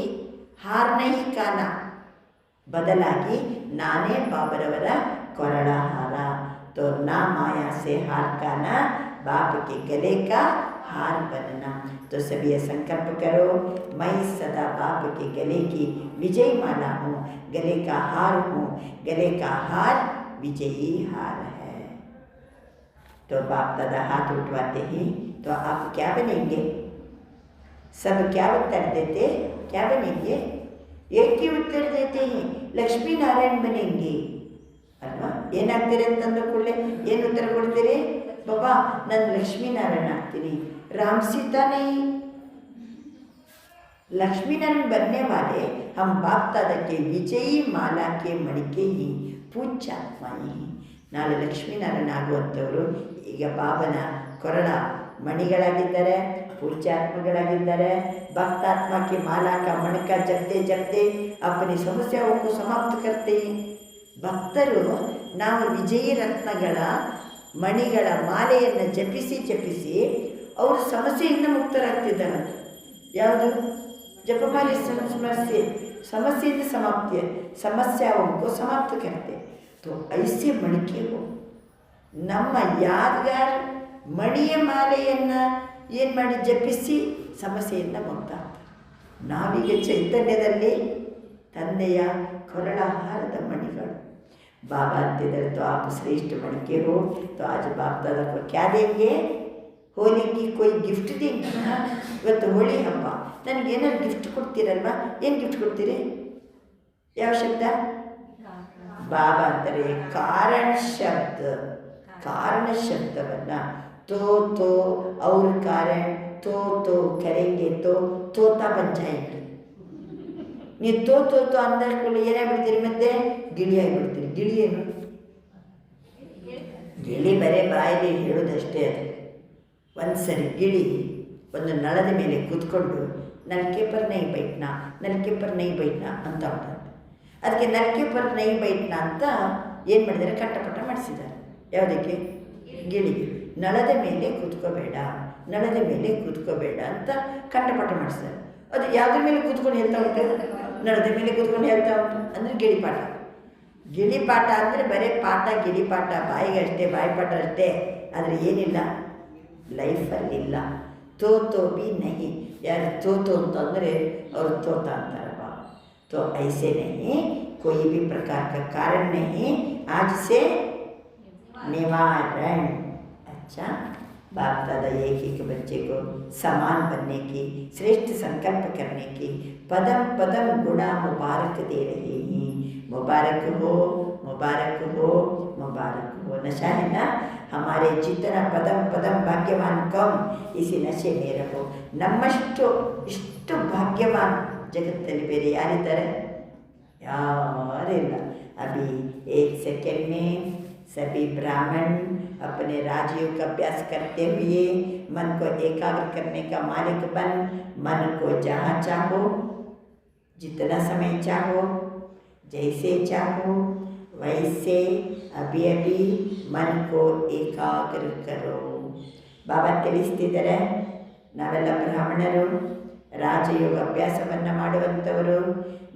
हार नहीं खाना. बदलागी नाने बाबरवरा कोरड़ा हारा. तो ना माया से हार खाना, बाप के गले का हार बनना. तो सभी ये संकल्प करो, मैं सदा बाप के गले की विजय माला हूँ, गले का हार हूँ. गले का हार विजयी हार है. तो बाप दादा हाथ उठवाते ही तो आप क्या बनेंगे? सब क्या उत्तर देते? क्या बनेंगे? एक ही उत्तर देते हैं, लक्ष्मी नारायण बनेंगे ಅಲ್ವಾ. ಏನಾಗ್ತೀರಿ ಅಂತಂದ್ರೆ ಕೂಡಲೇ ಏನು ಉತ್ತರ ಕೊಡ್ತೀರಿ? ಬಾಬಾ ನಾನು ಲಕ್ಷ್ಮೀ ನಾರಾಯಣ ಆಗ್ತೀನಿ. राम सीता नहीं, लक्ष्मी नारायण बनने वाले हम बाप दादा के विजयी माला के मणिके ही पूज्य आत्माएं हैं. ನಾಳೆ ಲಕ್ಷ್ಮೀನಾರಾಯಣ ಆಗುವಂಥವರು ಈಗ ಬಾಬನ ಕೊರಳ ಮಣಿಗಳಾಗಿದ್ದಾರೆ, पूज्यात्मಗಳಾಗಿದ್ದಾರೆ. भक्तात्मा की माला का मणका जपते जपते अपनी समस्याओं को समाप्त करते हैं. ಭಕ್ತರು ನಾವು ವಿಜಯಿ ರತ್ನಗಳ ಮಣಿಗಳ ಮಾಲೆಯನ್ನು ಜಪಿಸಿ ಜಪಿಸಿ ಅವರು ಸಮಸ್ಯೆಯಿಂದ ಮುಕ್ತರಾಗ್ತಿದ್ದಾರೆ. ಯಾವುದು? ಜಪಮಾಲೆ ಸಮಸ್ಯೆ, ಸಮಸ್ಯೆಯಿಂದ समाप्ति है. समस्याओं को समाप्त करते. तो ऐसे मणिके हो. ನಮ್ಮ ಯಾದಗಾರ ಮಣಿಯ ಮಾಲೆಯನ್ನು ಏನು ಮಾಡಿ ಜಪಿಸಿ ಸಮಸ್ಯೆಯಿಂದ ಮುಕ್ತ ಆಗ್ತಾರೆ. ನಾವೀಗ ಚೈತನ್ಯದಲ್ಲಿ ತಂದೆಯ ಕೊರಳ ಹಾರದ ಮಣಿಗಳು. बाबा अंतिदर तो आप श्रेष्ठ मणिके हो. तो आज बाप दादा को क्या देंगे? होली की कोई गिफ्ट देंगे ना. ಇವತ್ತು ಹೋಳಿ ಹಬ್ಬ, ನನಗೆ ಏನಾದ್ರು ಗಿಫ್ಟ್ ಕೊಡ್ತೀರಲ್ವಾ? ಏನು ಗಿಫ್ಟ್ ಕೊಡ್ತೀರಿ? ಯಾವ ಶಬ್ದ? ಬಾಬಾ ಅಂತಾರೆ ಕಾರಣ ಶಬ್ದ. ಕಾರಣ ಶಬ್ದವನ್ನು तो और कारण तो करेंगे तो तोता बन जाएंगे. ನೀವು ತೋ ಅಂದ ಕೂಡಲೇ ಏನಾಗ್ಬಿಡ್ತೀರಿ? ಮತ್ತೆ ಗಿಳಿ ಆಗಿಬಿಡ್ತೀರಿ. ಗಿಳಿ ಏನು? ಗಿಳಿ ಬರೇ ಬಾಯಲ್ಲಿ ಹೇಳೋದಷ್ಟೇ. ಅದು ಒಂದು ಸರಿ ಗಿಳಿ ಒಂದು ನಳದ ಮೇಲೆ ಕೂತ್ಕೊಂಡು ನಲ್ಕೆ ಪರ್ ನೈ ಬೈಟ್ನಾ, ನಲ್ಕೆ ಪರ್ ನೈ ಬೈಟ್ನಾ ಅಂತ ಉಂಟು. ಅದಕ್ಕೆ ನಲ್ಕೆ ಪರ್ ನೈ ಬೈಟ್ನಾ ಅಂತ ಏನು ಮಾಡಿದ್ದಾರೆ? ಕಂಠಪಟ ಮಾಡಿಸಿದ್ದಾರೆ. ಯಾವುದಕ್ಕೆ? ಗಿಳಿಗೆ. ನಳದ ಮೇಲೆ ಕೂತ್ಕೋಬೇಡ, ನಳದ ಮೇಲೆ ಕೂತ್ಕೋಬೇಡ ಅಂತ ಕಂಠಪಾಠ ಮಾಡಿಸ್ತಾರೆ. ಅದು ಯಾವುದ್ರ ಮೇಲೆ ಕೂತ್ಕೊಂಡು ಹೇಳ್ತಾ ಉಂಟು? ನಳದ ಮೇಲೆ ಕೂತ್ಕೊಂಡು ಹೇಳ್ತಾ ಉಂಟು. ಅಂದರೆ ಗಿಳಿಪಾಠ. ಗಿಳಿಪಾಠ ಅಂದರೆ ಬರೀ ಪಾಠ, ಗಿಳಿಪಾಠ ಬಾಯಿಗೆ ಅಷ್ಟೇ, ಬಾಯಿಪಾಠ ಅಷ್ಟೇ. ಆದರೆ ಏನಿಲ್ಲ, ಲೈಫಲ್ಲಿಲ್ಲ. ತೋ ಬಿ ನಹಿ. ಯಾರು ತೋತು ಅಂತಂದರೆ ಅವರು ತೋತ ಅಂತಾರಪ್ಪ. तो ऐसे नहीं, कोई भी प्रकार का कारण नहीं. आज से निवारण. अच्छा, बाप दादा एक एक बच्चे को समान बनने की, श्रेष्ठ संकल्प करने की पदम पदम गुणा मुबारक दे रहे हैं. मुबारक हो, मुबारक हो, मुबारक हो. नशा है ना हमारे, जितना पदम पदम भाग्यवान कम, इसी नशे में रहो. ನಮ್ಮಷ್ಟು ಇಷ್ಟು ಭಾಗ್ಯವಾನ್ ಜಗತ್ತಲ್ಲಿ ಬೇರೆ ಯಾರಿದ್ದಾರೆ? ಯಾರಿಲ್ಲ. अभी एक सेकेंड में सभी ब्राह्मण अपने राजयोग का अभ्यास करते हुए मन को एकाग्र करने का मालिक बन, मन को जहाँ चाहो, जितना समय चाहो, जैसे चाहो वैसे अभी अभी मन को एकाग्र करो. बाबा ತಿಳಿಸ್ತಿದ್ದಾರೆ, ನಾವೆಲ್ಲ ಬ್ರಾಹ್ಮಣರು ರಾಜಯೋಗ ಅಭ್ಯಾಸವನ್ನು ಮಾಡುವಂಥವರು.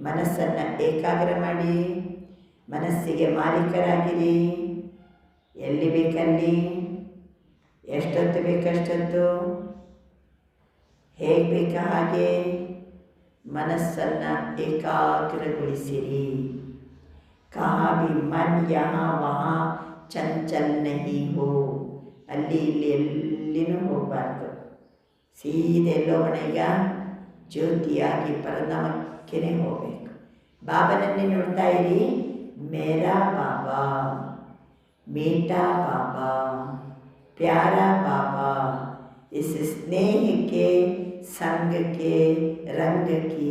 ಮನಸ್ಸನ್ನು ಏಕಾಗ್ರ ಮಾಡಿ, ಮನಸ್ಸಿಗೆ ಮಾಲೀಕರಾಗಿರಿ. ಎಲ್ಲಿ ಬೇಕಲ್ಲಿ, ಎಷ್ಟೊತ್ತು ಬೇಕಷ್ಟೊತ್ತು, ಹೇಗೆ ಬೇಕ ಹಾಗೆ ಮನಸ್ಸನ್ನು ಏಕಾಗ್ರಗೊಳಿಸಿರಿ. ಕಹಾ ಭಿ ಮನ್ ಯಹಾ ವಹಾ ಚಂಚಲ್ ನಹಿ ಹೋ. ಅಲ್ಲಿ ಇಲ್ಲಿ ಎಲ್ಲಿನೂ ಹೋಗಬಾರ್ದು. ಸೀದೆ ಎಲ್ಲೋಗಣ, ಈಗ ಜ್ಯೋತಿಯಾಗಿ ಪರಧಾಮಕ್ಕೇ ಹೋಗಬೇಕು. ಬಾಬನನ್ನೇ ನೋಡ್ತಾ ಇರಿ. ಮೇರಾ ಬಾಬಾ, मीठा बाबा, प्यारा बाबा, इस स्नेह के संग के रंग की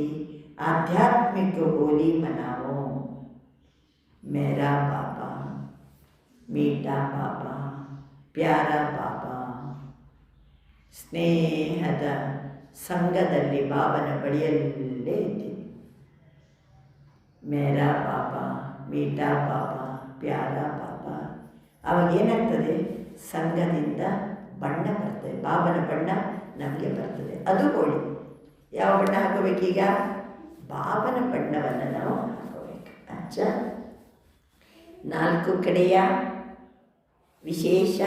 आध्यात्मिक होली मनाओ. मेरा बाबा, मीठा बाबा, प्यारा बाबा. ಸ್ನೇಹದ ಸಂಘದಲ್ಲಿ ಬಾಬನ ಬಳಿಯಲ್ಲೇ ಇದ್ದೀವಿ. ಮೇರಾ ಬಾಬಾ, ಮೀಠಾ ಬಾಬಾ, ಪ್ಯಾರಾ ಬಾಬಾ. ಅವಾಗ ಏನಾಗ್ತದೆ? ಸಂಘದಿಂದ ಬಣ್ಣ ಬರ್ತದೆ, ಬಾಬನ ಬಣ್ಣ ನಮಗೆ ಬರ್ತದೆ. ಅದು ಹೋಳಿ. ಯಾವ ಬಣ್ಣ ಹಾಕೋಬೇಕೀಗ? ಬಾಬನ ಬಣ್ಣವನ್ನು ನಾವು ಹಾಕೋಬೇಕು. ಅಚ್ಚ 4 ಕಡೆಯ ವಿಶೇಷ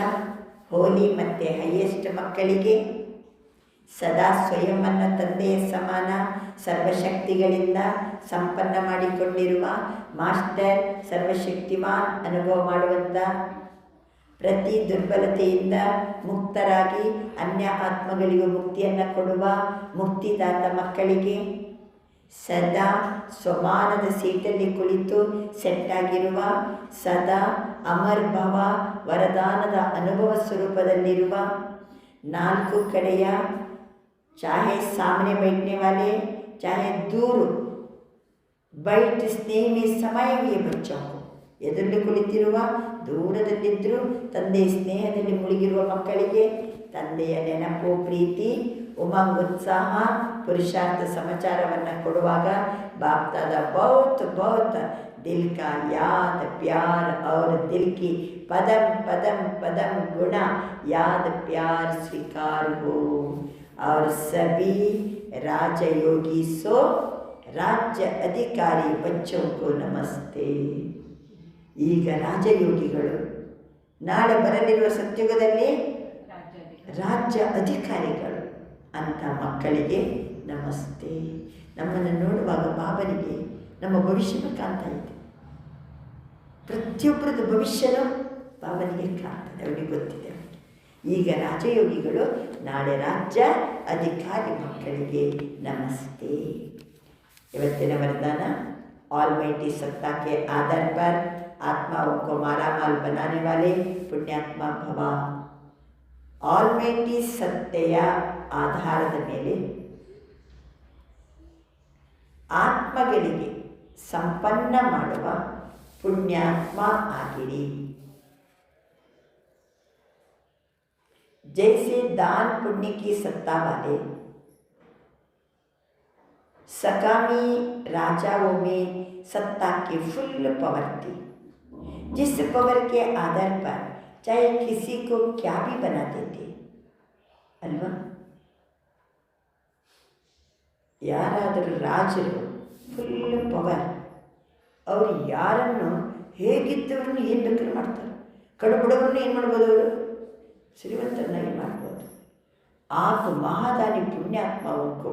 ಹೋಲಿ ಮತ್ತು ಹೈಯೆಸ್ಟ್ ಮಕ್ಕಳಿಗೆ ಸದಾ ಸ್ವಯಂವನ್ನು ತಂದೆಯ ಸಮಾನ ಸರ್ವಶಕ್ತಿಗಳಿಂದ ಸಂಪನ್ನ ಮಾಡಿಕೊಂಡಿರುವ ಮಾಸ್ಟರ್ ಸರ್ವಶಕ್ತಿಮಾನ್ ಅನುಭವ ಮಾಡುವಂಥ, ಪ್ರತಿ ದುರ್ಬಲತೆಯಿಂದ ಮುಕ್ತರಾಗಿ ಅನ್ಯ ಆತ್ಮಗಳಿಗೂ ಮುಕ್ತಿಯನ್ನು ಕೊಡುವ ಮುಕ್ತಿದಾತ ಮಕ್ಕಳಿಗೆ, ಸದಾ ಸ್ವಮಾನದ ಸೀಟಲ್ಲಿ ಕುಳಿತು ಸೆಟ್ಟಾಗಿರುವ, ಸದಾ ಅಮರ್ ಭವ ವರದಾನದ ಅನುಭವ ಸ್ವರೂಪದಲ್ಲಿರುವ 4 ಕಡೆಯ चाहे सामने बैठने वाले चाहे दूर बैठ स्नेह में समाये हुए बच्चों को, ಎದುರಲ್ಲಿ ಕುಳಿತಿರುವ ದೂರದಲ್ಲಿದ್ದರೂ ತಂದೆಯ ಸ್ನೇಹದಲ್ಲಿ ಮುಳುಗಿರುವ ಮಕ್ಕಳಿಗೆ ತಂದೆಯ ನೆನಪು, ಪ್ರೀತಿ, ಉಮಂಗ್, ಉತ್ಸಾಹ, ಪುರುಷಾರ್ಥ ಸಮಾಚಾರವನ್ನು ಕೊಡುವಾಗ ಬಾಪ್ತಾದ ಬಹುತ್ ಬಹುತ್ दिल का याद प्यार और दिल की पदम पदम पदम गुणा याद प्यार स्वीकार हो. और सभी राजयोगी सो राज्य अधिकारी बच्चों को नमस्ते. ಈಗ ರಾಜಯೋಗಿಗಳು, ನಾಳೆ ಬರಲಿರುವ ಸತ್ಯುಗದಲ್ಲಿ ರಾಜ್ಯ ಅಧಿಕಾರಿಗಳು ಅಂತ ಮಕ್ಕಳಿಗೆ ನಮಸ್ತೆ. ನಮ್ಮನ್ನು ನೋಡುವಾಗ ಬಾಬನಿಗೆ ನಮ್ಮ ಭವಿಷ್ಯನ ಕಾಣ್ತಾ ಇದೆ. ಪ್ರತಿಯೊಬ್ಬರದ್ದು ಭವಿಷ್ಯನೂ ಬಾಬನಿಗೆ ಕಾಣ್ತದೆ, ಅವನಿಗೆ ಗೊತ್ತಿದೆ. ಈಗ ರಾಜಯೋಗಿಗಳು, ನಾಳೆ ರಾಜ್ಯ ಅಧಿಕಾರಿ ಮಕ್ಕಳಿಗೆ ನಮಸ್ತೆ. ಇವತ್ತಿನ वरदान ऑलमाइटी सत्ता के आधार पर आत्माओं को मालामाल बनाने वाले पुण्यात्मा भव. ऑलमाइटी सत्ತೆಯ ಆಧಾರದ ಮೇಲೆ ಆತ್ಮಗಳಿಗೆ ಸಂಪನ್ನ ಮಾಡುವ पुण्यात्म ಆಗಿರಿ. जैसे दान पुण्य की सत्ता वाले सकामी राजाओं में सत्ता की फुल पावर थी, जिस पावर के आधार पर चाहे किसी को क्या भी बना देते अल्वा. ಯಾರಾದರೂ ರಾಜರು ಫುಲ್ ಪವರ್, ಅವರು ಯಾರನ್ನು ಹೇಗಿದ್ದವ್ರನ್ನ ಏನು ಬೇಕಾದ್ರೂ ಮಾಡ್ತಾರೆ. ಕಡುಬಡವ್ರನ್ನ ಏನು ಮಾಡ್ಬೋದು? ಅವರು ಶ್ರೀಮಂತರನ್ನಾಗಿ ಮಾಡ್ಬೋದು. आप महादानी पुण्यात्माओं को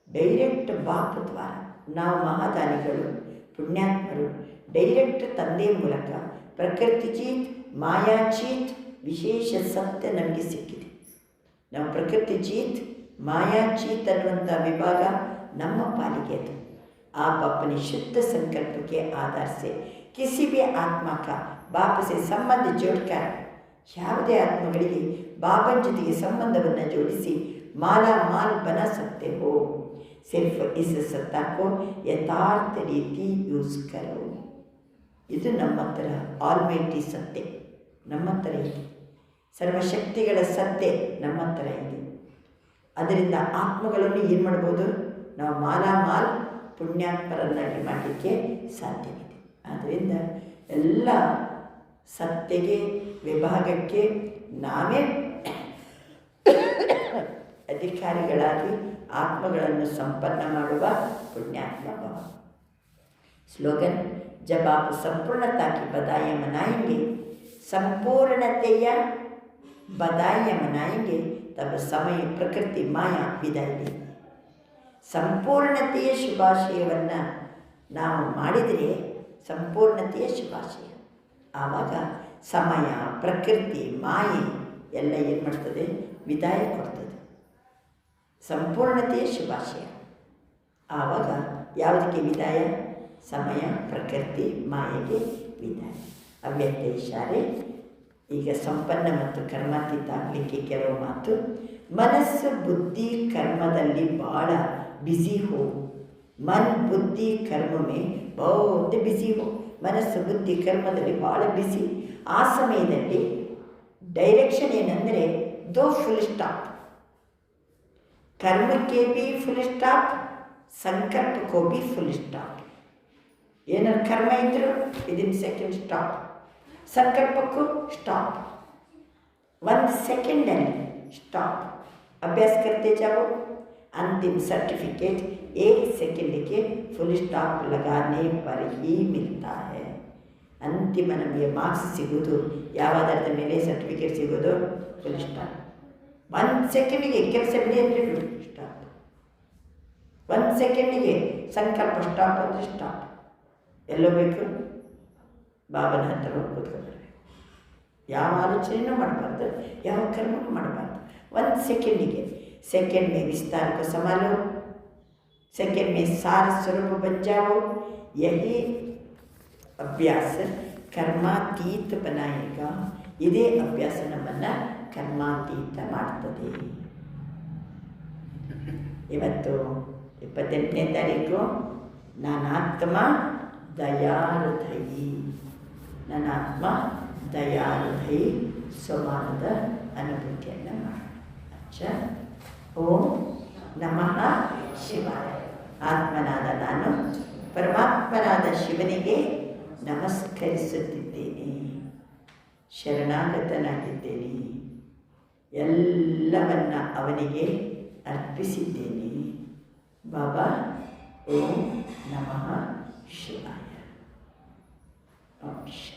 ಡೈರೆಕ್ಟ್ ಬಾಪ್ ದ್ವಾರ, ನಾವು ಮಹಾದಾನಿಗಳು ಪುಣ್ಯಾತ್ಮರು ಡೈರೆಕ್ಟ್ ತಂದೆಯ ಮೂಲಕ ಪ್ರಕೃತಿಚೀತ್ ಮಾಯಾಚೀತ್ ವಿಶೇಷ ಸತ್ಯ ನಮಗೆ ಸಿಕ್ಕಿದೆ. ನಾವು ಪ್ರಕೃತಿಚೀತ್ ಮಾಯಾಚೀತ್ ಅನ್ನುವಂಥ ವಿಭಾಗ ನಮ್ಮ ಪಾಲಿಗೆ ಅದು. आप अपने शुद्ध संकल्प के आधार से किसी भी आत्मा का बाप से संबंध जोड़कर, ಯಾವುದೇ ಆತ್ಮಗಳಿಗೆ ಬಾಬನ ಜೊತೆಗೆ ಸಂಬಂಧವನ್ನು ಜೋಡಿಸಿ ಮಾಲಾ ಮಾಲ್ ಬನ सकते हो. सिर्फ इस सत्ता को यथार्थ ರೀತಿ ಯೂಸ್ करो. ಇದು ನಮ್ಮ ಹತ್ರ ಆಲ್ಮೈಟಿ ಸತ್ಯ ನಮ್ಮ ಹತ್ರ ಇದೆ. ಸರ್ವಶಕ್ತಿಗಳ ಸತ್ಯ ನಮ್ಮ ಹತ್ರ ಇದೆ. ಅದರಿಂದ ಆತ್ಮಗಳನ್ನು ಏನು ಮಾಡ್ಬೋದು? ನಾವು ಮಾಲಾ ಮಾಲ್ ಪುಣ್ಯಾತ್ಮರನ್ನಾಗಿ ಮಾಡಲಿಕ್ಕೆ ಸಾಧ್ಯವಿದೆ. ಆದ್ದರಿಂದ ಎಲ್ಲ ಸತ್ತೆಗೆ ವಿಭಾಗಕ್ಕೆ ನಾವೇ ಅಧಿಕಾರಿಗಳಾಗಿ ಆತ್ಮಗಳನ್ನು ಸಂಪನ್ನ ಮಾಡುವ पुण्यात्म भव. स्लोगन जब आप संपूर्णता की बधाइयाँ मनाएंगे, संपूर्णತೆಯ बधाइयाँ मनाएंगे, तब समय प्रकृति माया विदाय देगी. ಸಂಪೂರ್ಣತೆಯ ಶುಭಾಶಯವನ್ನು ನಾವು ಮಾಡಿದರೆ ಸಂಪೂರ್ಣತೆಯ ಶುಭಾಶಯ, ಆವಾಗ ಸಮಯ ಪ್ರಕೃತಿ ಮಾಯೆ ಎಲ್ಲ ಏನು ಮಾಡ್ತದೆ? ವಿದಾಯ ಕೊಡ್ತದೆ. ಸಂಪೂರ್ಣತೆಯ ಶುಭಾಶಯ. ಆವಾಗ ಯಾವುದಕ್ಕೆ ವಿದಾಯ? ಸಮಯ ಪ್ರಕೃತಿ ಮಾಯೆಗೆ ವಿದಾಯ. ಅವ್ಯಕ್ತ ಇಶಾರೆ. ಈಗ ಸಂಪನ್ನ ಮತ್ತು ಕರ್ಮಾತೀತ ಆಗಲಿಕ್ಕೆ ಕೆಲವು ಮಾತು. ಮನಸ್ಸು ಬುದ್ಧಿ ಕರ್ಮದಲ್ಲಿ ಭಾಳ ಬ್ಯುಸಿ ಹೋ. ಮನ್ ಬುದ್ಧಿ ಕರ್ಮ ಮೇ ಬಹುತ್ ಬ್ಯುಸಿ ಹೋ. ಮನಸ್ಸು ಬುದ್ಧಿ ಕರ್ಮದಲ್ಲಿ ಭಾಳ ಬ್ಯುಸಿ. ಆ ಸಮಯದಲ್ಲಿ ಡೈರೆಕ್ಷನ್ ಏನಂದರೆ ದೋ ಫುಲ್ ಸ್ಟಾಪ್. ಕರ್ಮಕ್ಕೆ ಬಿ ಫುಲ್ ಸ್ಟಾಪ್, ಸಂಕಲ್ಪಕ್ಕೂ ಬಿ ಫುಲ್ ಸ್ಟಾಪ್. ಏನಾದ್ರು ಕರ್ಮ ಇದ್ದರೂ ವಿದಿನ್ ಸೆಕೆಂಡ್ ಸ್ಟಾಪ್, ಸಂಕಲ್ಪಕ್ಕೂ ಸ್ಟಾಪ್. 1 ಸೆಕೆಂಡಲ್ಲಿ ಸ್ಟಾಪ್. अभ्यास करते जाओ. अंतिम सर्टिफिकेट 1 सेकेंड के फुल स्टॉप लगाने पर ही मिलता है. ಅಂತಿಮ ನಮಗೆ ಮಾರ್ಕ್ಸ್ ಸಿಗೋದು ಯಾವುದರದ ಮೇಲೆ ಸರ್ಟಿಫಿಕೇಟ್ ಸಿಗೋದು? Full stop. 1 ಸೆಕೆಂಡಿಗೆ ಕೆಲಸ ಬಿಡಿ ಅಂದರೆ ಸ್ಟಾಪ್. 1 ಸೆಕೆಂಡಿಗೆ ಸಂಕಲ್ಪ ಸ್ಟಾಪ್ ಅಂದರೆ ಸ್ಟಾಪ್. ಎಲ್ಲೋ ಬೇಕು ಬಾಬನ ಹತ್ರ ಹೋಗಿ ಕೂತ್ಕೊಳ್ಬೇಕು. ಯಾವ ಆಲೋಚನೆಯೂ ಮಾಡಬಾರ್ದು, ಯಾವ ಕರ್ಮನೂ ಮಾಡಬಾರ್ದು. 1 सेकेंड सेकेंड में विस्तार को संभालो, सेकेंड में सार स्वरूप बन जाओ. यही अभ्यास कर्मातीत बनाएगा. ಇದೇ ಅಭ್ಯಾಸ ನಮ್ಮನ್ನು ಕರ್ಮಾತೀತ ಮಾಡ್ತದೆ. ಇವತ್ತು 28ನೇ ತಾರೀಕು. ನಾನಾತ್ಮ ದಯಾಳುಧಯಿ, ನನ್ನಾತ್ಮ ದಯಾಳುಧಯಿ ಸ್ವಮಾನದ ಅನುಭೂತಿಯನ್ನು ಮಾಡಿ. ಓಂ ನಮಃ ಶಿವಾಯ. ಆತ್ಮನಾದ ನಾನು ಪರಮಾತ್ಮನಾದ ಶಿವನಿಗೆ ನಮಸ್ಕರಿಸುತ್ತಿದ್ದೇನೆ, ಶರಣಾಗತನಾಗಿದ್ದೇನೆ, ಎಲ್ಲವನ್ನ ಅವನಿಗೆ ಅರ್ಪಿಸಿದ್ದೇನೆ. ಬಾಬಾ ಓಂ ನಮಃ ಶಿವಾಯ. ಓಂ ಶಾಂತಿ.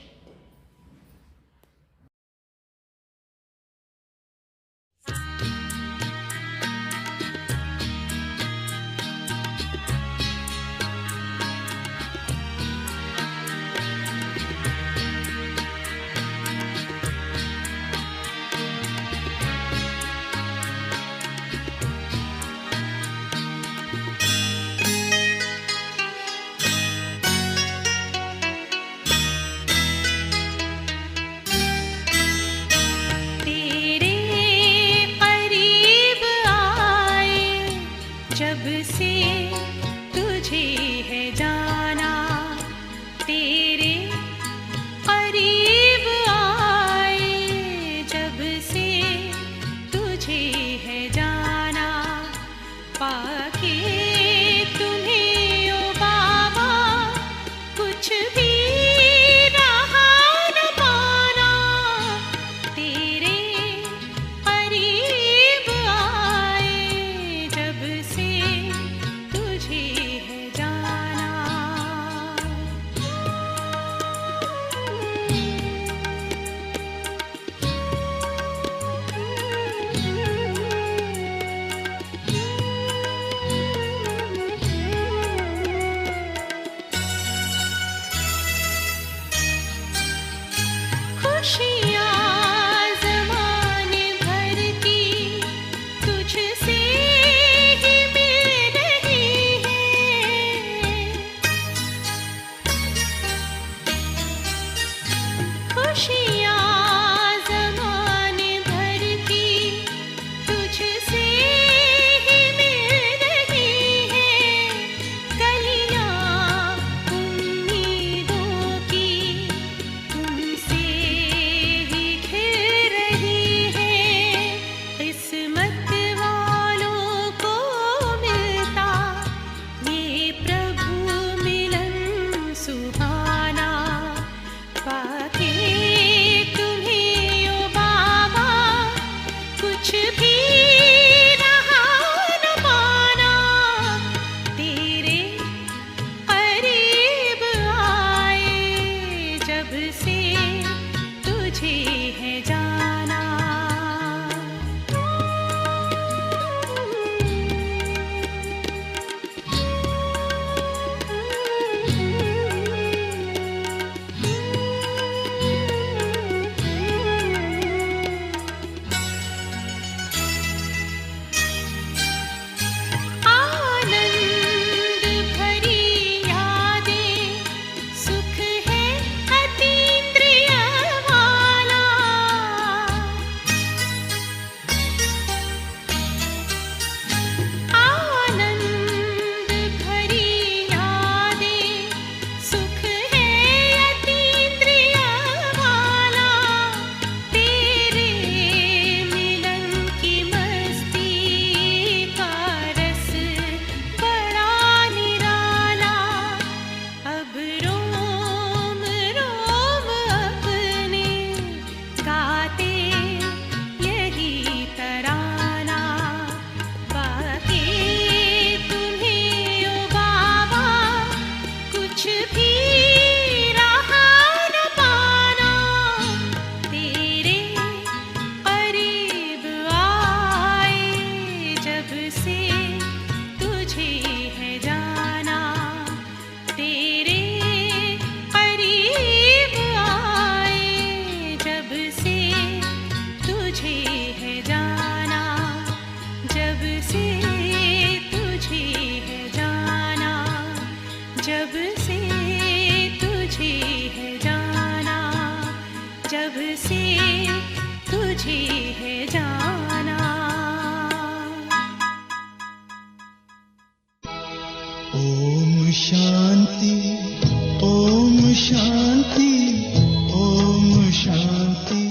जब से तुझे है जाना। ओम शांति, ओम शांति, ओम शांति।